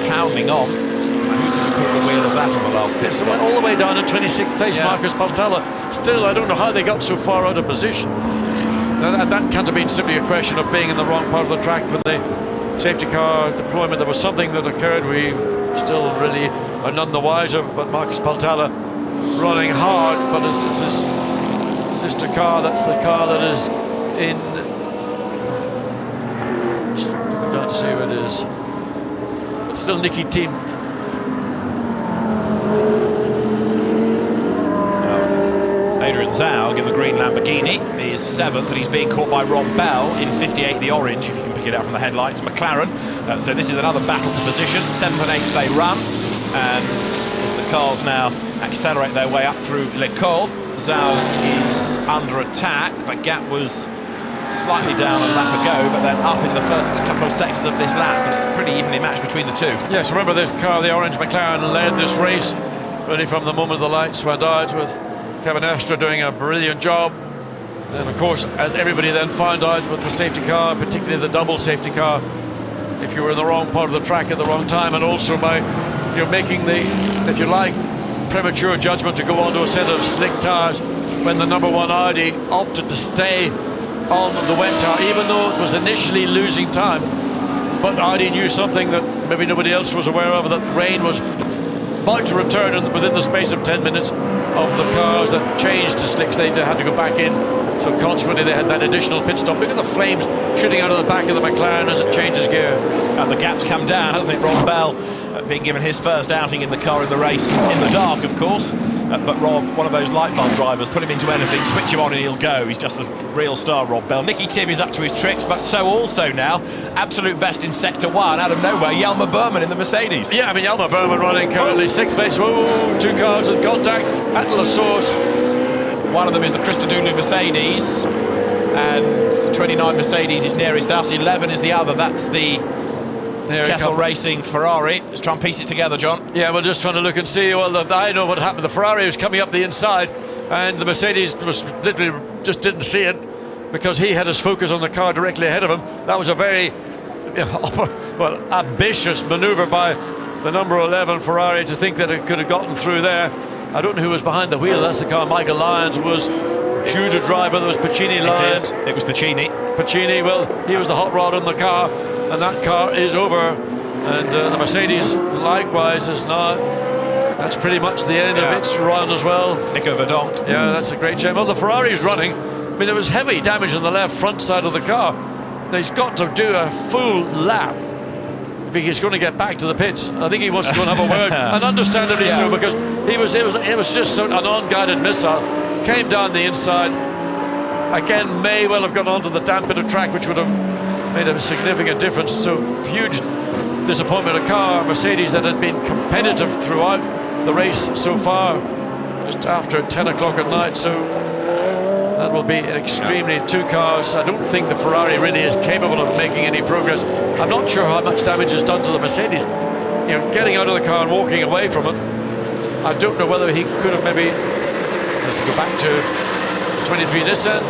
Pounding on. And who could put the wheel of that on the last pit stop? Went all the way down in 26th place, Marcus Paltella. Still, I don't know how they got so far out of position. That can't have been simply a question of being in the wrong part of the track with the safety car deployment. There was something that occurred. We still really are none the wiser, but Marcus Paltella running hard, but it's his sister car. That's the car that is in. Just go down to see who it is. But still Nicky Thiem. Adrian Zaug in the green Lamborghini is 7th, and he's being caught by Rob Bell in 58, the orange, if you can pick it out from the headlights. McLaren, so this is another battle for position. 7th and 8th they run, and as the cars now accelerate their way up through Le Col, Zaug is under attack. The gap was slightly down a lap ago, but then up in the first couple of sectors of this lap, and it's pretty evenly matched between the two. Yes, remember this car, the orange McLaren, led this race really from the moment the lights went out, with Kevin Estre doing a brilliant job. And of course, as everybody then found out with the safety car, particularly the double safety car, if you were in the wrong part of the track at the wrong time, and also by making the, if you like, premature judgment to go onto a set of slick tyres when the number 1 Audi opted to stay on the wet tyre, even though it was initially losing time. But Audi knew something that maybe nobody else was aware of, that rain was about to return, and within the space of 10 minutes of the cars that changed to slicks, they had to go back in. So consequently they had that additional pit stop. Look at the flames shooting out of the back of the McLaren as it changes gear. And the gap's come down, hasn't it? Rob Bell being given his first outing in the car in the race, in the dark of course, but Rob, one of those light bulb drivers, put him into anything, switch him on and he'll go. He's just a real star, Rob Bell. Nicky Thiem is up to his tricks, but so also now absolute best in sector 1 out of nowhere, Jelmer Berman in the Mercedes. Yeah, I mean Jelmer Berman running currently 6th place. Whoa, 2 cars in contact at La Source. One of them is the Christodoulou Mercedes, and 29 Mercedes is nearest us. 11 is the other. That's the Kessel Racing Ferrari. Let's try and piece it together, John. Yeah, we're just trying to look and see. Well, I know what happened. The Ferrari was coming up the inside, and the Mercedes was literally just didn't see it because he had his focus on the car directly ahead of him. That was a very ambitious manoeuvre by the number 11 Ferrari, to think that it could have gotten through there. I don't know who was behind the wheel. That's the car. Michael Lyons was due to drive, whether it was Pacini, Lyons. It was Pacini. Pacini, well, he was the hot rod on the car, and that car is over. And the Mercedes, likewise, is now. That's pretty much the end of its run as well. Nico Verdonk. Yeah, that's a great shame. Well, the Ferrari's running. I mean, there was heavy damage on the left front side of the car. He's got to do a full lap if he's going to get back to the pits. I think he wants to go and have a word, and understandably so, because it was just an unguided missile. Came down the inside. Again, may well have gone onto the damp bit of track, which would have made a significant difference. So huge disappointment. A car, Mercedes, that had been competitive throughout the race so far, just after 10 o'clock at night. So that will be extremely two cars. I don't think the Ferrari really is capable of making any progress. I'm not sure how much damage is done to the Mercedes. You know, getting out of the car and walking away from it. I don't know whether he could have maybe. Let's go back to 23 Nissan.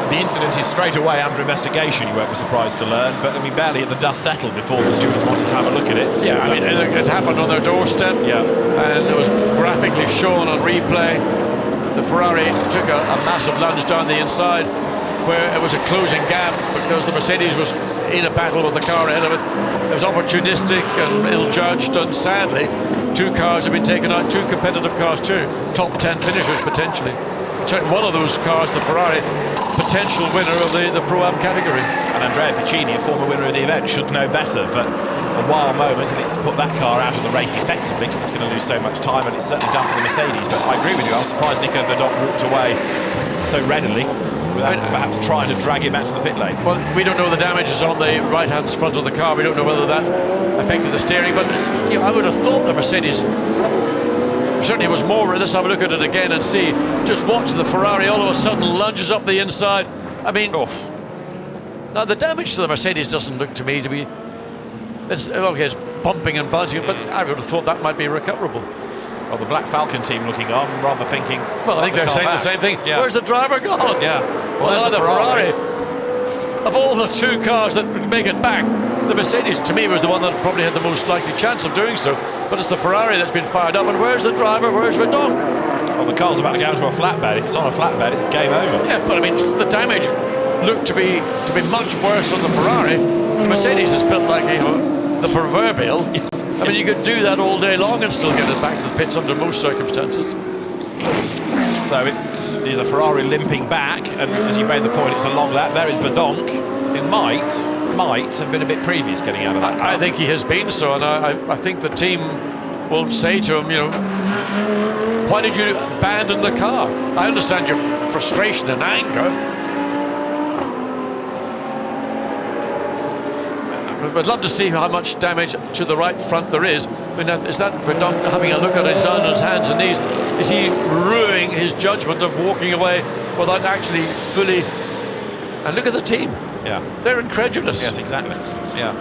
The incident is straight away under investigation, you won't be surprised to learn, but I mean, barely had the dust settled before the stewards wanted to have a look at it. Yeah, So- I mean, it happened on their doorstep. Yeah. And it was graphically shown on replay. The Ferrari took a massive lunge down the inside, where it was a closing gap because the Mercedes was in a battle with the car ahead of it. It was opportunistic and ill-judged, and sadly, two cars have been taken out, two competitive cars too, top 10 finishers potentially. One of those cars, the Ferrari, potential winner of the Pro-Am category. And Andrea Pacini, a former winner of the event, should know better, but a wild moment, and it's put that car out of the race effectively because it's going to lose so much time, and it's certainly done for the Mercedes. But I agree with you, I'm surprised Nico Verdonk walked away so readily without perhaps trying to drag him back to the pit lane. Well, we don't know the damages on the right-hand front of the car. We don't know whether that affected the steering, but you know, I would have thought the Mercedes certainly was more. Let's have a look at it again and see. Just watch the Ferrari all of a sudden lunges up the inside. I mean, now the damage to the Mercedes doesn't look to me to be. It's bumping and bouncing, but I would have thought that might be recoverable. Well, the Black Falcon team looking on, rather thinking. Well, I think they're saying the same thing. Yeah. Where's the driver gone? Yeah. Well, there's the Ferrari. Of all the two cars that would make it back, the Mercedes, to me, was the one that probably had the most likely chance of doing so. But it's the Ferrari that's been fired up. And where's the driver? Where's Verdonk? Well, the car's about to go into a flatbed. If it's on a flatbed, it's game over. Yeah, but I mean, the damage looked to be much worse on the Ferrari. The Mercedes is built like, you know, the proverbial. Yes. I mean, you could do that all day long and still get it back to the pits under most circumstances. So it is a Ferrari limping back, and as you made the point, it's a long lap. There is Verdonk. It might have been a bit previous getting out of that car. I think he has been so, and I think the team will say to him, you know, why did you abandon the car? I understand your frustration and anger. I'd love to see how much damage to the right front there is. I mean, is that Verdonk having a look at it down on his hands and knees? Is he ruining his judgment of walking away without actually fully? And look at the team. Yeah. They're incredulous. Yes, exactly. Yeah.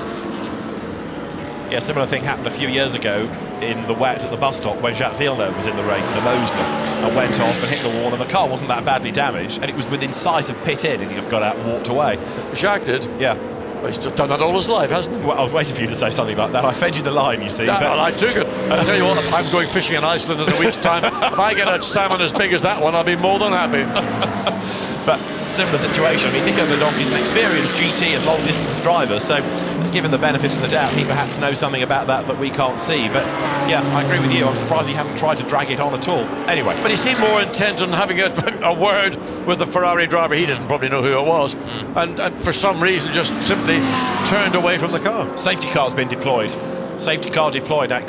Yeah, similar thing happened a few years ago in the wet at the bus stop when Jacques Villeneuve was in the race in a Mosler and went off and hit the wall, and the car wasn't that badly damaged, and it was within sight of pit in, and he just got out and walked away. Jacques did? Yeah. Well, he's done that all his life, hasn't he? Well, I was waiting for you to say something about that. I fed you the line, you see. Yeah, but well, I took it. I tell you what, I'm going fishing in Iceland in a week's time. If I get a salmon as big as that one, I'll be more than happy. But similar situation. I mean, Nico Verdonk is an experienced GT and long-distance driver, so let's give him the benefit of the doubt. He perhaps knows something about that we can't see. But yeah, I agree with you. I'm surprised he hadn't tried to drag it on at all. Anyway. But he seemed more intent on having a word with the Ferrari driver. He didn't probably know who it was. And for some reason just simply turned away from the car. Safety car's been deployed. Safety car deployed. That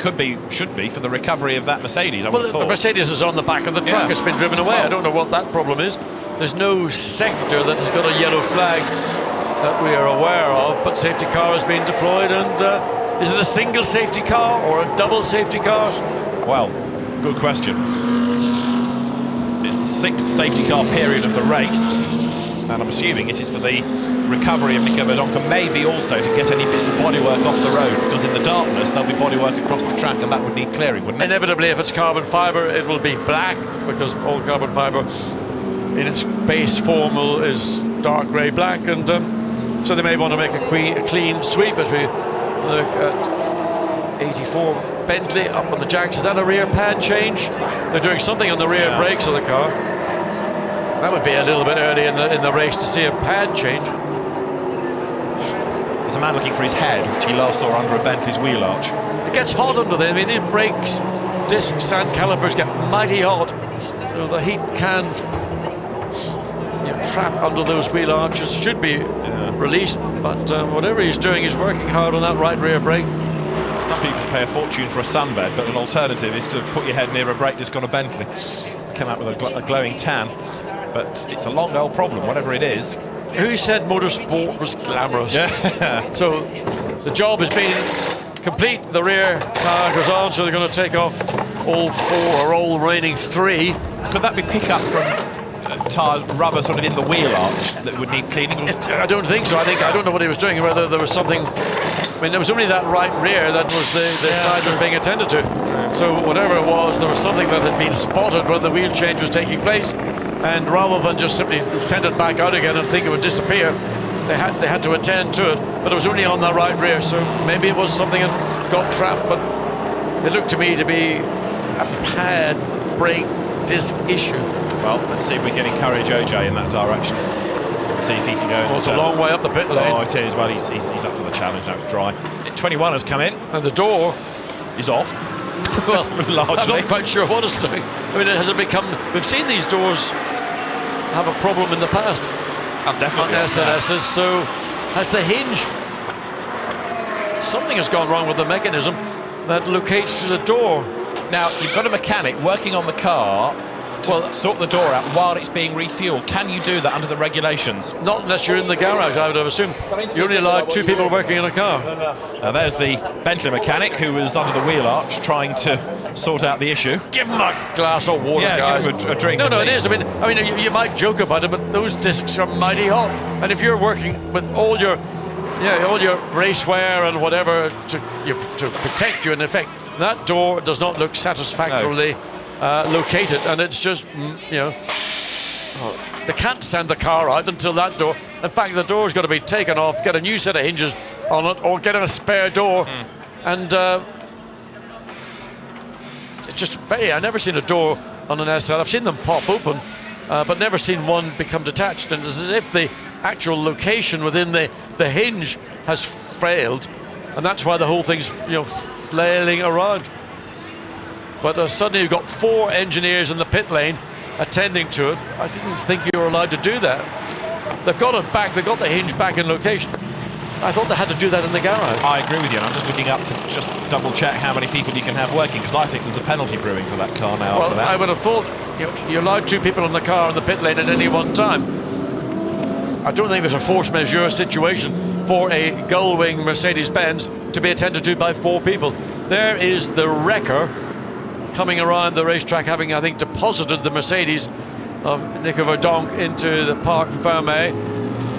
should be for the recovery of that Mercedes. Well, the Mercedes is on the back of the truck. Yeah. It's been driven away. I don't know what that problem is. There's no sector that has got a yellow flag that we are aware of, but safety car has been deployed. And is it a single safety car or a double safety car? Well, good question. It's the 6th safety car period of the race, and I'm assuming it is for the recovery of Nico Verdonk, and maybe also to get any bits of bodywork off the road, because in the darkness there'll be bodywork across the track, and that would need clearing, wouldn't it? Inevitably, if it's carbon fibre, it will be black, because all carbon fibre in its base form is dark grey black, and so they may want to make a clean sweep as we look at 84 Bentley up on the jacks. Is that a rear pad change? They're doing something on the rear brakes of the car. That would be a little bit early in the race to see a pad change. There's a man looking for his head, which he last saw under a Bentley's wheel arch. It gets hot under there. I mean, these brakes, discs and calipers get mighty hot. So the heat can trap under those wheel arches. Should be released, but whatever he's doing, he's working hard on that right rear brake. Some people pay a fortune for a sunbed, but an alternative is to put your head near a brake disc on a Bentley. Come out with a glowing tan, but it's a long old problem, whatever it is. Who said motorsport was glamorous? Yeah. So the job has been complete. The rear tire goes on, so they're going to take off all 4 or all remaining 3. Could that be pick up from tyre rubber sort of in the wheel arch that would need cleaning? I don't think so. I don't know what he was doing, whether there was something. I mean, there was only that right rear that was the side was being attended to. So whatever it was, there was something that had been spotted when the wheel change was taking place, and rather than just simply send it back out again and think it would disappear, they had to attend to it. But it was only on the right rear, so maybe it was something that got trapped. But it looked to me to be a pad brake disc issue. Well, let's see if we can encourage OJ in that direction. See if he can go. Well, it's a long way up the pit lane. Oh, it is. Well, he's up for the challenge. Now it's dry. 21 has come in. And the door is off. Well, largely. I'm not quite sure what it's doing. I mean, has it become... We've seen these doors have a problem in the past. That's definitely on SLSs. So has the hinge... Something has gone wrong with the mechanism that locates the door. Now, you've got a mechanic working on the car to sort the door out while it's being refueled. Can you do that under the regulations? Not unless you're in the garage, I would have assumed. You're only allowed 2 people working in a car. Now there's the Bentley mechanic who was under the wheel arch trying to sort out the issue. Give him a glass of water, guys. Give him a drink. No, it is. I mean, you might joke about it, but those discs are mighty hot. And if you're working with all your racewear and whatever to protect you, in effect, that door does not look satisfactorily located, and it's just, they can't send the car out until that door. In fact, the door's got to be taken off, get a new set of hinges on it, or get a spare door. And it's just, I've never seen a door on an SL. I've seen them pop open, but never seen one become detached. And it's as if the actual location within the hinge has failed, and that's why the whole thing's flailing around. But suddenly you've got 4 engineers in the pit lane attending to it. I didn't think you were allowed to do that. They've got it back, they've got the hinge back in location. I thought they had to do that in the garage. I agree with you, and I'm just looking up to just double check how many people you can have working, because I think there's a penalty brewing for that car now. Well, after that. I would have thought you're allowed 2 people in the car in the pit lane at any one time. I don't think there's a force majeure situation for a gull-wing Mercedes-Benz to be attended to by 4 people. There is the wrecker coming around the racetrack, having, I think, deposited the Mercedes of Nico Verdonk into the Parc Fermé.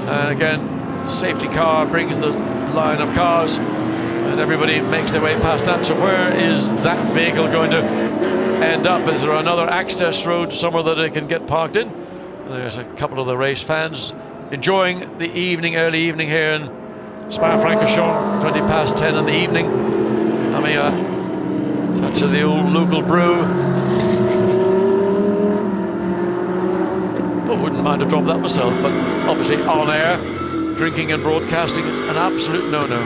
And again, safety car brings the line of cars, and everybody makes their way past that. So where is that vehicle going to end up? Is there another access road somewhere that it can get parked in? There's a couple of the race fans enjoying the early evening here in Spa-Francorchamps, 20 past 10 in the evening. Having a touch of the old local brew. I wouldn't mind to drop that myself, but obviously on air, drinking and broadcasting is an absolute no-no.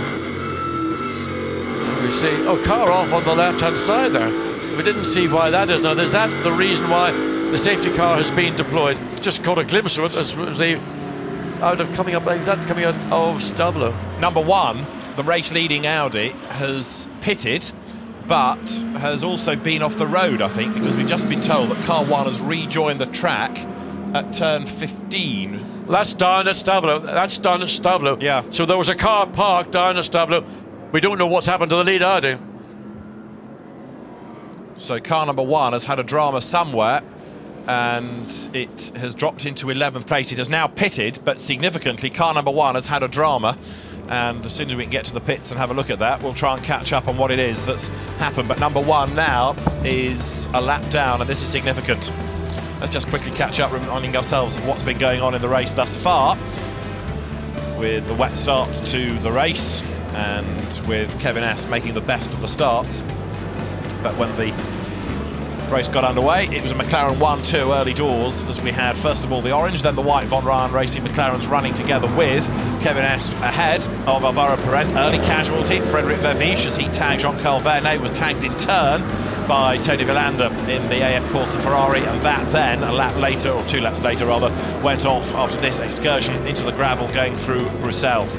We see, car off on the left-hand side there. We didn't see why that is. Now, is that the reason why the safety car has been deployed? Just caught a glimpse of it as the coming out of Stavlo. Number 1, the race-leading Audi has pitted, but has also been off the road, I think, because we've just been told that car 1 has rejoined the track at turn 15. That's down at Stavlo. Yeah. So there was a car parked down at Stavlo. We don't know what's happened to the lead Audi. So car number 1 has had a drama somewhere, and it has dropped into 11th place. It has now pitted, but significantly, car number 1 has had a drama. And as soon as we can get to the pits and have a look at that, we'll try and catch up on what it is that's happened. But number 1 now is a lap down, and this is significant. Let's just quickly catch up, reminding ourselves of what's been going on in the race thus far, with the wet start to the race. and with Kevin S making the best of the starts. But when the race got underway, it was a McLaren 1-2 early doors, as we had first of all the orange, then the white Von Ryan Racing McLarens running together with Kevin S ahead of Alvaro Perez. Early casualty, Frederic Verviche, as he tagged Jean-Carl Vernet, was tagged in turn by Tony Villander in the AF Corsa Ferrari, and that then, a lap later, or 2 laps later rather, went off after this excursion into the gravel going through Bruxelles.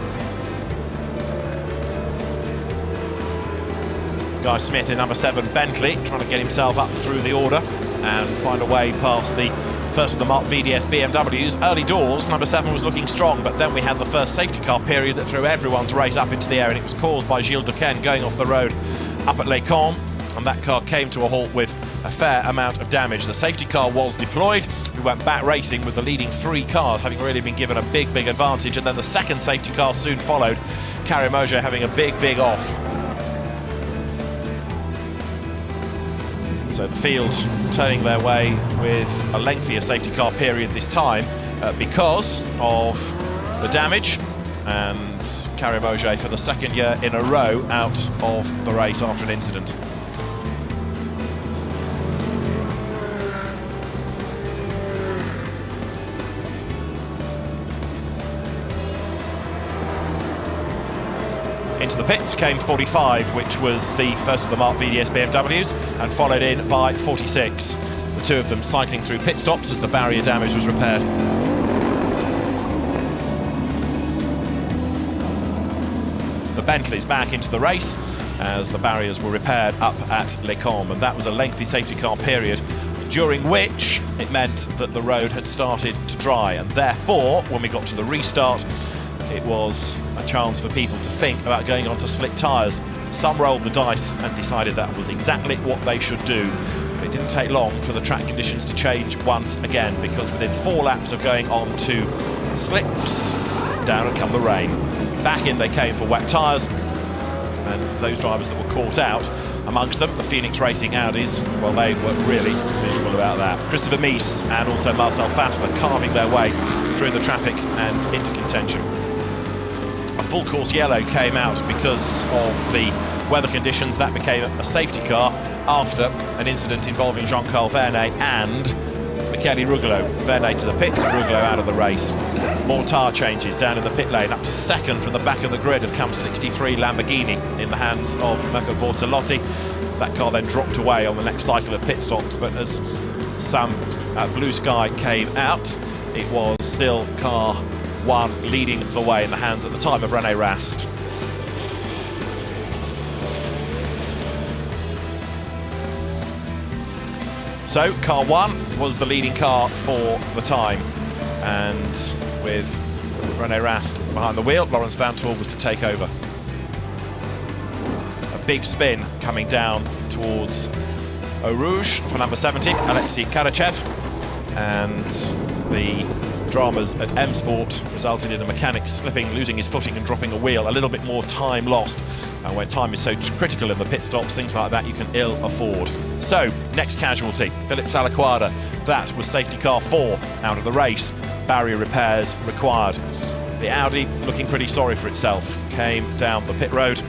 Guy Smith in number 7 Bentley, trying to get himself up through the order and find a way past the first of the marked VDS BMWs. Early doors, number 7 was looking strong, but then we had the first safety car period that threw everyone's race up into the air, and it was caused by Gilles Duquesne going off the road up at Les Combes, and that car came to a halt with a fair amount of damage. The safety car was deployed. We went back racing with the leading 3 cars having really been given a big advantage, and then the second safety car soon followed, Carré Moget having a big off. So the field turning their way with a lengthier safety car period this time because of the damage, and Carré Moget for the second year in a row out of the race after an incident. Into the pits came 45, which was the first of the marked VDS BMWs, and followed in by 46. The 2 of them cycling through pit stops as the barrier damage was repaired. The Bentley's back into the race as the barriers were repaired up at Les Combes, and that was a lengthy safety car period during which it meant that the road had started to dry, and therefore when we got to the restart it was a chance for people to think about going on to slick tyres. Some rolled the dice and decided that was exactly what they should do. But it didn't take long for the track conditions to change once again, because within 4 laps of going on to slicks, down had come the rain. Back in they came for wet tyres, and those drivers that were caught out, amongst them the Phoenix Racing Audis, well, they were really miserable about that. Christopher Mies and also Marcel Fassler carving their way through the traffic and into contention. A full course yellow came out because of the weather conditions. That became a safety car after an incident involving Jean-Carl Vernet and Michele Rugolo. Vernet to the pits, Rugolo out of the race. More tyre changes down in the pit lane. Up to second from the back of the grid had come 63 Lamborghini in the hands of Mirko Bortolotti. That car then dropped away on the next cycle of pit stops, but as some blue sky came out, it was still car 1 leading the way in the hands at the time of René Rast. So car 1 was the leading car for the time, and with René Rast behind the wheel, Laurens Vanthoor was to take over. A big spin coming down towards Eau Rouge for number 70, Alexei Karachev, and the dramas at M Sport resulted in a mechanic slipping, losing his footing and dropping a wheel. A little bit more time lost, and when time is so critical in the pit stops, things like that you can ill afford. So, next casualty, Philip Salaquada. That was safety car 4 out of the race. Barrier repairs required. The Audi, looking pretty sorry for itself, came down the pit road,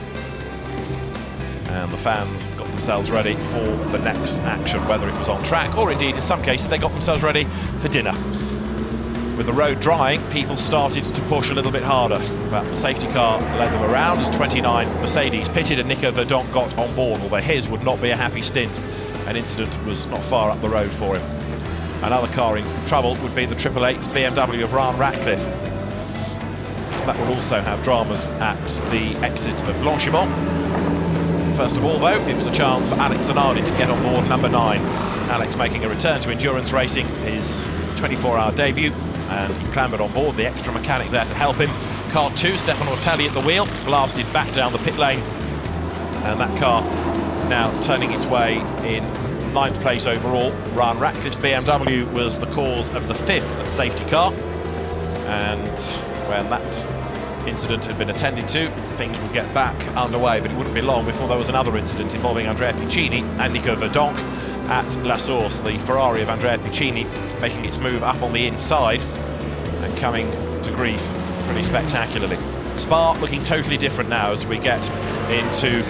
and the fans got themselves ready for the next action, whether it was on track or indeed in some cases they got themselves ready for dinner. With the road drying, people started to push a little bit harder, but the safety car led them around as 29 Mercedes pitted and Nico Verdonk got on board, although his would not be a happy stint. An incident was not far up the road for him. Another car in trouble would be the 888 BMW of Ryan Ratcliffe. That would also have dramas at the exit of Blancpain. First of all, though, it was a chance for Alex Zanardi to get on board number 9. Alex making a return to endurance racing, his 24-hour debut, and he clambered on board, the extra mechanic there to help him. Car 2, Stefan Ortelli at the wheel, blasted back down the pit lane, and that car now turning its way in 9th place overall. Ryan Ratcliffe's BMW was the cause of the 5th safety car, and when that incident had been attended to, things would get back underway, but it wouldn't be long before there was another incident involving Andrea Piccini and Nico Verdonk at La Source. The Ferrari of Andrea Piccini making its move up on the inside and coming to grief pretty spectacularly. Spa looking totally different now as we get into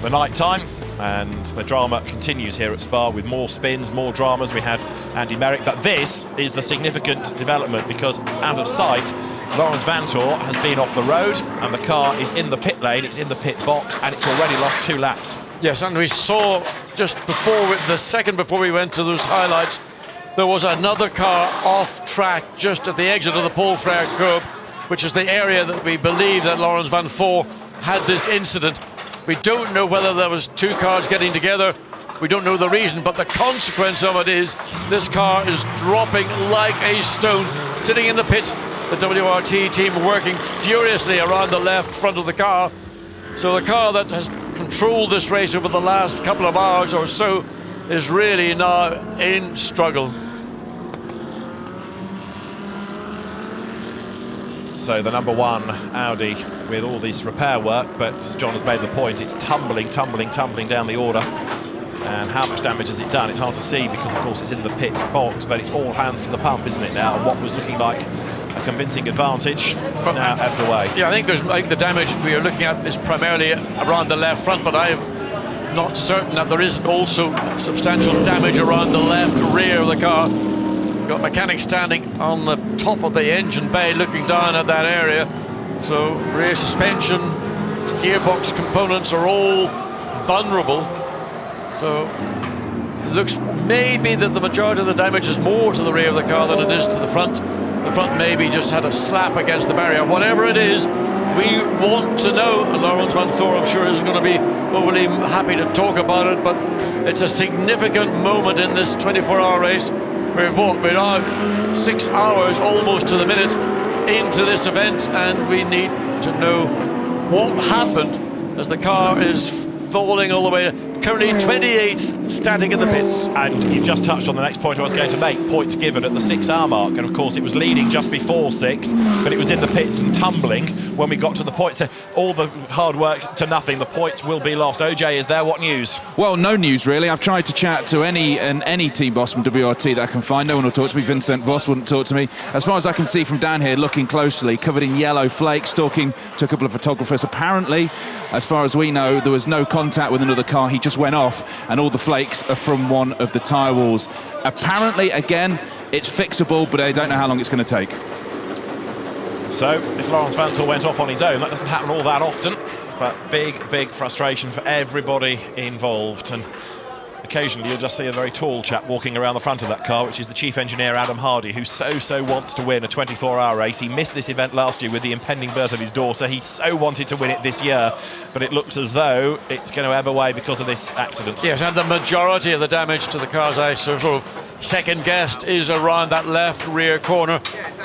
the night time, and the drama continues here at Spa with more spins, more dramas. We had Andy Merrick, but this is the significant development because out of sight, Laurens Vanthoor has been off the road and the car is in the pit lane, it's in the pit box, and it's already lost 2 laps. Yes, and we saw just before, the second before we went to those highlights, there was another car off track just at the exit of the Paul Frere curb, which is the area that we believe that Laurens Vanthoor had this incident. We don't know whether there was 2 cars getting together. We don't know the reason, but the consequence of it is this car is dropping like a stone, sitting in the pit. The WRT team working furiously around the left front of the car. So the car that has controlled this race over the last couple of hours or so is really now in struggle. So the number 1 Audi with all this repair work, but as John has made the point, it's tumbling down the order. And how much damage has it done? It's hard to see because, of course, it's in the pit box, but it's all hands to the pump, isn't it now? And what was looking like a convincing advantage is now out of the way. Yeah, I think the damage we are looking at is primarily around the left front, but I am not certain that there isn't also substantial damage around the left rear of the car. Got mechanics standing on the top of the engine bay looking down at that area. So rear suspension, gearbox components are all vulnerable. So it looks maybe that the majority of the damage is more to the rear of the car than it is to the front. The front maybe just had a slap against the barrier. Whatever it is, we want to know. And Laurens Vanthoor, I'm sure, isn't going to be overly happy to talk about it, but it's a significant moment in this 24-hour race. We're now 6 hours almost to the minute into this event, and we need to know what happened as the car is falling all the way. Currently 28th, static in the pits. And you just touched on the next point I was going to make. Points given at the 6-hour mark, and of course it was leading just before 6, but it was in the pits and tumbling when we got to the points. All the hard work to nothing. The points will be lost. OJ, is there? What news? Well, no news really. I've tried to chat to any team boss from WRT that I can find. No one will talk to me. Vincent Voss wouldn't talk to me. As far as I can see from down here, looking closely, covered in yellow flakes, talking to a couple of photographers. Apparently, as far as we know, there was no contact with another car. He just went off, and all the flakes are from one of the tyre walls. Apparently, again, it's fixable, but I don't know how long it's going to take. So, if Laurens Vanthoor went off on his own, that doesn't happen all that often, but big frustration for everybody involved. And occasionally you'll just see a very tall chap walking around the front of that car, which is the chief engineer, Adam Hardy, who so wants to win a 24-hour race. He missed this event last year with the impending birth of his daughter. He so wanted to win it this year, but it looks as though it's going to ebb away because of this accident. Yes, and the majority of the damage to the car's I sort of second guessed is around that left rear corner.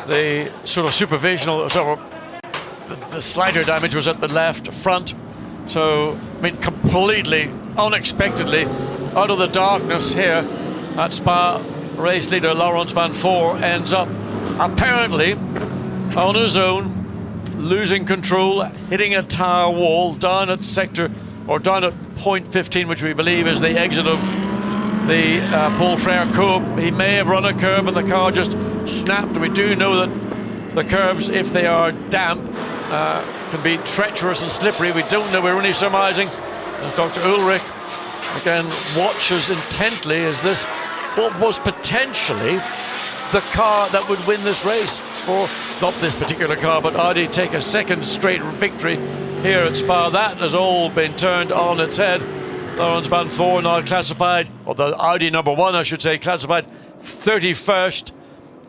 The sort of supervisional, sort of the slighter damage was at the left front. So, I mean, completely unexpectedly out of the darkness here at Spa, race leader Laurens Vanthoor ends up apparently on his own, losing control, hitting a tyre wall down at sector, or down at point 15, which we believe is the exit of the Paul Frere curb. He may have run a curb and the car just snapped. We do know that the curbs, if they are damp, can be treacherous and slippery. We don't know, we're only surmising. Dr. Ulrich again watches intently. Is this what was potentially the car that would win this race? For not this particular car, but Audi take a second straight victory here at Spa. That has all been turned on its head. Laurens Vanthoor now classified, or the Audi number 1 I should say, classified 31st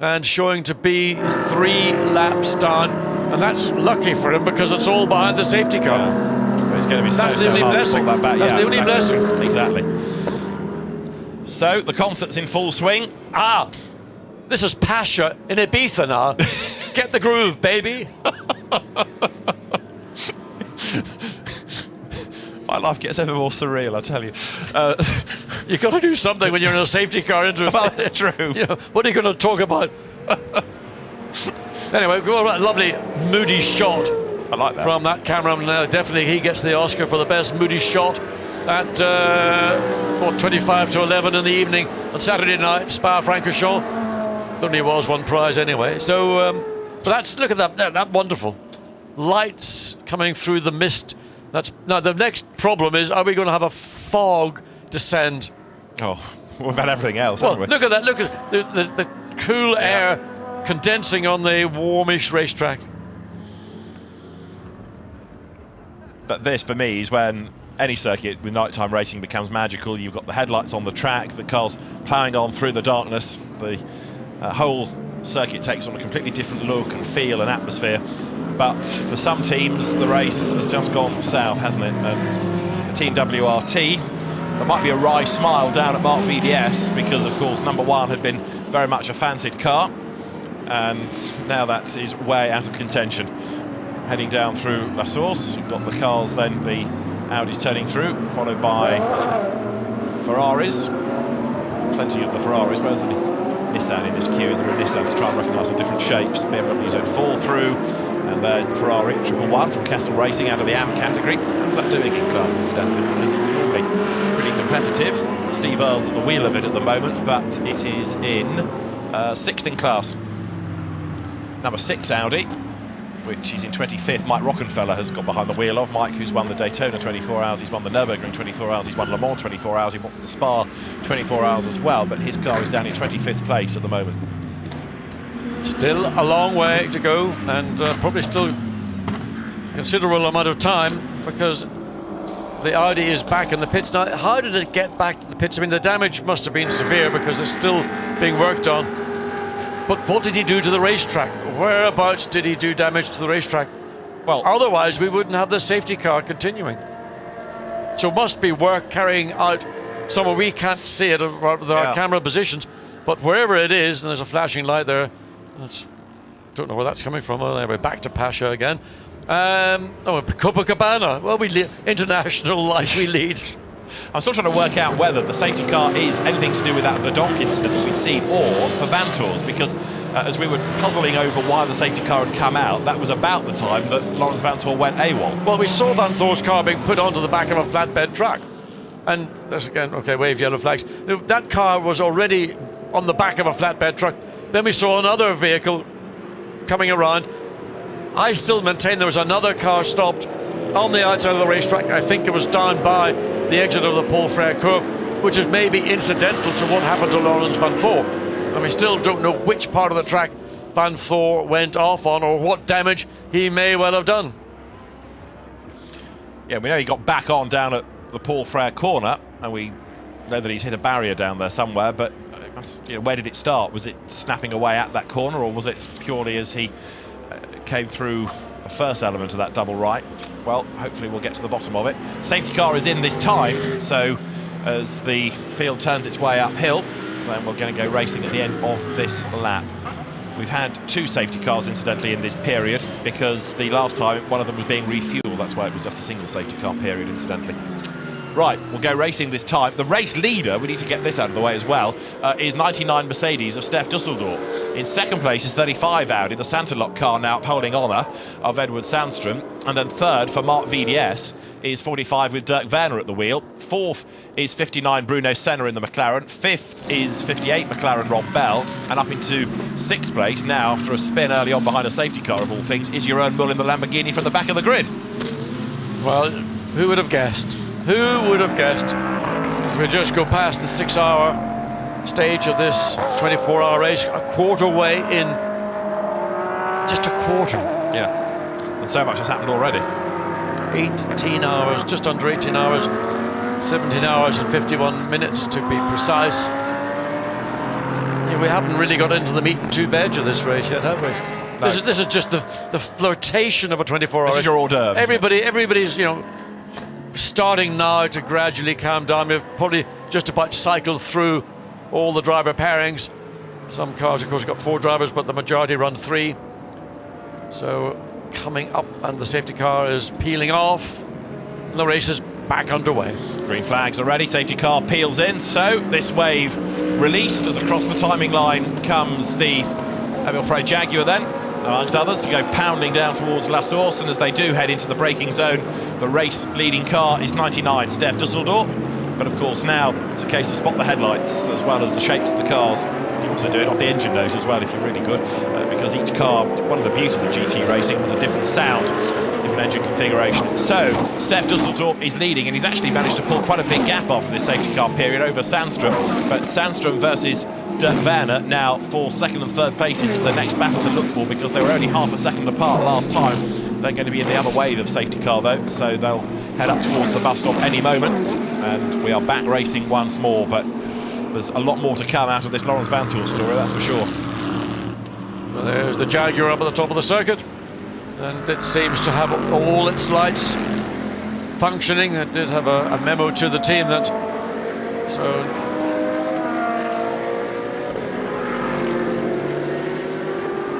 and showing to be 3 laps down, and that's lucky for him because it's all behind the safety car. Yeah. It's going to be that's the only blessing. That back. That's the only blessing. Exactly. So the concert's in full swing. This is Pasha in Ibiza now. Get the groove, baby. My life gets ever more surreal, I tell you. You've got to do something when you're in a safety car. Well, that's true. You know, what are you going to talk about? Anyway, lovely moody shot. I like that. From that cameraman. Definitely he gets the Oscar for the best moody shot at 25 to 11 in the evening on Saturday night, Spa-Francorchamps. Only was one prize anyway. So, but that's, look at that, that wonderful. lights coming through the mist. Now the next problem is, are we going to have a fog descend? Oh, we've had everything else, Well, haven't we? look at that. Look at the cool air condensing on the warmish racetrack. But this, for me, is when any circuit with nighttime racing becomes magical. You've got the headlights on the track, the cars ploughing on through the darkness. The whole circuit takes on a completely different look and feel and atmosphere. But for some teams, the race has just gone south, hasn't it? And the Team WRT, there might be a wry smile down at Mark VDS because, of course, number one had been very much a fancied car. And now that is way out of contention. Heading down through La Source, you've got the cars then, the Audis turning through, followed by Ferraris. Plenty of the Ferraris. Where's the Nissan in this queue? Is there a Nissan to try and recognise some different shapes? BMW's had fall through, and there's the Ferrari 111 from Kessel Racing out of the AM category. How's that doing in class, incidentally? Because it's normally pretty competitive. Steve Earle's at the wheel of it at the moment, but it is in 6th in class. Number 6 Audi, which is in 25th. Mike Rockenfeller has got behind the wheel of. Mike, who's won the Daytona 24 hours, he's won the Nürburgring 24 hours, he's won Le Mans 24 hours, he wants the Spa 24 hours as well, but his car is down in 25th place at the moment. Still a long way to go, and probably still a considerable amount of time, because the Audi is back in the pits. Now, how did it get back to the pits? I mean, the damage must have been severe because it's still being worked on. But what did he do to the racetrack? Whereabouts did he do damage to the racetrack? Well, otherwise we wouldn't have the safety car continuing. So it must be work carrying out somewhere we can't see it with our camera positions, but wherever it is, and there's a flashing light there, don't know where that's coming from. Oh, there we're back to Pasha again. Copacabana. Well, we international life we lead. I'm still trying to work out whether the safety car is anything to do with that Verdonk incident that we've seen, or for Vantors, because as we were puzzling over why the safety car had come out, that was about the time that Lawrence Vanthoor went AWOL. Well, we saw Vanthoor's car being put onto the back of a flatbed truck. And there's again, okay, wave yellow flags. That car was already on the back of a flatbed truck. Then we saw another vehicle coming around. I still maintain there was another car stopped on the outside of the racetrack. I think it was down by the exit of the Paul Frere curve, which is maybe incidental to what happened to Lawrence Vanthoor. And we still don't know which part of the track Vanthoor went off on or what damage he may well have done. Yeah, we know he got back on down at the Paul Frere corner, and we know that he's hit a barrier down there somewhere, but where did it start? Was it snapping away at that corner, or was it purely as he came through the first element of that double right? Well, hopefully we'll get to the bottom of it. Safety car is in this time, so as the field turns its way uphill, then we're going to go racing at the end of this lap. We've had 2 safety cars, incidentally, in this period, because the last time one of them was being refueled. That's why it was just a single safety car period, incidentally. Right, we'll go racing this time. The race leader, we need to get this out of the way as well, is 99 Mercedes of Stef Dusseldorp. In second place is 35 Audi, the Santalok car now upholding honour of Edward Sandstrom. And then third for Mark VDS is 45 with Dirk Werner at the wheel. Fourth is 59 Bruno Senna in the McLaren. Fifth is 58 McLaren Rob Bell. And up into 6th place now, after a spin early on behind a safety car of all things, is Jeroen Mull in the Lamborghini from the back of the grid. Well, who would have guessed? Who would have guessed? As we just go past the 6-hour stage of this 24-hour race, a quarter way in. Just a quarter. Yeah. And so much has happened already. 18 hours, just under 18 hours, 17 hours and 51 minutes to be precise. Yeah, we haven't really got into the meat and 2 veg of this race yet, have we? No. This is just the flirtation of a 24-hour race. This is your hors d'oeuvre. Everybody's, starting now to gradually calm down. We've probably just about cycled through all the driver pairings. Some cars, of course, have got 4 drivers, but the majority run 3. So coming up, and the safety car is peeling off, and the race is back underway. Green flags are ready, safety car peels in, so this wave released as across the timing line comes the Emil Frey Jaguar then, amongst others, to go pounding down towards La Source, and as they do head into the braking zone, the race leading car is 99 Stef Dusseldorp. But of course now it's a case of spot the headlights as well as the shapes of the cars can also do it off the engine note as well if you're really good, because each car, one of the beauties of GT racing, has a different sound, different engine configuration. So Stef Dusseldorp is leading, and he's actually managed to pull quite a big gap after this safety car period over Sandstrom. But Sandstrom versus Dirk Werner now for second and third places is the next battle to look for, because they were only half a second apart last time. They're going to be in the other wave of safety car though, so they'll head up towards the bus stop any moment, and we are back racing once more. But there's a lot more to come out of this Laurens Vanthoor story, that's for sure. Well, there's the Jaguar up at the top of the circuit, and it seems to have all its lights functioning. It did have a memo to the team that, so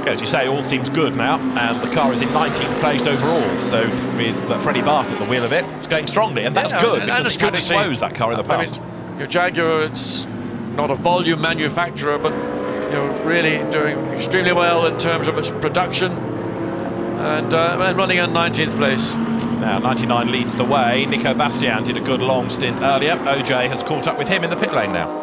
as you say, all seems good now, and the car is in 19th place overall. So with Freddie Barth at the wheel of it, it's going strongly, and that's good, because it's good to close that car in the past. I mean, your Jaguar, it's not a volume manufacturer, but really doing extremely well in terms of its production, and running in 19th place. Now 99 leads the way. Nico Bastian did a good long stint earlier. OJ has caught up with him in the pit lane now.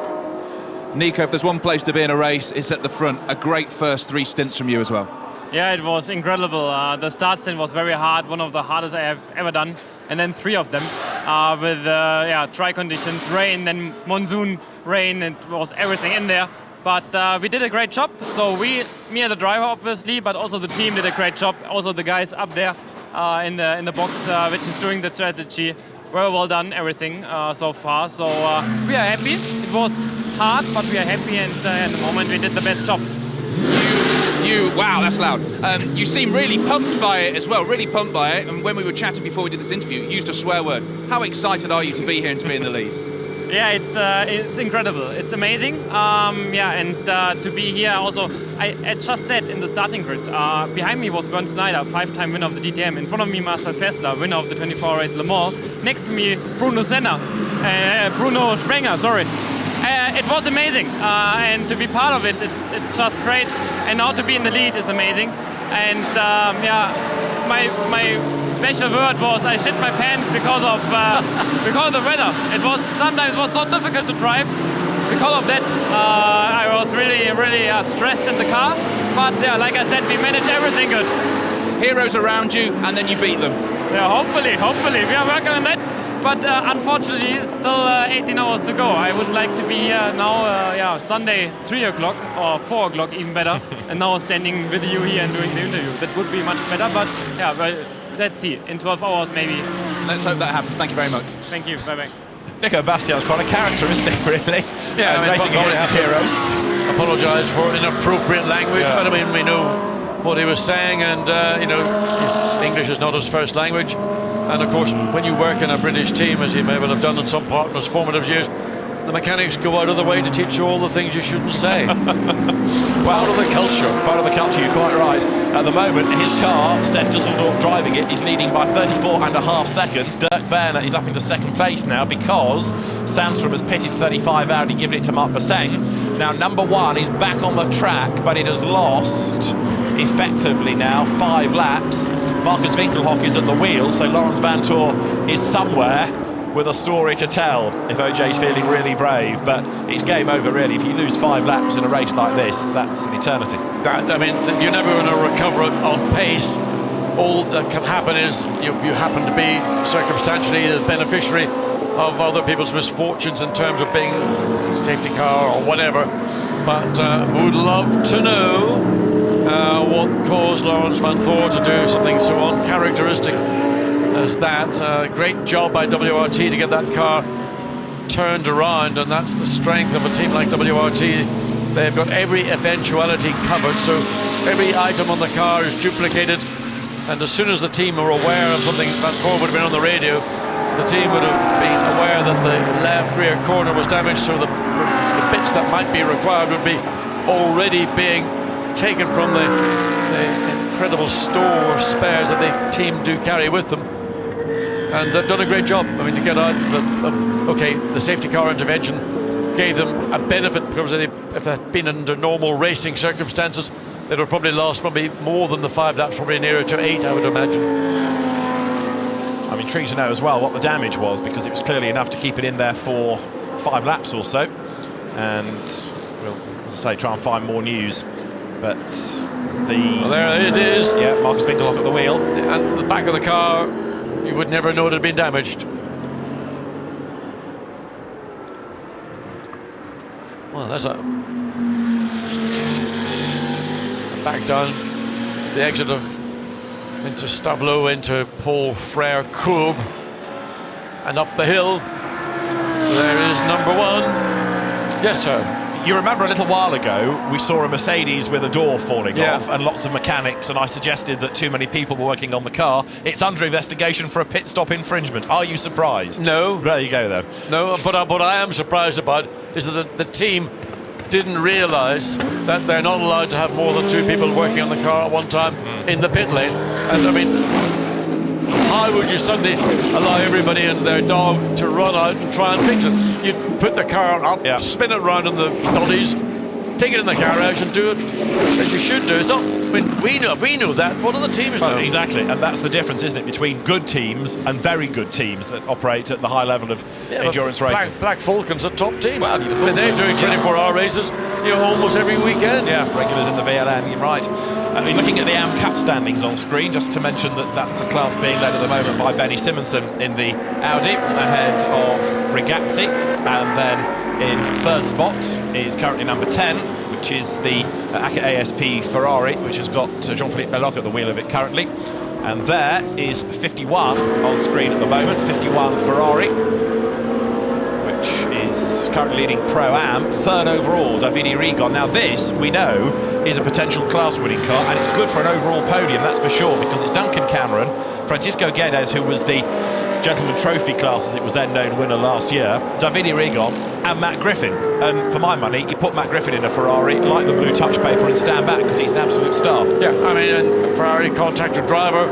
Nico, if there's one place to be in a race, it's at the front. A great first 3 stints from you as well. Yeah, it was incredible. The start stint was very hard, one of the hardest I have ever done. And then 3 of them with dry conditions, rain, then monsoon rain. It was everything in there. But we did a great job. So me as a driver, obviously, but also the team did a great job. Also the guys up there in the box, which is doing the strategy. Very well done, everything so far. So we are happy. It was hard, but we are happy, and at the moment we did the best job. Wow, that's loud. You seem really pumped by it as well, really pumped by it. And when we were chatting before we did this interview, you used a swear word. How excited are you to be here and to be in the lead? Yeah, it's incredible. It's amazing. And to be here also, I just said in the starting grid, behind me was Bernd Schneider, 5-time winner of the DTM. In front of me, Marcel Fessler, winner of the 24 race Le Mans. Next to me, Bruno Sprenger, sorry. It was amazing, and to be part of it, it's just great. And now to be in the lead is amazing. And my special word was I shit my pants because of the weather. Sometimes it was so difficult to drive. Because of that, I was really stressed in the car. But like I said, we managed everything good. Heroes around you, and then you beat them. Yeah, hopefully, we are working on that. But unfortunately, it's still 18 hours to go. I would like to be here now, Sunday, 3 o'clock or 4 o'clock, even better. And now standing with you here and doing the interview. That would be much better, but let's see. In 12 hours, maybe. Let's hope that happens. Thank you very much. Thank you. Bye-bye. Nico Bastian's quite a character, isn't he, really? Yeah, racing against his heroes. Apologise for inappropriate language, but I mean, we know what he was saying, and English is not his first language. And of course, when you work in a British team, as he may well have done in some partners' formative years, the mechanics go out of the way to teach you all the things you shouldn't say. Part of the culture. Part of the culture, you're quite right. At the moment, his car, Stef Dusseldorp driving it, is leading by 34.5 seconds. Dirk Werner is up into second place now because Sandstrom has pitted 35 Audi, giving it to Marc Basseng. Now, number 1 is back on the track, but it has lost effectively now 5 laps. Marcus Winkelhock is at the wheel, so Laurens Vanthoor is somewhere with a story to tell if OJ's feeling really brave. But it's game over, really. If you lose 5 laps in a race like this, that's an eternity. You're never going to recover it on pace. All that can happen is you happen to be circumstantially the beneficiary of other people's misfortunes in terms of being a safety car or whatever. But would love to know what caused Laurens Vanthoor to do something so uncharacteristic as that. Great job by WRT to get that car turned around, and that's the strength of a team like WRT. They've got every eventuality covered, so every item on the car is duplicated, and as soon as the team are aware of something, Vanthoor would have been on the radio, the team would have been aware that the left rear corner was damaged, so the bits that might be required would be already being taken from the incredible store spares that the team do carry with them. And they've done a great job. I mean, to get out the safety car intervention gave them a benefit, because if they'd been under normal racing circumstances, they'd have probably lost more than the 5 laps, probably nearer to 8, I would imagine. I'm intrigued to know as well what the damage was, because it was clearly enough to keep it in there for 5 laps or so. And we'll as I say, try and find more news. But Well, there it is. Yeah, Marcus Winkelhock at the wheel. And the back of the car, you would never know it had been damaged. Well, there's a back down the exit of into Stavelot, into Paul Frere Courbe, and up the hill. There is number one. Yes, sir. You remember a little while ago we saw a Mercedes with a door falling off and lots of mechanics, and I suggested that too many people were working on the car. It's under investigation for a pit stop infringement. Are you surprised? No. There you go then. No, but what I am surprised about is that the team didn't realise that they're not allowed to have more than 2 people working on the car at one time in the pit lane. And I mean, how would you suddenly allow everybody and their dog to run out and try and fix it? You'd put the car up, spin it around in the dollies, take it in the garage and do it as you should do. It's not, I mean, we know that. What do the teams know? Exactly, and that's the difference, isn't it, between good teams and very good teams that operate at the high level of endurance racing. Black Falcon's a top team. Well, you'd have thought they're doing 24-hour races, almost every weekend. Yeah, regulars in the VLN, you're right. I mean, looking at the AM Cup standings on screen, just to mention that that's a class being led at the moment by Benny Simonsen in the Audi, ahead of Rigazzi, and then in third spot is currently number 10, which is the ACA ASP Ferrari, which has got Jean-Philippe Belloc at the wheel of it currently. And there is 51 on screen at the moment, 51 Ferrari, which is currently leading Pro-Am. Third overall, Davide Rigon. Now this, we know, is a potential class-winning car, and it's good for an overall podium, that's for sure, because it's Duncan Cameron, Francisco Guedes, who was the Gentleman Trophy class, as it was then known, winner last year, Davide Rigon, and Matt Griffin. And for my money, you put Matt Griffin in a Ferrari, like the blue touch paper, and stand back, because he's an absolute star. Yeah, I mean, and Ferrari contractor driver.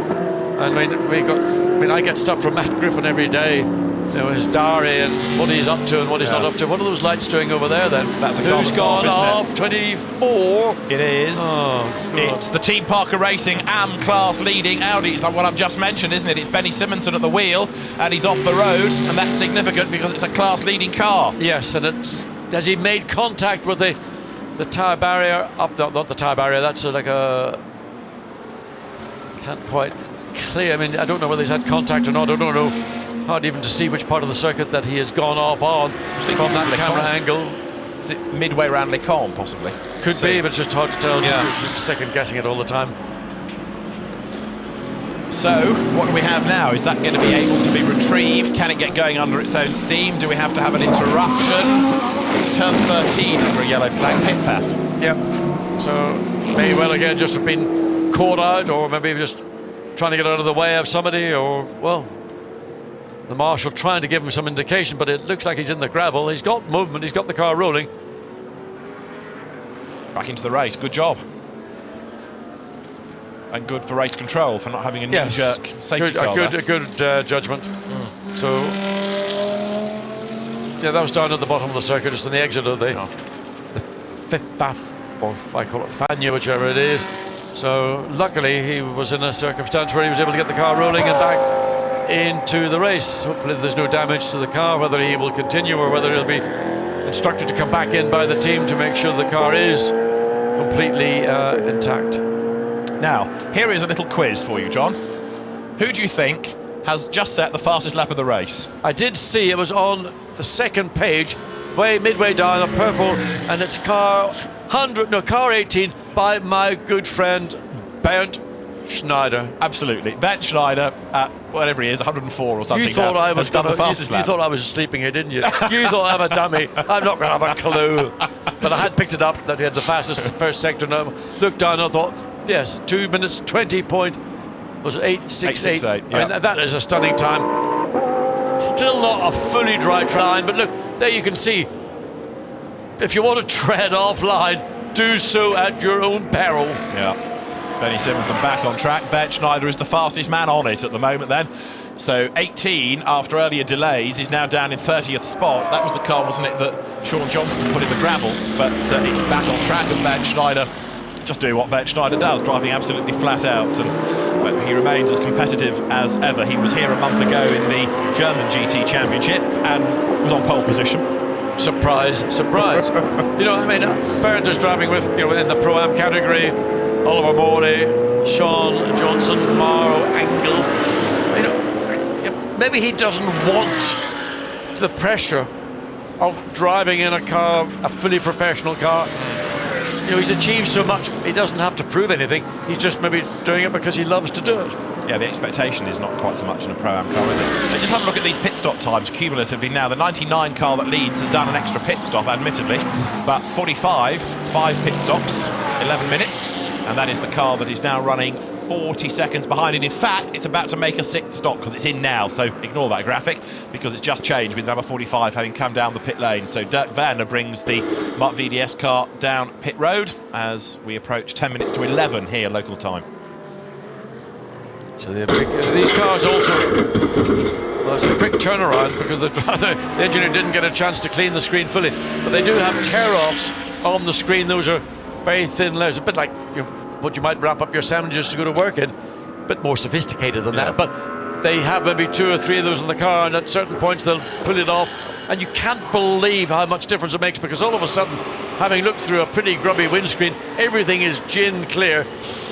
I mean, I get stuff from Matt Griffin every day. His diary and what he's up to and what he's not up to. What are those lights doing over there then? That's a Who's gone off, off? 24. It is. Oh, it's the Team Parker Racing AM class leading Audi. It's like what I've just mentioned, isn't it? It's Benny Simonsen at the wheel, and he's off the road, and that's significant because it's a class leading car. Yes, and has he made contact with the tyre barrier up? Not the tyre barrier. That's like a can't quite clear. I mean, I don't know whether he's had contact or not. I don't know. Hard even to see which part of the circuit that he has gone off on from that camera angle. Is it midway around Le Combe, possibly? Could be, but it's just hard to tell. You're second guessing it all the time. So, what do we have now? Is that going to be able to be retrieved? Can it get going under its own steam? Do we have to have an interruption? It's turn 13 under a yellow flag, pith path. Yep. So, may well again just have been caught out, or maybe just trying to get out of the way of somebody, or, well, the marshal trying to give him some indication, but it looks like he's in the gravel. He's got movement, he's got the car rolling. Back into the race, good job. And good for race control for not having a knee-jerk safety car. A good judgment. So, yeah, that was down at the bottom of the circuit, just in the exit of the fifth, or I call it Fania, whichever it is. So, luckily, he was in a circumstance where he was able to get the car rolling and back into the race. Hopefully there's no damage to the car, whether he will continue or whether he'll be instructed to come back in by the team to make sure the car is completely intact. Now, here is a little quiz for you, John. Who do you think has just set the fastest lap of the race? I did see it was on the second page, midway down, a purple, and it's car 18 by my good friend Bernd Schneider. Absolutely. Bernd Schneider, at whatever he is, 104 or something. You thought I was has done the fastest lap. You thought I was sleeping here, didn't you? You thought I'm a dummy. I'm not going to have a clue. But I had picked it up that he had the fastest first sector. And I looked down and I thought, yes, 2 minutes 20 point. Was it 8:68? Yeah. I mean, that is a stunning time. Still not a fully dry line, but look, there you can see. If you want to tread offline, do so at your own peril. Yeah. Benny Simonsen back on track. Bernd Schneider is the fastest man on it at the moment then. So 18, after earlier delays, is now down in 30th spot. That was the car, wasn't it, that Sean Johnston put in the gravel. But it's back on track, and Bernd Schneider just doing what Bernd Schneider does, driving absolutely flat out. And he remains as competitive as ever. He was here a month ago in the German GT Championship and was on pole position. Surprise, surprise. You know, I mean, Bernd is driving with, you know, in the Pro-Am category, Oliver Morley, Sean Johnson, Maro, Engel. You know, maybe he doesn't want the pressure of driving in a car, a fully professional car. You know, he's achieved so much, he doesn't have to prove anything. He's just maybe doing it because he loves to do it. Yeah, the expectation is not quite so much in a Pro-Am car, is it? Let's just have a look at these pit stop times cumulatively now. The 99 car that leads has done an extra pit stop, admittedly, but 45, 5 pit stops, 11 minutes, and that is the car that is now running 40 seconds behind. And in fact, it's about to make a 6th stop because it's in now, so ignore that graphic because it's just changed with number 45 having come down the pit lane. So Dirk Werner brings the Mark VDS car down pit road as we approach 10 minutes to 11 here local time. So these cars also, well, it's a quick turnaround because the engineer didn't get a chance to clean the screen fully. But they do have tear-offs on the screen. Those are very thin layers, a bit like what you might wrap up your sandwiches to go to work in. A bit more sophisticated than that. But they have maybe 2 or 3 of those in the car, and at certain points they'll pull it off. And you can't believe how much difference it makes because all of a sudden, having looked through a pretty grubby windscreen, everything is gin clear.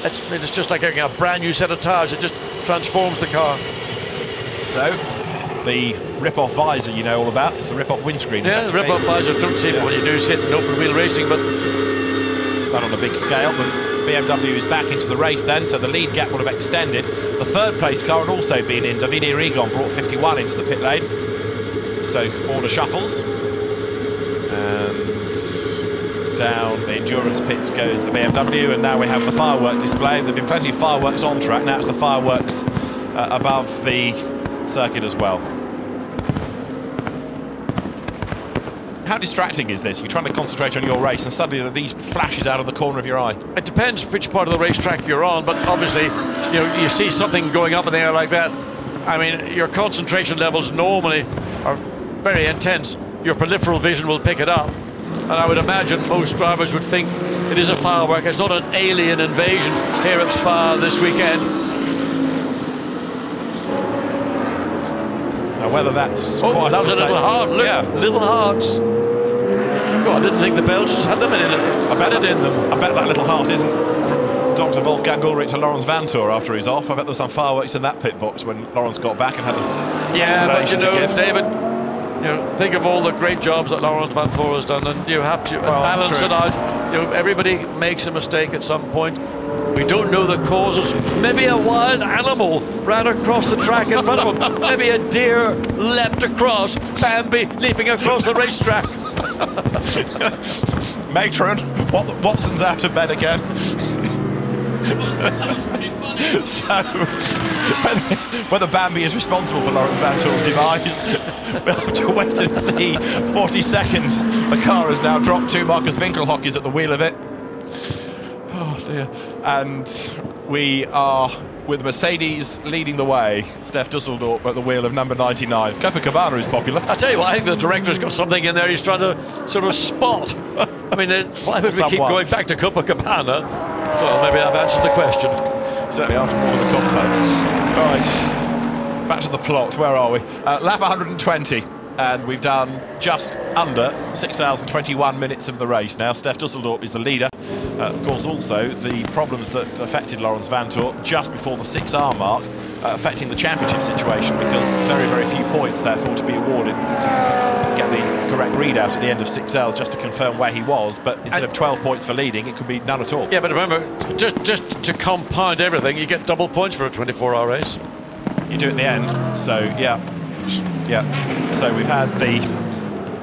It's just like a brand new set of tires. It just transforms the car. So, the rip-off visor you know all about. It's the rip-off windscreen. Yeah, the rip-off visor. Don't see it when you do sit in open-wheel racing, but it's done on a big scale. The BMW is back into the race then, so the lead gap would have extended. The 3rd place car had also been in. Davide Rigon brought 51 into the pit lane. So, order shuffles. And down the endurance pits goes the BMW, and now we have the firework display. There have been plenty of fireworks on track. Now it's the fireworks above the circuit as well. How distracting is this? You're trying to concentrate on your race and suddenly there are these flashes out of the corner of your eye. It depends which part of the racetrack you're on, but obviously, you know, you see something going up in the air like that. I mean, your concentration levels normally are very intense. Your peripheral vision will pick it up. And I would imagine most drivers would think it is a firework. It's not an alien invasion here at Spa this weekend. Now, whether that's quite that was a little heart. Look, yeah. Little hearts. Oh, I didn't think the Belgians had them in it. I bet that little heart isn't from Dr. Wolfgang Ulrich to Lawrence Vantour after he's off. I bet there was some fireworks in that pit box when Lawrence got back and had an explanation to give. David, you know, think of all the great jobs that Laurent Vantour has done, and you have to balance it out. You know, everybody makes a mistake at some point. We don't know the causes. Maybe a wild animal ran across the track in front of him. Maybe a deer leapt across, Bambi leaping across the racetrack. Matron, Watson's out of bed again. That was pretty funny. So, whether Bambi is responsible for Lawrence Vantour's demise, we'll have to wait and see. 40 seconds. The car has now dropped 2. Marcus Winkelhock is at the wheel of it. Oh dear. And we are with Mercedes leading the way. Steph Dusseldorp at the wheel of number 99. Copacabana is popular. I tell you what, I think the director's got something in there he's trying to sort of spot. I mean, why would we keep going back to Copacabana? Well, maybe I've answered the question. Certainly after more than the cocktail. All right, back to the plot. Where are we? Lap 120. And we've done just under 6 hours and 21 minutes of the race now. Steph Dusseldorp is the leader. Of course, also the problems that affected Lawrence Vantour just before the 6-hour mark, affecting the championship situation because very, very few points therefore to be awarded to get the correct readout at the end of 6 hours just to confirm where he was. But instead of 12 points for leading, it could be none at all. Yeah, but remember, just to compound everything, you get double points for a 24-hour race. You do at the end, so yeah. Yeah, so we've had the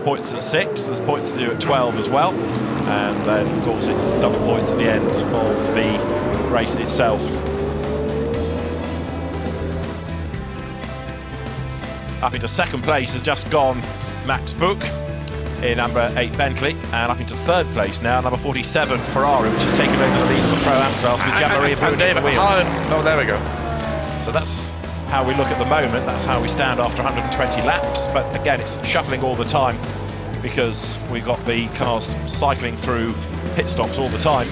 points at 6, there's points to do at 12 as well, and then of course it's double points at the end of the race itself. Up into 2nd place has just gone Max Buch in number 8 Bentley, and up into 3rd place now, number 47 Ferrari, which has taken over the lead of the Pro-Am class with Jean-Marie Buch at the wheel. Oh, there we go. So that's how we look at the moment. That's how we stand after 120 laps, but again it's shuffling all the time because we've got the cars cycling through pit stops all the time.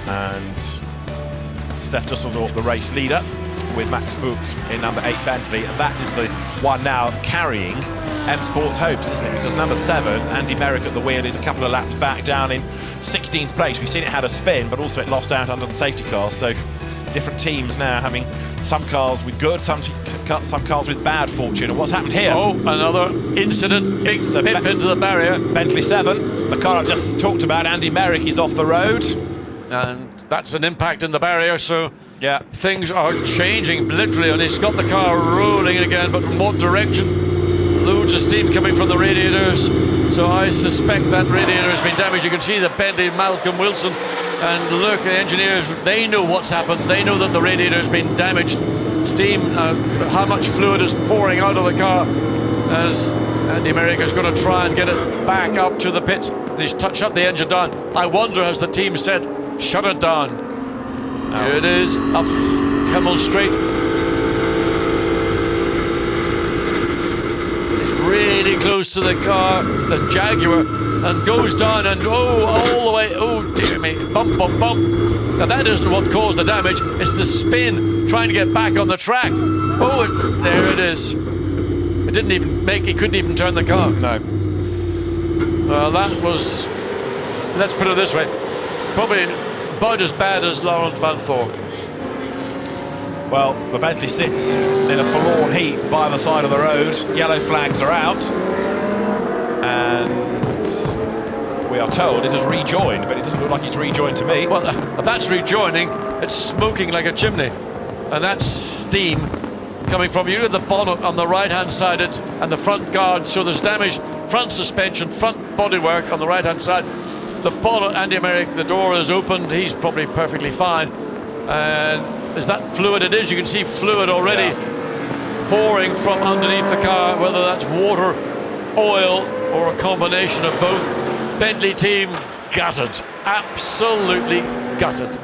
And Steph Dusseldorp, the race leader, with Max Buch in number 8 Bentley, and that is the one now carrying M Sport's hopes, isn't it? Because number 7, Andy Merrick at the wheel, is a couple of laps back, down in 16th place. We've seen it had a spin, but also it lost out under the safety car. So different teams now having some cars with good, some cars with bad fortune. And what's happened here? Oh, another incident. Big pip into the barrier. Bentley 7, the car I just talked about, Andy Merrick, is off the road. And that's an impact in the barrier, so yeah, things are changing literally, and he's got the car rolling again, but in what direction? Loads of steam coming from the radiators, so I suspect that radiator has been damaged. You can see the Bentley Malcolm Wilson, and look, the engineers, they know what's happened. They know that the radiator has been damaged. Steam, how much fluid is pouring out of the car as Andy Merrick is going to try and get it back up to the pit. And he's shut the engine down. I wonder, as the team said, shut it down. Here it is, up Kemmel Straight. It's really close to the car, the Jaguar, and goes down and all the way, oh dear me, bump, bump, bump. Now that isn't what caused the damage, it's the spin trying to get back on the track. Oh, there it is. It didn't even he couldn't even turn the car. No. Well, that was, let's put it this way, probably about as bad as Laurent Van Thor. Well, the Bentley sits in a forlorn heap by the side of the road. Yellow flags are out. And we are told it has rejoined, but it doesn't look like it's rejoined to me. Well, that's rejoining. It's smoking like a chimney. And that's steam coming from you. The bonnet on the right-hand side and the front guard. So there's damaged front suspension, front bodywork on the right-hand side. The bonnet, Andy Merrick, the door is open. He's probably perfectly fine. And is that fluid? It is. You can see fluid already pouring from underneath the car, whether that's water, oil, or a combination of both. Bentley team gutted. Absolutely gutted.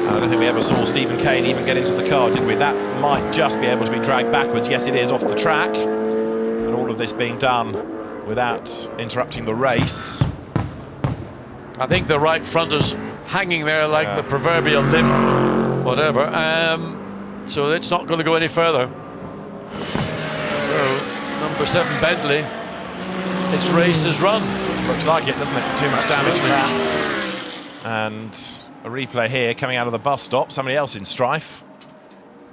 I don't think we ever saw Stephen Kane even get into the car, did we? That might just be able to be dragged backwards. Yes, it is off the track. And all of this being done without interrupting the race. I think the right front is hanging there like the proverbial limb, whatever. So it's not going to go any further. So, number 7 Bentley, its race is run. Looks like it, doesn't it? Too much damage for that. And a replay here coming out of the bus stop. Somebody else in strife.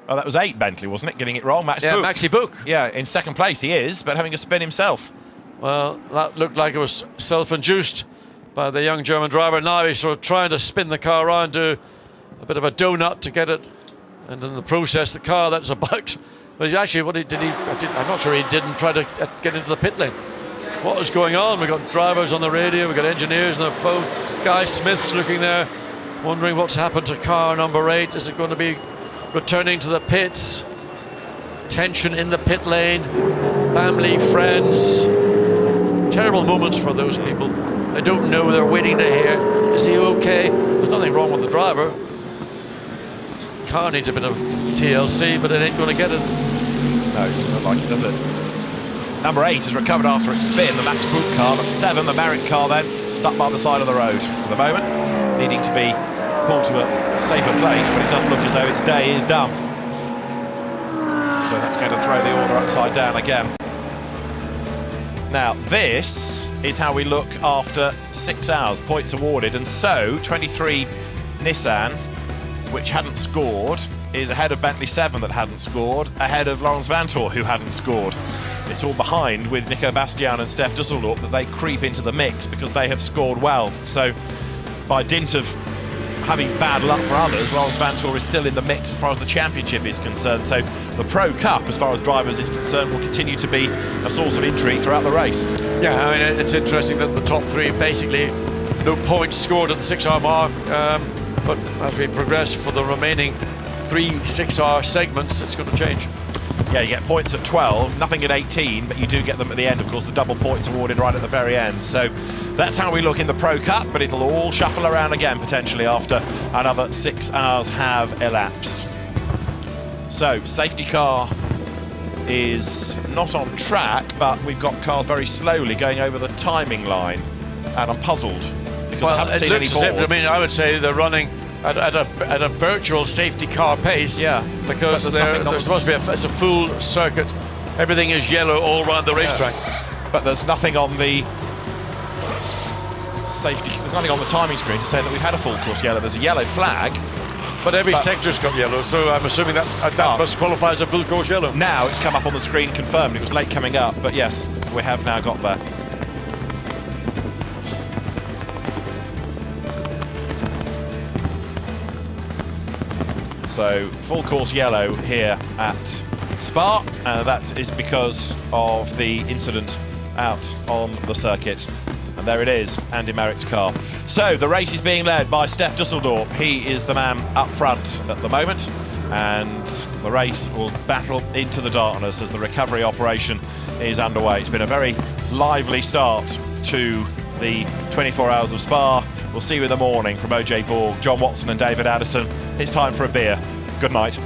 Oh, that was 8 Bentley, wasn't it? Getting it wrong. Max Buch. Maxi Buch. Yeah, in second place he is, but having a spin himself. Well, that looked like it was self-induced by the young German driver. Now he's sort of trying to spin the car around, do a bit of a donut to get it, and in the process, the car that's about. But he's actually, I'm not sure he didn't try to get into the pit lane. What is going on? We've got drivers on the radio, we've got engineers on the phone. Guy Smith's looking there, wondering what's happened to car number 8. Is it going to be returning to the pits? Tension in the pit lane, family, friends. Terrible moments for those people. They don't know, they're waiting to hear, is he okay? There's nothing wrong with the driver. Car needs a bit of TLC, but it ain't going to get it. No, it doesn't look like it, does it? Number 8 has recovered after its spin, the Max Buch car. But 7, the Merrick car then, stuck by the side of the road for the moment, needing to be pulled to a safer place, but it does look as though its day is done. So that's going to throw the order upside down again. Now, this is how we look after 6 hours, points awarded, and so 23 Nissan, which hadn't scored, is ahead of Bentley 7 that hadn't scored, ahead of Laurens Vanthoor who hadn't scored. It's all behind with Nico Bastian and Steph Dusseldorp that they creep into the mix because they have scored well. So by dint of having bad luck for others, Laurens Vanthoor is still in the mix as far as the championship is concerned. So the Pro Cup, as far as drivers is concerned, will continue to be a source of intrigue throughout the race. Yeah, I mean, it's interesting that the top 3 basically no points scored at the 6-hour mark. But as we progress for the remaining 3 6-hour segments, it's going to change. Yeah, you get points at 12, nothing at 18, but you do get them at the end, of course, the double points awarded right at the very end. So that's how we look in the Pro Cup, but it'll all shuffle around again potentially after another 6 hours have elapsed. So, safety car is not on track, but we've got cars very slowly going over the timing line, and I'm puzzled because I haven't seen any boards. I mean, I would say they're running at a virtual safety car pace. Yeah, because there's supposed to be it's a full circuit. Everything is yellow all around the racetrack. But there's nothing on the safety. There's nothing on the timing screen to say that we've had a full course yellow. There's a yellow flag. But every sector's got yellow, so I'm assuming that must qualify as a full course yellow. Now it's come up on the screen confirmed. It was late coming up, but yes, we have now got there. So full course yellow here at Spa, and that is because of the incident out on the circuit. And there it is, Andy Merrick's car. So the race is being led by Stef Dusseldorp. He is the man up front at the moment, and the race will battle into the darkness as the recovery operation is underway. It's been a very lively start to the 24 Hours of Spa. We'll see you in the morning from OJ Borg, John Watson and David Addison. It's time for a beer. Good night.